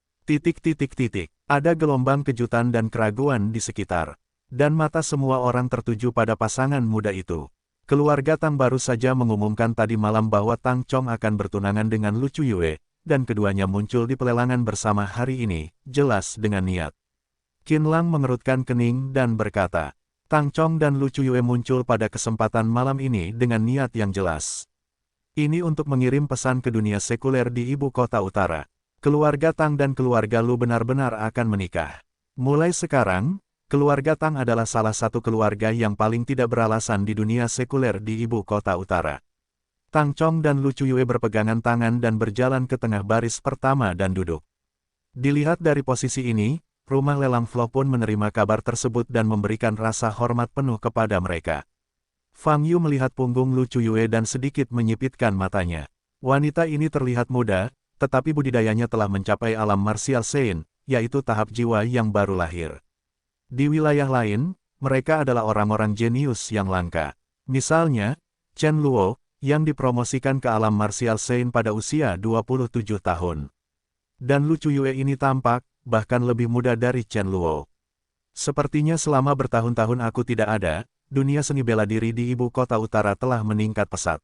Ada gelombang kejutan dan keraguan di sekitar. Dan mata semua orang tertuju pada pasangan muda itu. Keluarga Tang baru saja mengumumkan tadi malam bahwa Tang Chong akan bertunangan dengan Lu Chuyue, dan keduanya muncul di pelelangan bersama hari ini, jelas dengan niat. Qin Lang mengerutkan kening dan berkata, Tang Chong dan Lu Chuyue muncul pada kesempatan malam ini dengan niat yang jelas. Ini untuk mengirim pesan ke dunia sekuler di ibu kota utara. Keluarga Tang dan keluarga Lu benar-benar akan menikah. Mulai sekarang, keluarga Tang adalah salah satu keluarga yang paling tidak beralasan di dunia sekuler di ibu kota utara. Tang Chong dan Lu Chuyue berpegangan tangan dan berjalan ke tengah baris pertama dan duduk. Dilihat dari posisi ini, rumah lelang Flo pun menerima kabar tersebut dan memberikan rasa hormat penuh kepada mereka. Fang Yu melihat punggung Lu Chuyue dan sedikit menyipitkan matanya. Wanita ini terlihat muda, tetapi budidayanya telah mencapai alam martial Sein, yaitu tahap jiwa yang baru lahir. Di wilayah lain, mereka adalah orang-orang jenius yang langka. Misalnya, Chen Luo, yang dipromosikan ke alam martial Sein pada usia 27 tahun. Dan Lu Chuyue ini tampak, bahkan lebih muda dari Chen Luo. Sepertinya selama bertahun-tahun aku tidak ada, dunia seni bela diri di ibu kota utara telah meningkat pesat.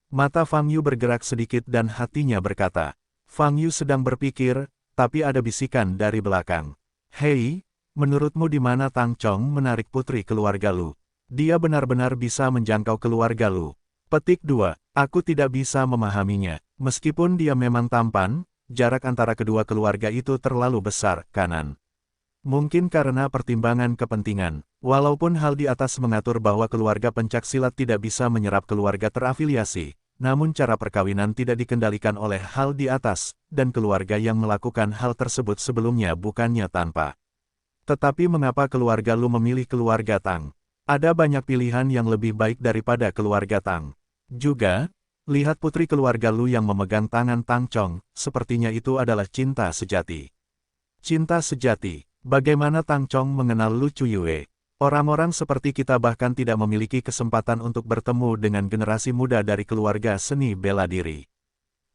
Mata Fang Yu bergerak sedikit dan hatinya berkata. Fang Yu sedang berpikir, tapi ada bisikan dari belakang. Hei, menurutmu di mana Tang Chong menarik putri keluarga Lu? Dia benar-benar bisa menjangkau keluarga Lu. Petik 2. Aku tidak bisa memahaminya. Meskipun dia memang tampan, jarak antara kedua keluarga itu terlalu besar, kanan. Mungkin karena pertimbangan kepentingan. Walaupun hal di atas mengatur bahwa keluarga pencaksilat tidak bisa menyerap keluarga terafiliasi, namun cara perkawinan tidak dikendalikan oleh hal di atas, dan keluarga yang melakukan hal tersebut sebelumnya bukannya tanpa. Tetapi mengapa keluarga Lu memilih keluarga Tang? Ada banyak pilihan yang lebih baik daripada keluarga Tang. Juga, lihat putri keluarga Lu yang memegang tangan Tang Chong, sepertinya itu adalah cinta sejati. Cinta sejati. Bagaimana Tang Chong mengenal Lu Chuyue? Orang-orang seperti kita bahkan tidak memiliki kesempatan untuk bertemu dengan generasi muda dari keluarga seni bela diri.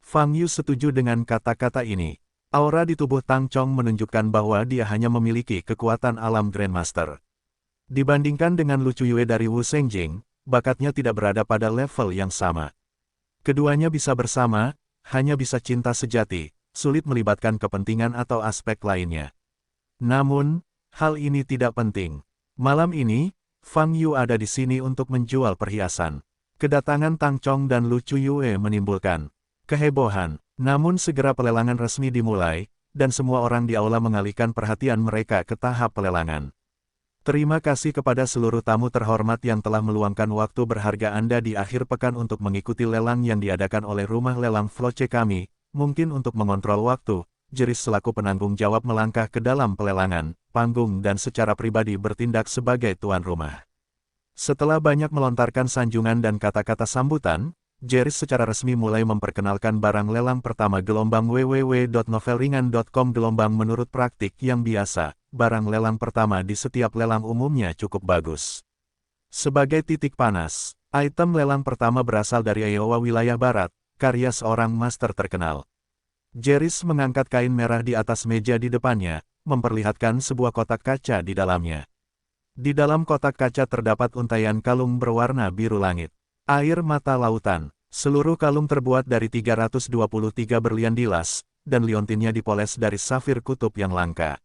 Fang Yu setuju dengan kata-kata ini. Aura di tubuh Tang Chong menunjukkan bahwa dia hanya memiliki kekuatan alam Grandmaster. Dibandingkan dengan Lu Chuyue dari Wu Sengjing, bakatnya tidak berada pada level yang sama. Keduanya bisa bersama, hanya bisa cinta sejati, sulit melibatkan kepentingan atau aspek lainnya. Namun, hal ini tidak penting. Malam ini, Fang Yu ada di sini untuk menjual perhiasan. Kedatangan Tang Chong dan Lu Chuyue menimbulkan kehebohan. Namun segera pelelangan resmi dimulai, dan semua orang di aula mengalihkan perhatian mereka ke tahap pelelangan. Terima kasih kepada seluruh tamu terhormat yang telah meluangkan waktu berharga Anda di akhir pekan untuk mengikuti lelang yang diadakan oleh rumah lelang Floche kami, mungkin untuk mengontrol waktu, jeris selaku penanggung jawab melangkah ke dalam pelelangan, panggung dan secara pribadi bertindak sebagai tuan rumah. Setelah banyak melontarkan sanjungan dan kata-kata sambutan, Jeris secara resmi mulai memperkenalkan barang lelang pertama gelombang www.novelringan.com. Gelombang menurut praktik yang biasa, barang lelang pertama di setiap lelang umumnya cukup bagus. Sebagai titik panas, item lelang pertama berasal dari Iowa wilayah barat, karya seorang master terkenal. Jeris mengangkat kain merah di atas meja di depannya, memperlihatkan sebuah kotak kaca di dalamnya. Di dalam kotak kaca terdapat untaian kalung berwarna biru langit. Air mata lautan. Seluruh kalung terbuat dari 323 berlian dilas, dan liontinnya dipoles dari safir kutub yang langka.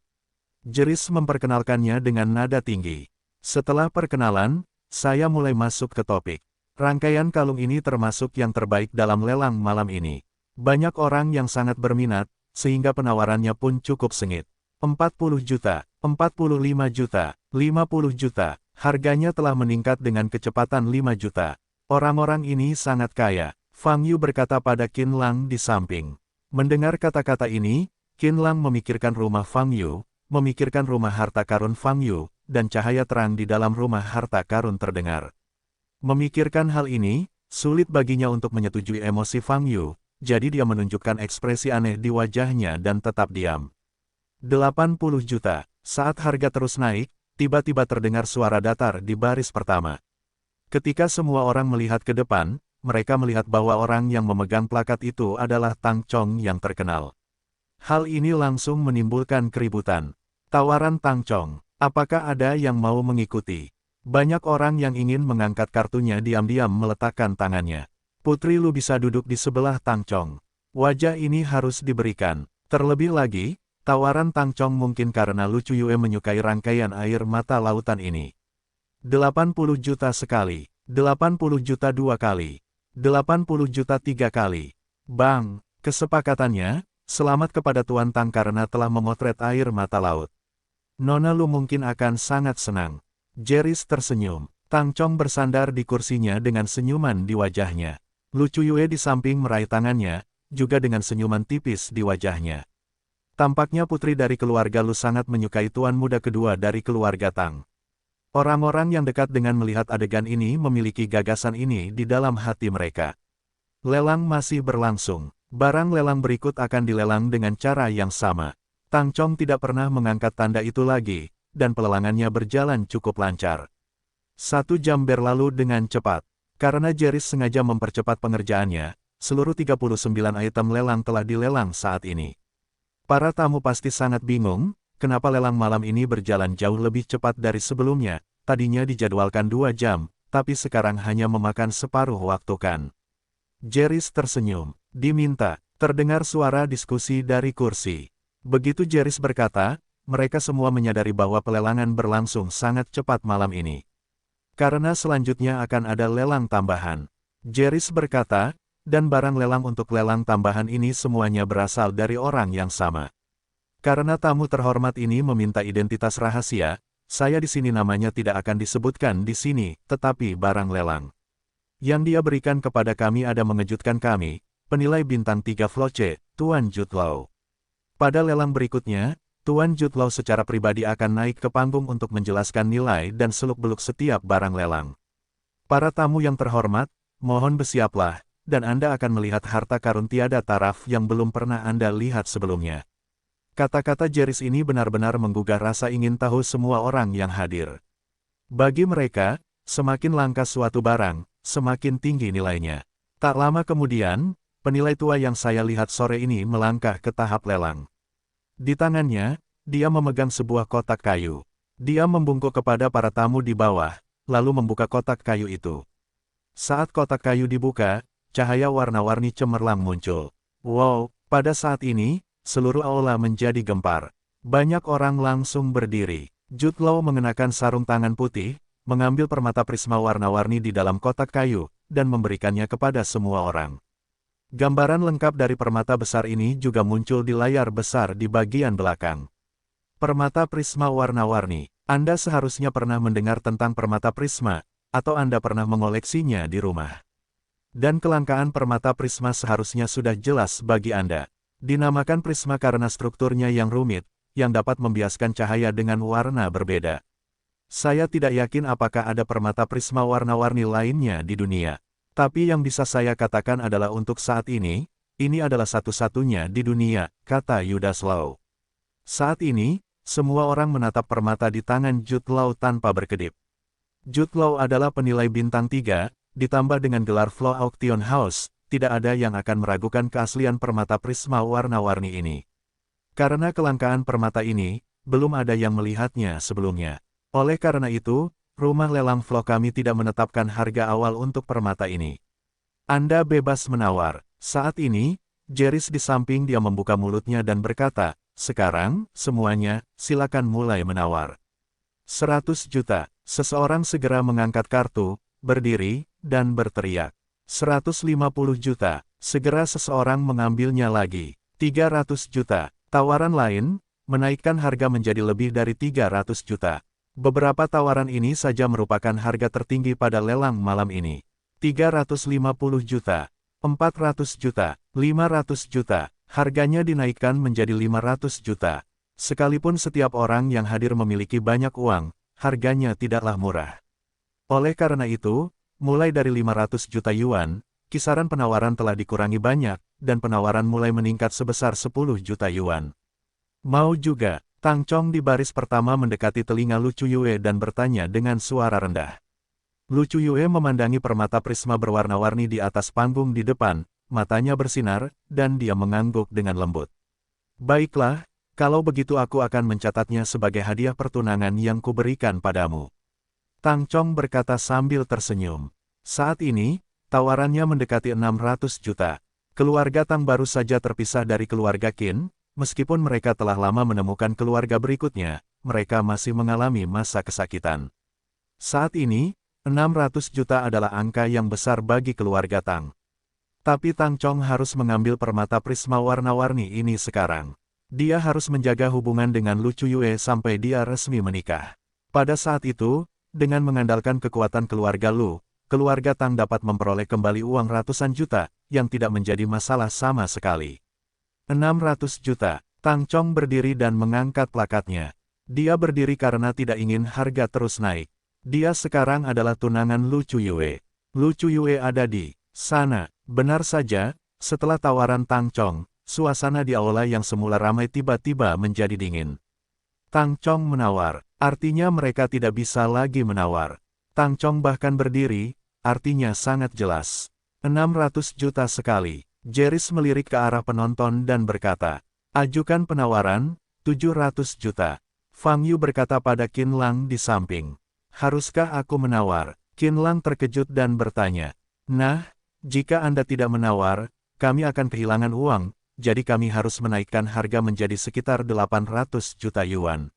Jeris memperkenalkannya dengan nada tinggi. Setelah perkenalan, saya mulai masuk ke topik. Rangkaian kalung ini termasuk yang terbaik dalam lelang malam ini. Banyak orang yang sangat berminat, sehingga penawarannya pun cukup sengit. 40 juta, 45 juta, 50 juta, harganya telah meningkat dengan kecepatan 5 juta. Orang-orang ini sangat kaya, Fang Yu berkata pada Qin Lang di samping. Mendengar kata-kata ini, Qin Lang memikirkan rumah Fang Yu, memikirkan rumah harta karun Fang Yu, dan cahaya terang di dalam rumah harta karun terdengar. Memikirkan hal ini, sulit baginya untuk menyetujui emosi Fang Yu, jadi dia menunjukkan ekspresi aneh di wajahnya dan tetap diam. 80 juta. Saat harga terus naik, tiba-tiba terdengar suara datar di baris pertama. Ketika semua orang melihat ke depan, mereka melihat bahwa orang yang memegang plakat itu adalah Tang Chong yang terkenal. Hal ini langsung menimbulkan keributan. Tawaran Tang Chong, apakah ada yang mau mengikuti? Banyak orang yang ingin mengangkat kartunya diam-diam meletakkan tangannya. Putri Lu bisa duduk di sebelah Tang Chong. Wajah ini harus diberikan. Terlebih lagi, tawaran Tang Chong mungkin karena Lu Chuyue menyukai rangkaian air mata lautan ini. 80 juta sekali, 80 juta dua kali, 80 juta tiga kali. Bang, kesepakatannya, selamat kepada Tuan Tang karena telah memotret air mata laut. Nona Lu mungkin akan sangat senang. Jeris tersenyum. Tang Chong bersandar di kursinya dengan senyuman di wajahnya. Lu Chuyue di samping meraih tangannya, juga dengan senyuman tipis di wajahnya. Tampaknya putri dari keluarga Lu sangat menyukai tuan muda kedua dari keluarga Tang. Orang-orang yang dekat dengan melihat adegan ini memiliki gagasan ini di dalam hati mereka. Lelang masih berlangsung. Barang lelang berikut akan dilelang dengan cara yang sama. Tang Chong tidak pernah mengangkat tanda itu lagi, dan pelelangannya berjalan cukup lancar. 1 jam berlalu dengan cepat. Karena Jeris sengaja mempercepat pengerjaannya, seluruh 39 item lelang telah dilelang saat ini. Para tamu pasti sangat bingung, kenapa lelang malam ini berjalan jauh lebih cepat dari sebelumnya. Tadinya dijadwalkan 2 jam, tapi sekarang hanya memakan separuh waktu kan. Jeris tersenyum. Diminta, terdengar suara diskusi dari kursi. Begitu Jeris berkata, mereka semua menyadari bahwa pelelangan berlangsung sangat cepat malam ini. Karena selanjutnya akan ada lelang tambahan. Jeris berkata, dan barang lelang untuk lelang tambahan ini semuanya berasal dari orang yang sama. Karena tamu terhormat ini meminta identitas rahasia, saya di sini namanya tidak akan disebutkan di sini, tetapi barang lelang yang dia berikan kepada kami ada mengejutkan kami, penilai bintang 3 Floche, Tuan Jutlau. Pada lelang berikutnya, Tuan Jutlau secara pribadi akan naik ke panggung untuk menjelaskan nilai dan seluk-beluk setiap barang lelang. Para tamu yang terhormat, mohon bersiaplah, dan Anda akan melihat harta karun tiada taraf yang belum pernah Anda lihat sebelumnya. Kata-kata Jeris ini benar-benar menggugah rasa ingin tahu semua orang yang hadir. Bagi mereka, semakin langka suatu barang, semakin tinggi nilainya. Tak lama kemudian, penilai tua yang saya lihat sore ini melangkah ke tahap lelang. Di tangannya, dia memegang sebuah kotak kayu. Dia membungkuk kepada para tamu di bawah, lalu membuka kotak kayu itu. Saat kotak kayu dibuka, cahaya warna-warni cemerlang muncul. Wow, pada saat ini, seluruh aula menjadi gempar. Banyak orang langsung berdiri. Jutlau mengenakan sarung tangan putih, mengambil permata prisma warna-warni di dalam kotak kayu, dan memberikannya kepada semua orang. Gambaran lengkap dari permata besar ini juga muncul di layar besar di bagian belakang. Permata prisma warna-warni. Anda seharusnya pernah mendengar tentang permata prisma, atau Anda pernah mengoleksinya di rumah. Dan kelangkaan permata prisma seharusnya sudah jelas bagi Anda. Dinamakan prisma karena strukturnya yang rumit, yang dapat membiaskan cahaya dengan warna berbeda. Saya tidak yakin apakah ada permata prisma warna-warni lainnya di dunia. Tapi yang bisa saya katakan adalah untuk saat ini adalah satu-satunya di dunia, kata Yudas Lau. Saat ini, semua orang menatap permata di tangan Jude Law tanpa berkedip. Jude Law adalah penilai bintang 3, ditambah dengan gelar Flow Auction House, tidak ada yang akan meragukan keaslian permata prisma warna-warni ini. Karena kelangkaan permata ini, belum ada yang melihatnya sebelumnya. Oleh karena itu, rumah lelang Flow kami tidak menetapkan harga awal untuk permata ini. Anda bebas menawar. Saat ini, Jeris di samping dia membuka mulutnya dan berkata, sekarang, semuanya, silakan mulai menawar. 100 juta. Seseorang segera mengangkat kartu, berdiri, dan berteriak. 150 juta. Segera seseorang mengambilnya lagi. 300 juta. Tawaran lain, menaikkan harga menjadi lebih dari 300 juta. Beberapa tawaran ini saja merupakan harga tertinggi pada lelang malam ini. 350 juta, 400 juta, 500 juta, harganya dinaikkan menjadi 500 juta. Sekalipun setiap orang yang hadir memiliki banyak uang, harganya tidaklah murah. Oleh karena itu, mulai dari 500 juta yuan, kisaran penawaran telah dikurangi banyak, dan penawaran mulai meningkat sebesar 10 juta yuan. Mau juga. Tang Chong di baris pertama mendekati telinga Lu Chuyue dan bertanya dengan suara rendah. Lu Chuyue memandangi permata prisma berwarna-warni di atas panggung di depan, matanya bersinar, dan dia mengangguk dengan lembut. Baiklah, kalau begitu aku akan mencatatnya sebagai hadiah pertunangan yang kuberikan padamu. Tang Chong berkata sambil tersenyum. Saat ini, tawarannya mendekati 600 juta. Keluarga Tang baru saja terpisah dari keluarga Qin. Meskipun mereka telah lama menemukan keluarga berikutnya, mereka masih mengalami masa kesakitan. Saat ini, 600 juta adalah angka yang besar bagi keluarga Tang. Tapi Tang Chong harus mengambil permata prisma warna-warni ini sekarang. Dia harus menjaga hubungan dengan Lu Chuyue sampai dia resmi menikah. Pada saat itu, dengan mengandalkan kekuatan keluarga Lu, keluarga Tang dapat memperoleh kembali uang ratusan juta, yang tidak menjadi masalah sama sekali. 600 juta. Tang Chong berdiri dan mengangkat plakatnya. Dia berdiri karena tidak ingin harga terus naik. Dia sekarang adalah tunangan Lu Chuyue. Lu Chuyue ada di sana. Benar saja, setelah tawaran Tang Chong, suasana di aula yang semula ramai tiba-tiba menjadi dingin. Tang Chong menawar, artinya mereka tidak bisa lagi menawar. Tang Chong bahkan berdiri, artinya sangat jelas. 600 juta sekali. Jeris melirik ke arah penonton dan berkata, ajukan penawaran, 700 juta. Fang Yu berkata pada Qin Lang di samping. Haruskah aku menawar? Qin Lang terkejut dan bertanya. Nah, jika Anda tidak menawar, kami akan kehilangan uang, jadi kami harus menaikkan harga menjadi sekitar 800 juta yuan.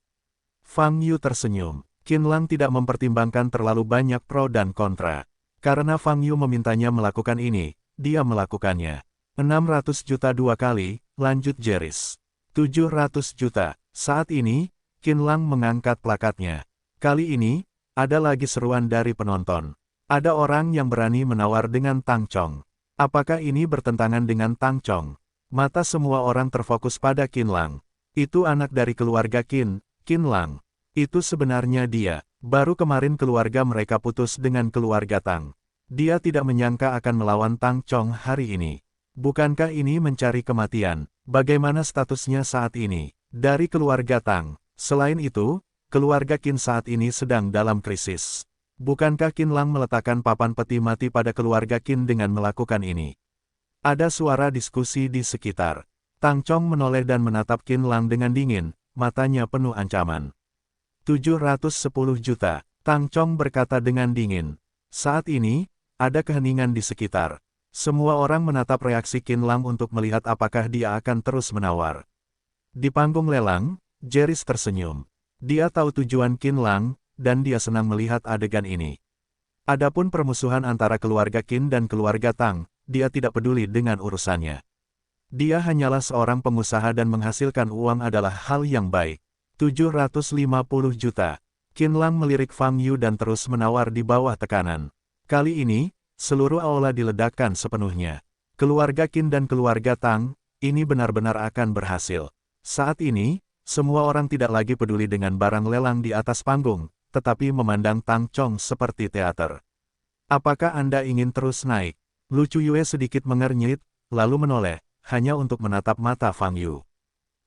Fang Yu tersenyum. Qin Lang tidak mempertimbangkan terlalu banyak pro dan kontra. Karena Fang Yu memintanya melakukan ini, dia melakukannya. 600 juta dua kali, lanjut Jeris. 700 juta. Saat ini, Qin Lang mengangkat plakatnya. Kali ini, ada lagi seruan dari penonton. Ada orang yang berani menawar dengan Tang Chong. Apakah ini bertentangan dengan Tang Chong? Mata semua orang terfokus pada Qin Lang. Itu anak dari keluarga Qin, Qin Lang. Itu sebenarnya dia. Baru kemarin keluarga mereka putus dengan keluarga Tang. Dia tidak menyangka akan melawan Tang Chong hari ini. Bukankah ini mencari kematian? Bagaimana statusnya saat ini? Dari keluarga Tang. Selain itu, keluarga Qin saat ini sedang dalam krisis. Bukankah Qin Lang meletakkan papan peti mati pada keluarga Qin dengan melakukan ini? Ada suara diskusi di sekitar. Tang Chong menoleh dan menatap Qin Lang dengan dingin, matanya penuh ancaman. 710 juta. Tang Chong berkata dengan dingin. Saat ini, ada keheningan di sekitar. Semua orang menatap reaksi Qin Lang untuk melihat apakah dia akan terus menawar. Di panggung lelang, Jeris tersenyum. Dia tahu tujuan Qin Lang, dan dia senang melihat adegan ini. Adapun permusuhan antara keluarga Qin dan keluarga Tang, dia tidak peduli dengan urusannya. Dia hanyalah seorang pengusaha dan menghasilkan uang adalah hal yang baik. 750 juta. Qin Lang melirik Fang Yu dan terus menawar di bawah tekanan. Kali ini, seluruh aula diledakkan sepenuhnya. Keluarga Qin dan keluarga Tang, ini benar-benar akan berhasil. Saat ini, semua orang tidak lagi peduli dengan barang lelang di atas panggung, tetapi memandang Tang Chong seperti teater. Apakah Anda ingin terus naik? Lu Chuyue sedikit mengernyit, lalu menoleh, hanya untuk menatap mata Fang Yu.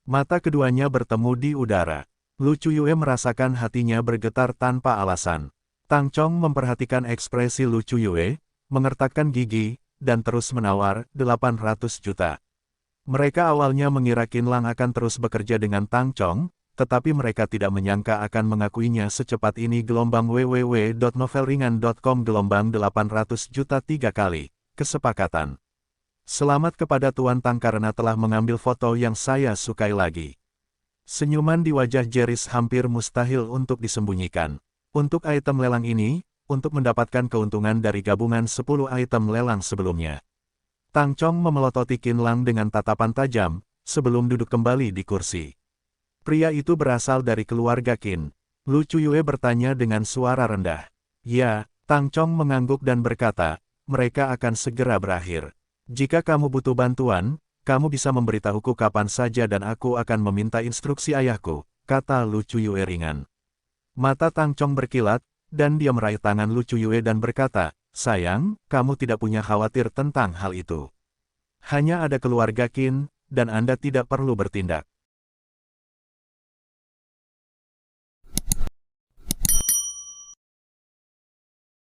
Mata keduanya bertemu di udara. Lu Chuyue merasakan hatinya bergetar tanpa alasan. Tang Chong memperhatikan ekspresi Lu Chuyue, mengertakkan gigi, dan terus menawar 800 juta. Mereka awalnya mengira Qin Lang akan terus bekerja dengan Tang Chong, tetapi mereka tidak menyangka akan mengakuinya secepat ini. Gelombang www.novelringan.com gelombang 800 juta 3 kali. Kesepakatan. Selamat kepada Tuan Tang karena telah mengambil foto yang saya sukai lagi. Senyuman di wajah Jeris hampir mustahil untuk disembunyikan. Untuk item lelang ini, untuk mendapatkan keuntungan dari gabungan 10 item lelang sebelumnya. Tang Chong memelototi Qin Lang dengan tatapan tajam, sebelum duduk kembali di kursi. Pria itu berasal dari keluarga Qin. Lu Chuyue bertanya dengan suara rendah. Ya, Tang Chong mengangguk dan berkata, mereka akan segera berakhir. Jika kamu butuh bantuan, kamu bisa memberitahuku kapan saja dan aku akan meminta instruksi ayahku, kata Lu Chuyue ringan. Mata Tang Chong berkilat, dan dia meraih tangan Lu Chuyue dan berkata, sayang, kamu tidak punya khawatir tentang hal itu. Hanya ada keluarga Qin, dan Anda tidak perlu bertindak.